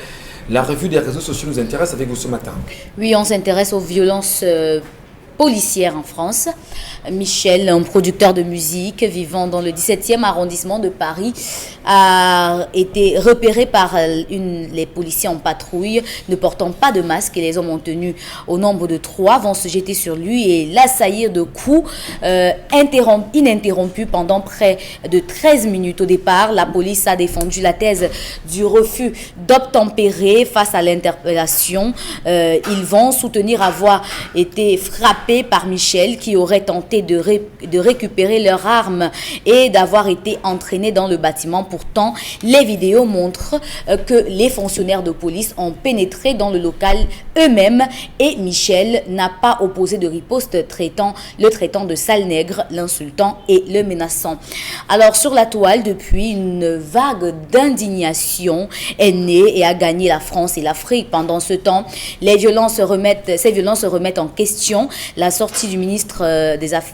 Speaker 1: La revue des réseaux sociaux nous intéresse avec vous ce matin.
Speaker 4: Oui, on s'intéresse aux violences policières en France. Michel, un producteur de musique vivant dans le 17e arrondissement de Paris, a été repéré par les policiers en patrouille ne portant pas de masque, et les hommes en tenue au nombre de 3 vont se jeter sur lui et l'assaillir de coups ininterrompus pendant près de 13 minutes. Au départ, la police a défendu la thèse du refus d'obtempérer face à l'interpellation. Ils vont soutenir avoir été frappés par Michel, qui aurait tenté de récupérer leurs armes et d'avoir été entraînés dans le bâtiment. Pourtant, les vidéos montrent que les fonctionnaires de police ont pénétré dans le local eux-mêmes et Michel n'a pas opposé de riposte, le traitant de sale nègre, l'insultant et le menaçant. Alors, sur la toile, depuis, une vague d'indignation est née et a gagné la France et l'Afrique. Pendant ce temps, ces violences se remettent en question. La sortie du ministre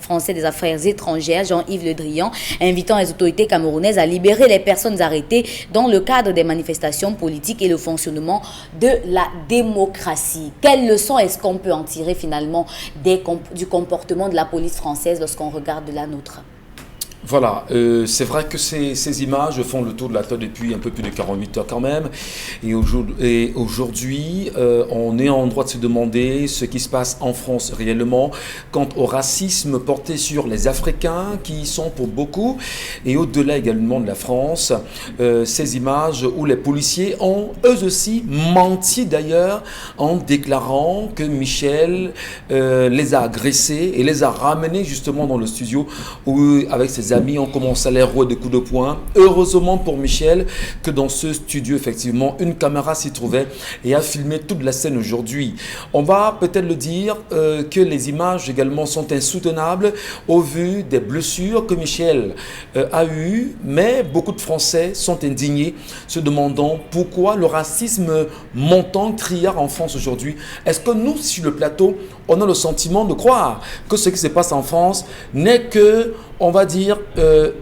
Speaker 4: français des Affaires étrangères, Jean-Yves Le Drian, invitant les autorités camerounaises à libérer les personnes arrêtées dans le cadre des manifestations politiques et le fonctionnement de la démocratie. Quelles leçons est-ce qu'on peut en tirer finalement du comportement de la police française lorsqu'on regarde la nôtre?
Speaker 1: Voilà, c'est vrai que ces images font le tour de la toile depuis un peu plus de 48 heures quand même. Et aujourd'hui, on est en droit de se demander ce qui se passe en France réellement quant au racisme porté sur les Africains qui y sont pour beaucoup. Et au-delà également de la France, ces images où les policiers ont eux aussi menti d'ailleurs en déclarant que Michel les a agressés et les a ramenés justement dans le studio où avec ses amis ont commencé à les rouer de coups de poing. Heureusement pour Michel que dans ce studio, effectivement, une caméra s'y trouvait et a filmé toute la scène aujourd'hui. On va peut-être le dire que les images également sont insoutenables au vu des blessures que Michel a eues, mais beaucoup de Français sont indignés, se demandant pourquoi le racisme montant, criard en France aujourd'hui. Est-ce que nous, sur le plateau, on a le sentiment de croire que ce qui se passe en France n'est que, on va dire,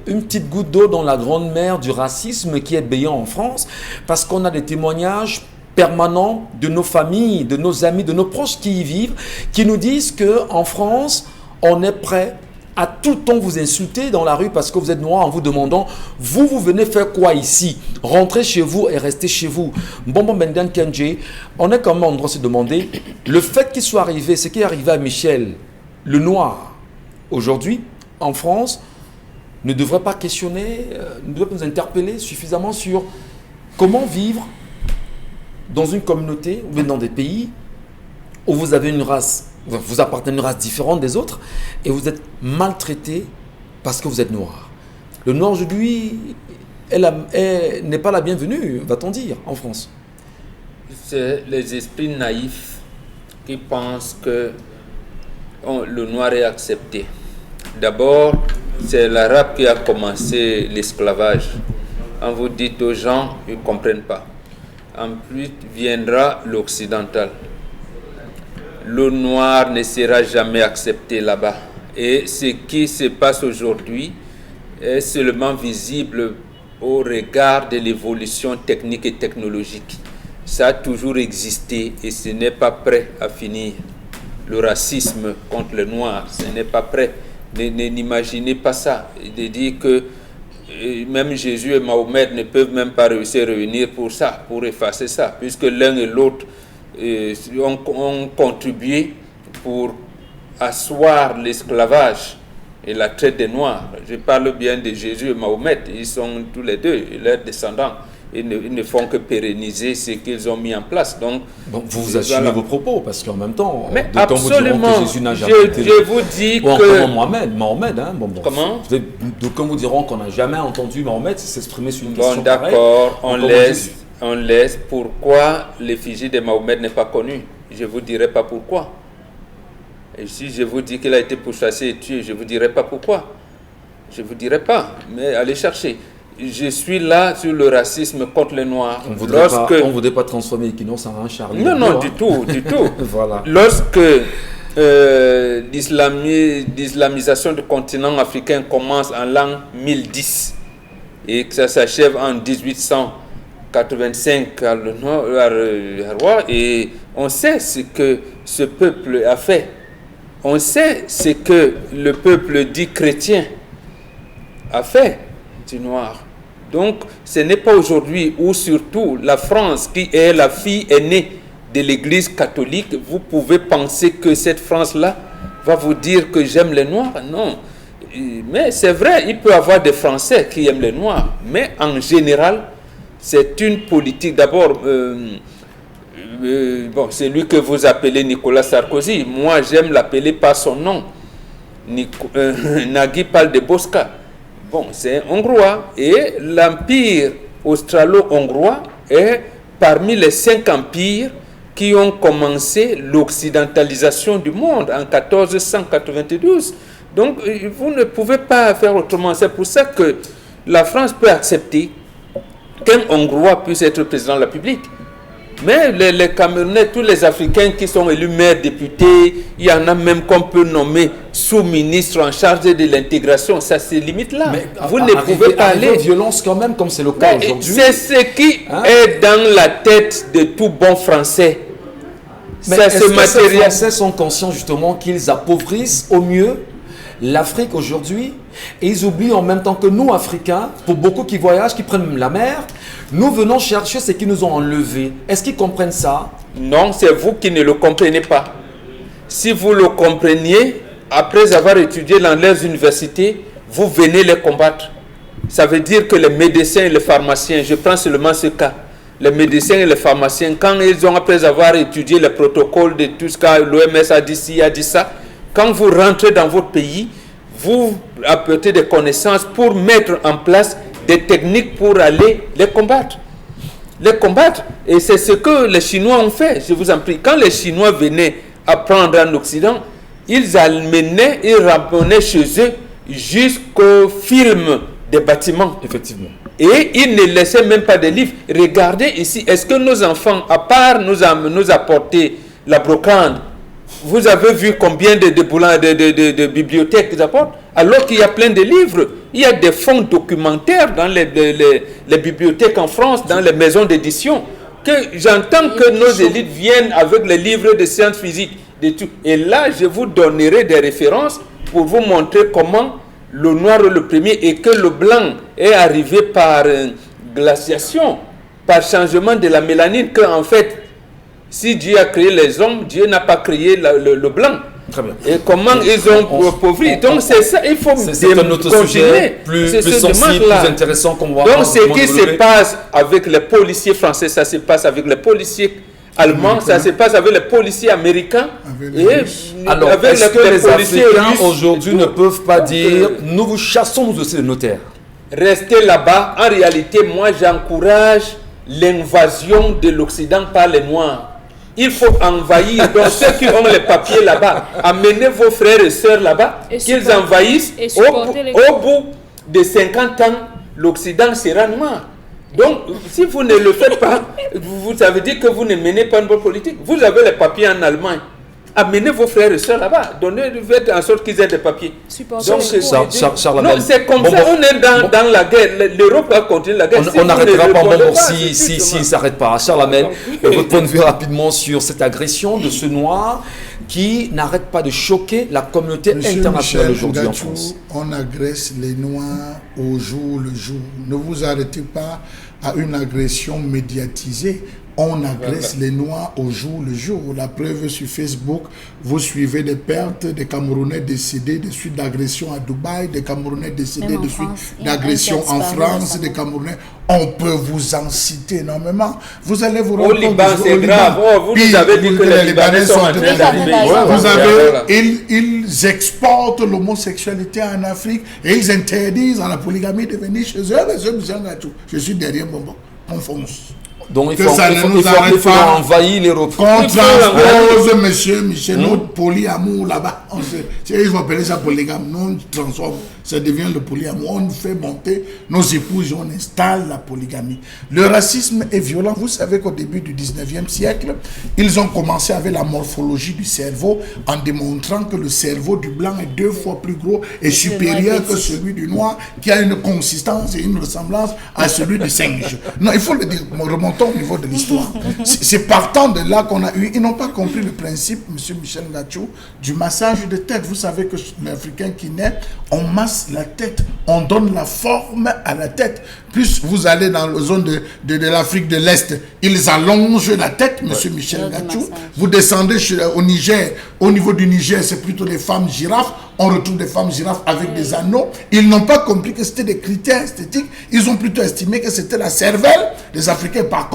Speaker 1: une petite goutte d'eau dans la grande mer du racisme qui est béant en France, parce qu'on a des témoignages permanents de nos familles, de nos amis, de nos proches qui y vivent, qui nous disent qu'en France, on est prêt à tout le temps vous insulter dans la rue parce que vous êtes noir en vous demandant vous venez faire quoi ici? Rentrez chez vous et restez chez vous. Bonbon Bendan Kenji, on est quand même en droit de se demander le fait qu'il soit arrivé, ce qui est arrivé à Michel, le noir, aujourd'hui, en France, ne devrait pas questionner, ne devrait pas nous interpeller suffisamment sur comment vivre dans une communauté ou dans des pays où vous avez une race, vous appartenez à une race différente des autres et vous êtes maltraité parce que vous êtes noir. Le noir aujourd'hui n'est pas la bienvenue, va-t-on dire, en France.
Speaker 2: C'est les esprits naïfs qui pensent que le noir est accepté. D'abord, c'est l'arabe qui a commencé l'esclavage. Quand vous dites aux gens, ils ne comprennent pas. En plus viendra l'occidental. Le noir ne sera jamais accepté là-bas. Et ce qui se passe aujourd'hui, est seulement visible au regard de l'évolution technique et technologique. Ça a toujours existé et ce n'est pas prêt à finir. Le racisme contre les Noirs, ce n'est pas prêt. N'imaginez pas ça. De dire que même Jésus et Mahomet ne peuvent même pas réussir à réunir pour ça, pour effacer ça, puisque l'un et l'autre ont contribué pour asseoir l'esclavage et la traite des Noirs. Je parle bien de Jésus et Mahomet, ils sont tous les deux, leurs descendants. Ils ne font que pérenniser ce qu'ils ont mis en place. Donc,
Speaker 1: bon, vous assumez vos propos, parce qu'en même temps,
Speaker 2: mais absolument,
Speaker 1: vous diront que Jésus n'a jamais été...
Speaker 2: Je vous dis
Speaker 1: ou
Speaker 2: que...
Speaker 1: Mohamed, hein,
Speaker 2: Comment?
Speaker 1: D'aucuns vous diront qu'on n'a jamais entendu Mohamed s'exprimer sur une question pareille.
Speaker 2: D'accord, on laisse. Pourquoi l'effigie de Mahomet n'est pas connue? Je ne vous dirai pas pourquoi. Et si je vous dis qu'il a été pourchassé et tué, je ne vous dirai pas pourquoi. Je ne vous dirai pas, mais allez chercher. Je suis là sur le racisme contre les Noirs.
Speaker 1: On ne voudrait pas transformer Equinox en un Charlie.
Speaker 2: Non, du tout.
Speaker 1: Voilà.
Speaker 2: Lorsque l'islamisation du continent africain commence en l'an 1010 et que ça s'achève en 1885 à Roi, et on sait ce que ce peuple a fait. On sait ce que le peuple dit chrétien a fait du noir. Donc, ce n'est pas aujourd'hui où surtout la France, qui est la fille aînée de l'Église catholique, vous pouvez penser que cette France-là va vous dire que j'aime les Noirs. Non. Mais c'est vrai, il peut y avoir des Français qui aiment les Noirs. Mais en général, c'est une politique. D'abord, c'est lui que vous appelez Nicolas Sarkozy. Moi, j'aime l'appeler par son nom. Nagui parle de Bosca. Bon, c'est un Hongrois. Et l'empire australo-hongrois est parmi les 5 empires qui ont commencé l'occidentalisation du monde en 1492. Donc, vous ne pouvez pas faire autrement. C'est pour ça que la France peut accepter qu'un Hongrois puisse être président de la République. Mais les Camerounais, tous les Africains qui sont élus maires, députés, il y en a même qu'on peut nommer sous-ministre en charge de l'intégration. Ça se limite là. Mais vous ne pouvez pas aller.
Speaker 1: Violence quand même, comme c'est le cas aujourd'hui.
Speaker 2: C'est ce qui est dans la tête de tout bon Français.
Speaker 1: Mais est-ce que ces Français sont conscients justement qu'ils appauvrissent au mieux l'Afrique aujourd'hui, et ils oublient en même temps que nous, Africains, pour beaucoup qui voyagent, qui prennent la mer, nous venons chercher ce qu'ils nous ont enlevé. Est-ce qu'ils comprennent ça?
Speaker 2: Non, c'est vous qui ne le comprenez pas. Si vous le compreniez, après avoir étudié dans les universités, vous venez les combattre. Ça veut dire que les médecins et les pharmaciens, je prends seulement ce cas, les médecins et les pharmaciens, quand ils ont, après avoir étudié les protocoles de tout ce que l'OMS a dit ci, a dit ça, quand vous rentrez dans votre pays, vous apportez des connaissances pour mettre en place des techniques pour aller les combattre. Et c'est ce que les Chinois ont fait, je vous en prie. Quand les Chinois venaient apprendre en Occident, ils amenaient, ils ramenaient chez eux jusqu'au film des bâtiments.
Speaker 1: Effectivement.
Speaker 2: Et ils ne laissaient même pas de livres. Regardez ici, est-ce que nos enfants, à part nous apporter la brocante, vous avez vu combien de bibliothèques ils apportent? Alors qu'il y a plein de livres. Il y a des fonds documentaires dans les bibliothèques en France, dans les maisons d'édition. Que j'entends que nos élites viennent avec les livres de sciences physiques. De tout. Et là, je vous donnerai des références pour vous montrer comment le noir est le premier et que le blanc est arrivé par glaciation, par changement de la mélanine, qu'en fait, si Dieu a créé les hommes, Dieu n'a pas créé le blanc.
Speaker 1: Très bien.
Speaker 2: Et comment ils ont appauvri. Donc c'est ça, il faut
Speaker 1: c'est un autre sujet plus sensible, plus intéressant qu'on voit.
Speaker 2: Donc ce qui se passe avec les policiers français, ça se passe avec les policiers allemands, ça se passe avec les policiers américains.
Speaker 1: Alors, est-ce que les Africains aujourd'hui ne peuvent pas dire « nous vous chassons nous aussi les notaires »
Speaker 2: Restez là-bas. En réalité, moi j'encourage l'invasion de l'Occident par les Noirs. Il faut envahir. Donc ceux qui ont les papiers là-bas, amenez vos frères et sœurs là-bas, qu'ils envahissent. Au bout de 50 ans, l'Occident sera noir. Donc, si vous ne le faites pas, ça veut dire que vous ne menez pas une bonne politique. Vous avez les papiers en Allemagne. amenez vos frères et sœurs là-bas. Faites en sorte qu'ils aient des papiers. Donc, c'est comme ça, on est dans la guerre. L'Europe a continué la guerre.
Speaker 1: On n'arrêtera pas bon si ne s'arrête pas. Charles Hamel, votre point de vue rapidement sur cette agression de ce noir qui n'arrête pas de choquer la communauté internationale aujourd'hui en France.
Speaker 3: On agresse les noirs au jour le jour. Ne vous arrêtez pas à une agression médiatisée. On agresse les Noirs au jour le jour. La preuve sur Facebook, vous suivez des pertes des Camerounais décédés de suite d'agressions à Dubaï, des Camerounais décédés de suite d'agressions en France, des Camerounais. On peut vous en citer énormément. Vous allez vous rendre compte.
Speaker 2: Au Liban, c'est grave. Vous nous avez dit que les Libanais sont en train d'arriver.
Speaker 3: Vous avez, ils exportent l'homosexualité en Afrique et ils interdisent à la polygamie de venir chez eux. Je suis derrière Bonbon. On fonce.
Speaker 1: Donc il faut envahir l'Europe.
Speaker 3: On transpose, monsieur Michel, notre polyamour là-bas. Ils vont appeler ça polygame. Nous, on transforme. Ça devient le polyamour. On fait monter nos épouses, on installe la polygamie. Le racisme est violent. Vous savez qu'au début du 19e siècle, ils ont commencé avec la morphologie du cerveau en démontrant que le cerveau du blanc est 2 fois plus gros et supérieur que celui du noir, qui a une consistance et une ressemblance à celui du singe. Non, il faut le dire. Remontons au niveau de l'histoire. C'est partant de là qu'on a eu. Ils n'ont pas compris le principe, monsieur Michel Ngachou, du massage de tête. Vous savez que l'Africain qui naît, on masse la tête, on donne la forme à la tête. Plus vous allez dans la zone de l'Afrique de l'Est, ils allongent la tête, monsieur Michel Ngachou. Vous descendez au Niger, au niveau du Niger, c'est plutôt les femmes girafes. On retrouve des femmes girafes avec des anneaux. Ils n'ont pas compris que c'était des critères esthétiques. Ils ont plutôt estimé que c'était la cervelle des Africains. Par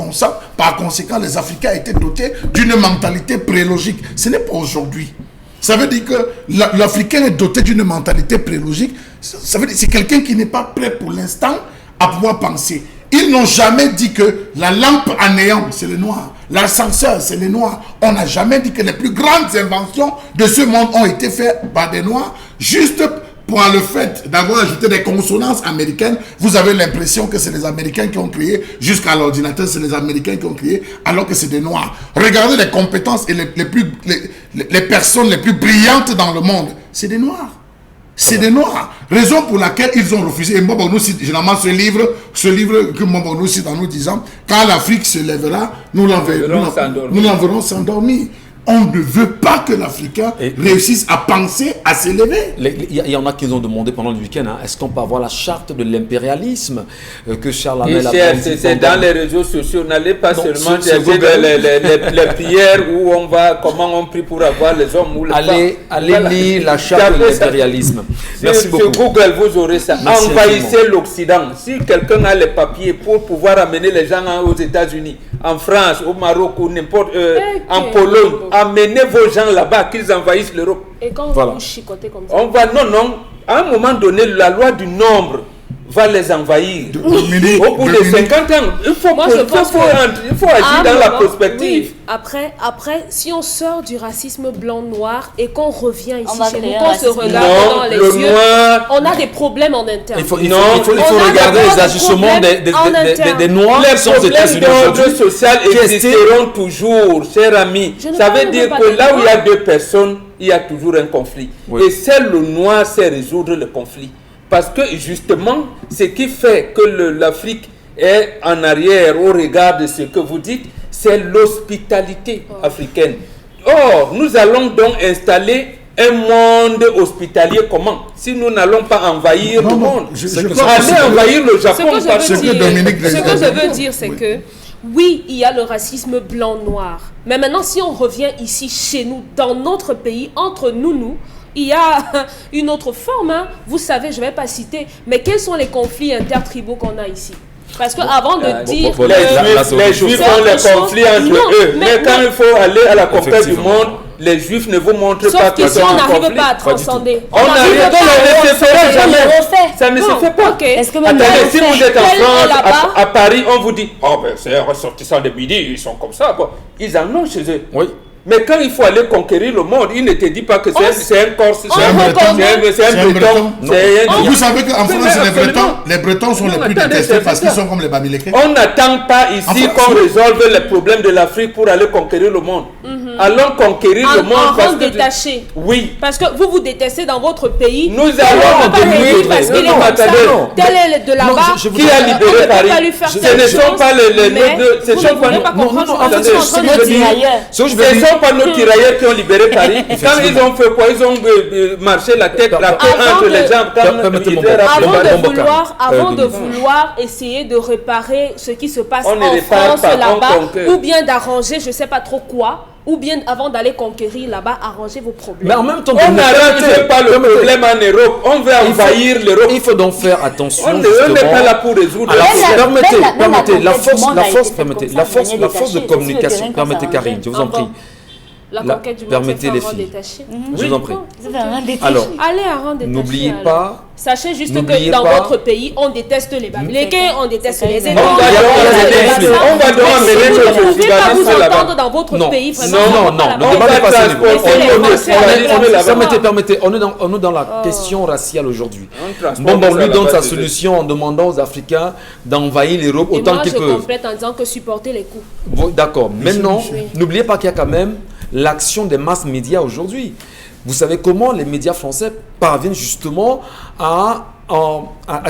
Speaker 3: conséquent, les Africains étaient dotés d'une mentalité prélogique. Ce n'est pas aujourd'hui. Ça veut dire que l'Africain est doté d'une mentalité prélogique. Ça veut dire que c'est quelqu'un qui n'est pas prêt pour l'instant à pouvoir penser. Ils n'ont jamais dit que la lampe à néant, c'est le noir. L'ascenseur, c'est les noirs. On n'a jamais dit que les plus grandes inventions de ce monde ont été faites par des noirs. Juste pour le fait d'avoir ajouté des consonances américaines, vous avez l'impression que c'est les Américains qui ont créé, jusqu'à l'ordinateur, c'est les Américains qui ont créé, alors que c'est des noirs. Regardez les compétences et les personnes les plus brillantes dans le monde. C'est des noirs. C'est des noirs. Raison pour laquelle ils ont refusé. Et Mbombo nous cite généralement ce livre que Mbombo nous cite en nous disant, quand l'Afrique se lèvera, nous l'enverrons s'endormir. On ne veut pas que l'Africain réussisse à penser, à s'élever.
Speaker 1: Il y en a qui nous ont demandé pendant le week-end, est-ce qu'on peut avoir la charte de l'impérialisme que Charles Hamel a
Speaker 2: dit. C'est dans les réseaux sociaux. N'allez pas seulement chercher les prières où on va, comment on prie pour avoir les hommes ou les femmes.
Speaker 1: Allez lire la charte de l'impérialisme. Merci beaucoup.
Speaker 2: Sur Google, vous aurez ça. Envahissez l'Occident. Si quelqu'un a les papiers pour pouvoir amener les gens aux États-Unis, en France, au Maroc ou n'importe en Pologne, amenez vos gens là-bas, qu'ils envahissent l'Europe.
Speaker 5: Et quand on va vous chicoter comme ça,
Speaker 2: non. À un moment donné, la loi du nombre va les envahir. Au bout de 50 ans, il faut agir dans la perspective.
Speaker 5: Oui. Après, si on sort du racisme blanc-noir et qu'on revient ici chez nous, qu'on se regarde dans les yeux, on a des problèmes en interne.
Speaker 1: Il faut regarder les ajustements des Noirs qui sont aux États-Unis aujourd'hui.
Speaker 2: Les problèmes social existeront toujours, cher ami. Ça veut dire que là où il y a deux personnes, il y a toujours un conflit. Oui. Et seul le Noir sait résoudre le conflit. Parce que justement, ce qui fait que l'Afrique est en arrière au regard de ce que vous dites, c'est l'hospitalité africaine. Or, nous allons donc installer un monde hospitalier comment? Si nous n'allons pas envahir le monde, allez envahir le Japon.
Speaker 5: Ce que je veux dire, c'est que oui, il y a le racisme blanc-noir. Mais maintenant, si on revient ici, chez nous, dans notre pays, entre nous, il y a une autre forme, hein. Vous savez, je ne vais pas citer, mais quels sont les conflits intertribaux qu'on a ici? Parce qu'avant de dire que
Speaker 2: les Juifs ont les conflits entre eux, mais quand il faut aller à la conquête du monde, les Juifs ne vous montrent pas
Speaker 5: que si on n'arrive pas à transcender.
Speaker 2: On n'arrive pas à se jamais. Ça ne se fait pas. Attendez, si vous êtes en France, à Paris, on vous dit, oh ben c'est un ressortissant de midi, ils sont comme ça. Bon, ils en ont chez eux. Oui. Mais quand il faut aller conquérir le monde, il ne te dit pas que c'est un Corse, c'est un Breton.
Speaker 3: Vous savez qu'en France, les Bretons sont les plus détestés parce qu'ils sont comme les Bamileke.
Speaker 2: On n'attend pas ici qu'on résolve les problèmes de l'Afrique pour aller conquérir le monde. allons conquérir le monde
Speaker 5: en
Speaker 2: parce
Speaker 5: rang
Speaker 2: que
Speaker 5: détaché.
Speaker 2: oui.
Speaker 5: Parce que vous détestez dans votre pays.
Speaker 2: Nous
Speaker 5: On
Speaker 2: allons
Speaker 5: ne peut pas
Speaker 2: détruire-
Speaker 5: le dire parce qu'il est
Speaker 2: Non,
Speaker 5: comme ça.
Speaker 2: attendez.
Speaker 5: Tel est de là-bas.
Speaker 2: Qui a libéré
Speaker 5: On ne peut
Speaker 2: Paris?
Speaker 5: pas lui faire
Speaker 2: Ce
Speaker 5: telle
Speaker 2: ne sont
Speaker 5: chose,
Speaker 2: pas les
Speaker 5: mais
Speaker 2: ce
Speaker 5: vous
Speaker 2: sont
Speaker 5: ne
Speaker 2: pas
Speaker 5: voulez
Speaker 2: nous.
Speaker 5: pas comprendre ce que
Speaker 2: attendez,
Speaker 5: je suis en train de dire.
Speaker 1: Ce que je
Speaker 2: Ce
Speaker 1: veux
Speaker 2: ne
Speaker 1: dire,
Speaker 2: sont pas nos tirailleurs qui ont libéré Paris. Quand ils ont fait quoi? Ils ont marché la tête, la queue
Speaker 5: Avant
Speaker 2: entre
Speaker 5: de-
Speaker 2: les jambes.
Speaker 1: Permettez mon
Speaker 2: Hitler a
Speaker 1: bon-
Speaker 2: préparé-
Speaker 1: bon-
Speaker 5: Avant de
Speaker 1: Denis.
Speaker 5: vouloir essayer de réparer ce qui se passe
Speaker 2: On ne
Speaker 5: en
Speaker 2: répare
Speaker 5: France
Speaker 2: pas, on
Speaker 5: là-bas,
Speaker 2: conquiert.
Speaker 5: ou bien d'arranger je ne sais pas trop quoi, ou bien avant d'aller conquérir là-bas, arranger vos problèmes.
Speaker 1: mais en même temps,
Speaker 2: On n'arrange pas le problème en Europe. On veut envahir l'Europe.
Speaker 1: il faut donc faire attention.
Speaker 2: On n'est pas là pour résoudre.
Speaker 1: Alors,
Speaker 4: Même la-
Speaker 1: permettez,
Speaker 4: même la
Speaker 1: permettez, la
Speaker 4: conquête du
Speaker 1: force,
Speaker 4: monde
Speaker 1: la
Speaker 4: a
Speaker 1: force,
Speaker 4: été
Speaker 1: permettez,
Speaker 4: faite
Speaker 1: la
Speaker 4: comme ça,
Speaker 1: force,
Speaker 4: de
Speaker 1: la force de
Speaker 4: manière détachée.
Speaker 1: communication.
Speaker 4: C'est
Speaker 1: Permettez,
Speaker 4: sur le
Speaker 1: Karine, je vous en
Speaker 5: Ah bon.
Speaker 1: prie.
Speaker 5: La
Speaker 1: Là,
Speaker 5: conquête du monde,
Speaker 1: permettez
Speaker 5: c'est
Speaker 1: les
Speaker 5: un rang
Speaker 1: filles.
Speaker 5: détaché.
Speaker 1: Je vous en prie.
Speaker 4: Vous avez un détaché.
Speaker 1: Alors,
Speaker 5: Allez à rang détaché.
Speaker 1: n'oubliez
Speaker 5: alors.
Speaker 1: pas.
Speaker 5: Sachez juste
Speaker 1: N'oubliez
Speaker 5: que dans
Speaker 1: pas-
Speaker 5: votre pays, on déteste les Bamileke, on déteste les
Speaker 4: On
Speaker 5: États.
Speaker 2: On va
Speaker 1: Il y a
Speaker 2: donc
Speaker 1: des conflits.
Speaker 2: on va donc
Speaker 5: Si
Speaker 2: amener
Speaker 5: vous ne
Speaker 2: notre
Speaker 5: pouvez pas vous
Speaker 2: souverainisme là-bas.
Speaker 5: entendre dans votre
Speaker 1: Non.
Speaker 5: pays, vraiment.
Speaker 1: Non,
Speaker 5: ça
Speaker 1: non,
Speaker 5: va
Speaker 1: non,
Speaker 5: pas
Speaker 1: le
Speaker 5: là-bas.
Speaker 1: débat n'est pas à ce niveau.
Speaker 5: Laissez les Français aller là-bas.
Speaker 1: Permettez, on est dans la question raciale aujourd'hui.
Speaker 2: On transporte
Speaker 1: Bon, lui
Speaker 2: ça
Speaker 1: donne
Speaker 2: là-bas,
Speaker 1: sa
Speaker 2: c'est-
Speaker 1: solution en demandant aux Africains d'envahir l'Europe
Speaker 5: Et
Speaker 1: autant
Speaker 5: moi,
Speaker 1: qu'ils
Speaker 5: je
Speaker 1: peuvent.
Speaker 5: complète en disant que supporter les coups.
Speaker 1: Bon, d'accord. Maintenant,
Speaker 5: Michel.
Speaker 1: n'oubliez pas qu'il y a quand même l'action des masses médias aujourd'hui. Vous savez comment les médias français parviennent justement à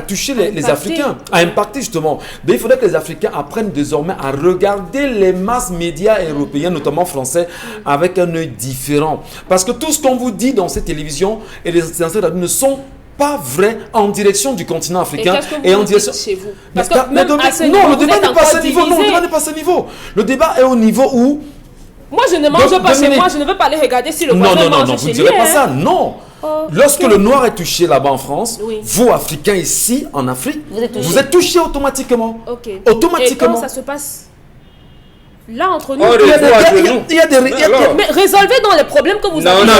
Speaker 1: toucher les
Speaker 5: Impacter.
Speaker 1: Africains, à impacter justement. Mais il faudrait que les Africains apprennent désormais à regarder les masses médias européens, notamment français, avec un œil différent. Parce que tout ce qu'on vous dit dans ces télévisions et les anciennes radios ne sont pas vrais en direction du continent
Speaker 5: Et
Speaker 1: africain
Speaker 5: qu'est-ce que vous
Speaker 1: en
Speaker 5: dites
Speaker 1: direction.
Speaker 5: chez vous?
Speaker 1: Mais
Speaker 5: Parce que même à ce niveau,
Speaker 1: non, le
Speaker 5: vous
Speaker 1: débat
Speaker 5: êtes
Speaker 1: n'est pas à ce
Speaker 5: encore
Speaker 1: niveau. Non, le
Speaker 5: divisé.
Speaker 1: débat n'est pas à ce niveau. Le débat est au niveau où.
Speaker 5: Moi, je ne mange
Speaker 1: Donc,
Speaker 5: pas chez
Speaker 1: Dominique-
Speaker 5: moi, je ne veux pas aller regarder si le
Speaker 1: Non,
Speaker 5: voisin
Speaker 1: non, non,
Speaker 5: mange
Speaker 1: non,
Speaker 5: chez
Speaker 1: vous ne
Speaker 5: lui.
Speaker 1: direz pas
Speaker 5: hein.
Speaker 1: ça, non.
Speaker 5: Oh,
Speaker 1: Lorsque
Speaker 5: ok.
Speaker 1: le noir est touché là-bas en France,
Speaker 5: Oui.
Speaker 1: vous, Africains ici, en Afrique,
Speaker 4: Vous êtes touchés.
Speaker 1: vous êtes touchés automatiquement.
Speaker 5: Ok.
Speaker 1: Automatiquement.
Speaker 5: Et quand ça se passe là entre nous,
Speaker 2: Oh,
Speaker 1: Il y a des-
Speaker 2: Nous, à
Speaker 1: il y a-
Speaker 2: genoux.
Speaker 1: il y a des- il y a-
Speaker 2: Alors.
Speaker 5: mais résolvez donc les problèmes que vous
Speaker 2: Non,
Speaker 5: avez.
Speaker 2: non,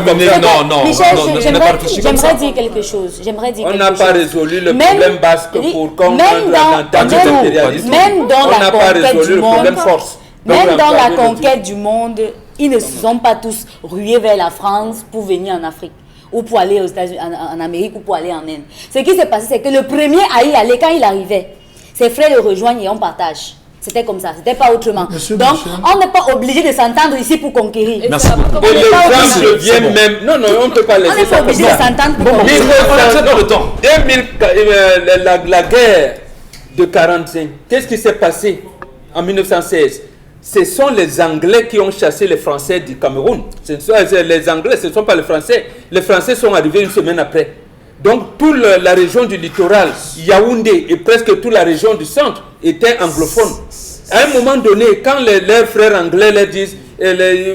Speaker 1: Dominique, non,
Speaker 4: Michel,
Speaker 1: non, ne
Speaker 4: j'aimerais
Speaker 1: pas réfléchir comme ça.
Speaker 4: dire quelque chose. J'aimerais dire
Speaker 2: On
Speaker 4: quelque
Speaker 2: n'a pas
Speaker 4: chose.
Speaker 2: résolu le
Speaker 4: Même-
Speaker 2: problème basque
Speaker 4: oui,
Speaker 2: pour contre
Speaker 4: même dans-
Speaker 2: l'impérialisme.
Speaker 4: même dans
Speaker 2: On
Speaker 4: la
Speaker 2: n'a pas
Speaker 4: conquête
Speaker 2: résolu
Speaker 4: du
Speaker 2: le problème
Speaker 4: monde.
Speaker 2: force.
Speaker 4: Même
Speaker 2: Donc,
Speaker 4: dans la
Speaker 2: on a parlé de
Speaker 4: conquête du monde, ils ne se sont pas tous rués vers la France pour venir en Afrique ou pour aller aux États-Unis, en Amérique ou pour aller en Inde. Ce qui s'est passé, c'est que le premier à y aller, quand il arrivait, ses frères le rejoignent et on partage. C'était comme ça, c'était pas autrement.
Speaker 3: Monsieur
Speaker 4: Donc,
Speaker 3: Michel.
Speaker 4: on n'est pas obligé de s'entendre ici pour conquérir.
Speaker 5: Et
Speaker 1: Merci
Speaker 5: ça va
Speaker 1: beaucoup.
Speaker 5: comme
Speaker 2: Et les
Speaker 5: ça.
Speaker 1: pas
Speaker 2: gens
Speaker 1: obligé.
Speaker 2: deviennent
Speaker 1: C'est bon.
Speaker 2: même. Non, non, on ne peut pas
Speaker 4: On
Speaker 2: laisser
Speaker 4: n'est
Speaker 2: ça
Speaker 4: pas
Speaker 2: comme
Speaker 4: obligé de
Speaker 2: ça.
Speaker 4: s'entendre pour
Speaker 1: Bon,
Speaker 4: conquérir.
Speaker 1: on accepte le temps.
Speaker 2: 2000, la guerre de 45, qu'est-ce qui s'est passé en 1916? Ce sont les Anglais qui ont chassé les Français du Cameroun. Les Anglais, ce ne sont pas les Français. Les Français sont arrivés une semaine après. Donc, toute la région du littoral, Yaoundé et presque toute la région du centre étaient anglophones. À un moment donné, quand leurs frères anglais leur disent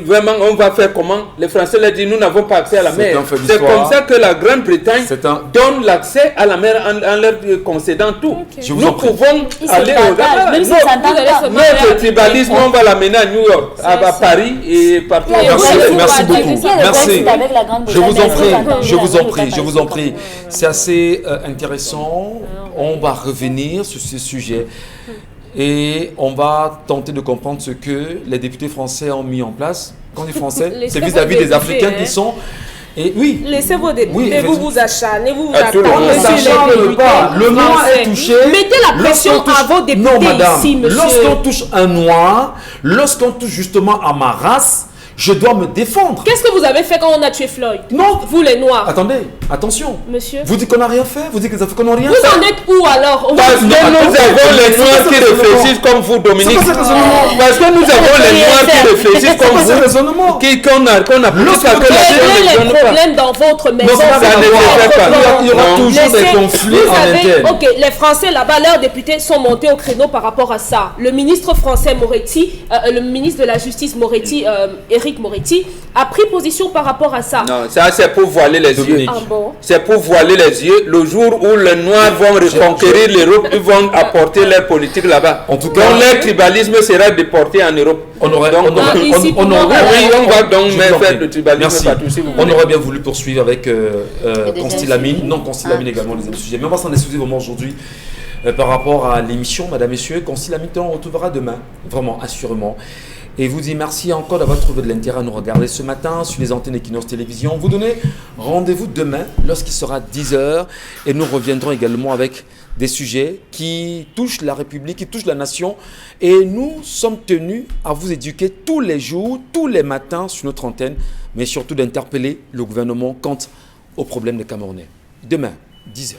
Speaker 2: vraiment on va faire comment, les Français leur disent nous n'avons pas accès à la
Speaker 1: C'est
Speaker 2: mer.
Speaker 1: un fait
Speaker 2: C'est
Speaker 1: d'histoire.
Speaker 2: comme ça que la Grande-Bretagne
Speaker 1: C'est un-
Speaker 2: donne l'accès à la mer en leur concédant tout.
Speaker 1: Je vous
Speaker 2: Nous
Speaker 1: en prie.
Speaker 2: pouvons
Speaker 4: Ils se
Speaker 2: aller
Speaker 4: partagent, même s'ils s'entendent pas.
Speaker 2: notre tribalisme, on va l'amener à New York, à
Speaker 5: ça.
Speaker 2: Paris et partout.
Speaker 4: Il y a le
Speaker 1: Merci,
Speaker 4: Brexit,
Speaker 1: merci
Speaker 4: il y a le
Speaker 1: beaucoup.
Speaker 4: Brexit
Speaker 1: Merci.
Speaker 4: avec la Grande-Bretagne,
Speaker 1: Je vous en
Speaker 4: mais
Speaker 1: prie,
Speaker 4: ils s'entendent
Speaker 1: je vous
Speaker 4: bien,
Speaker 1: en prie,
Speaker 4: ils
Speaker 1: je vous en prie.
Speaker 4: s'entendent.
Speaker 1: C'est assez intéressant. On va revenir sur ce sujet et on va tenter de comprendre ce que les députés français ont mis en place. Quand on dit français,
Speaker 5: Les
Speaker 1: c'est vis-à-vis des
Speaker 5: députés,
Speaker 1: Africains
Speaker 5: hein.
Speaker 1: qui sont. Et oui,
Speaker 5: Laissez vos députés,
Speaker 1: Oui,
Speaker 5: vous vous acharnez, vous vous
Speaker 2: À tout le
Speaker 5: attendez
Speaker 2: monde.
Speaker 5: sur les
Speaker 1: S'acharne
Speaker 5: députés
Speaker 1: pas. Le noir
Speaker 5: français.
Speaker 1: est touché.
Speaker 5: Mettez la pression
Speaker 1: Lorsqu'on touche-
Speaker 5: à vos députés
Speaker 1: Non, madame.
Speaker 5: ici, monsieur.
Speaker 1: Lorsqu'on touche un noir, lorsqu'on touche justement à ma race, je dois me défendre.
Speaker 5: Qu'est-ce que vous avez fait quand on a tué Floyd?
Speaker 1: Non.
Speaker 5: Vous les Noirs.
Speaker 1: Attendez, attention.
Speaker 5: Monsieur.
Speaker 1: Vous dites qu'on n'a rien fait. Vous dites que les Africains n'ont rien
Speaker 5: Vous
Speaker 1: fait.
Speaker 5: en êtes où alors?
Speaker 2: Parce que nous avons les Noirs qui réfléchissent comme vous, Dominique.
Speaker 1: C'est quoi ce raisonnement?
Speaker 2: Parce que nous avons les Noirs qui réfléchissent
Speaker 1: C'est
Speaker 2: comme
Speaker 1: quoi ce
Speaker 2: vous.
Speaker 1: raisonnement?
Speaker 2: Qu'on a plus
Speaker 1: Lorsque
Speaker 2: parce que la
Speaker 1: vous
Speaker 2: nation
Speaker 5: Réglez
Speaker 2: ne
Speaker 5: les
Speaker 2: donne pas.
Speaker 5: problèmes dans votre maison.
Speaker 1: Non, ça
Speaker 2: ne fait pas.
Speaker 1: Il y aura
Speaker 2: Non.
Speaker 1: toujours des
Speaker 5: Laissez-
Speaker 1: conflits
Speaker 5: vous
Speaker 1: en
Speaker 5: avez-
Speaker 1: interne.
Speaker 5: Ok, les Français là-bas, leurs députés sont montés au créneau par rapport à ça. Le ministre français Moretti, le ministre de la Justice Moretti, Éric Moretti, a pris position par rapport à ça.
Speaker 2: Non, ça c'est pour voiler les yeux.
Speaker 1: Dominique.
Speaker 5: Ah bon?
Speaker 2: C'est pour voiler les yeux. Le jour où les Noirs vont reconquérir l'Europe, ils vont apporter leur politique là-bas.
Speaker 1: En tout cas-
Speaker 2: donc leur tribalisme sera déporté en Europe.
Speaker 1: On aurait,
Speaker 2: Donc,
Speaker 1: on aurait-
Speaker 5: Ah, ici,
Speaker 1: on
Speaker 5: pour
Speaker 1: aurait-
Speaker 5: moi,
Speaker 2: oui, on va donc
Speaker 1: Je
Speaker 2: même
Speaker 1: vous en
Speaker 2: faire
Speaker 1: prie.
Speaker 2: le tribalisme
Speaker 1: Merci.
Speaker 2: partout si vous
Speaker 1: On
Speaker 2: voulez.
Speaker 1: aurait bien voulu poursuivre avec
Speaker 4: des
Speaker 1: Constilamine.
Speaker 4: sujets.
Speaker 1: Non, Constilamine également, les autres sujets. Mais on va s'en excluser vraiment aujourd'hui par rapport à l'émission, madame, messieurs. Constilamine, on retrouvera demain, vraiment, assurément. Et vous dit merci encore d'avoir trouvé de l'intérêt à nous regarder ce matin sur les antennes Equinox Télévision. Vous donnez rendez-vous demain lorsqu'il sera 10h et nous reviendrons également avec des sujets qui touchent la République, qui touchent la nation. Et nous sommes tenus à vous éduquer tous les jours, tous les matins sur notre antenne, mais surtout d'interpeller le gouvernement quant aux problèmes des Camerounais. Demain, 10h.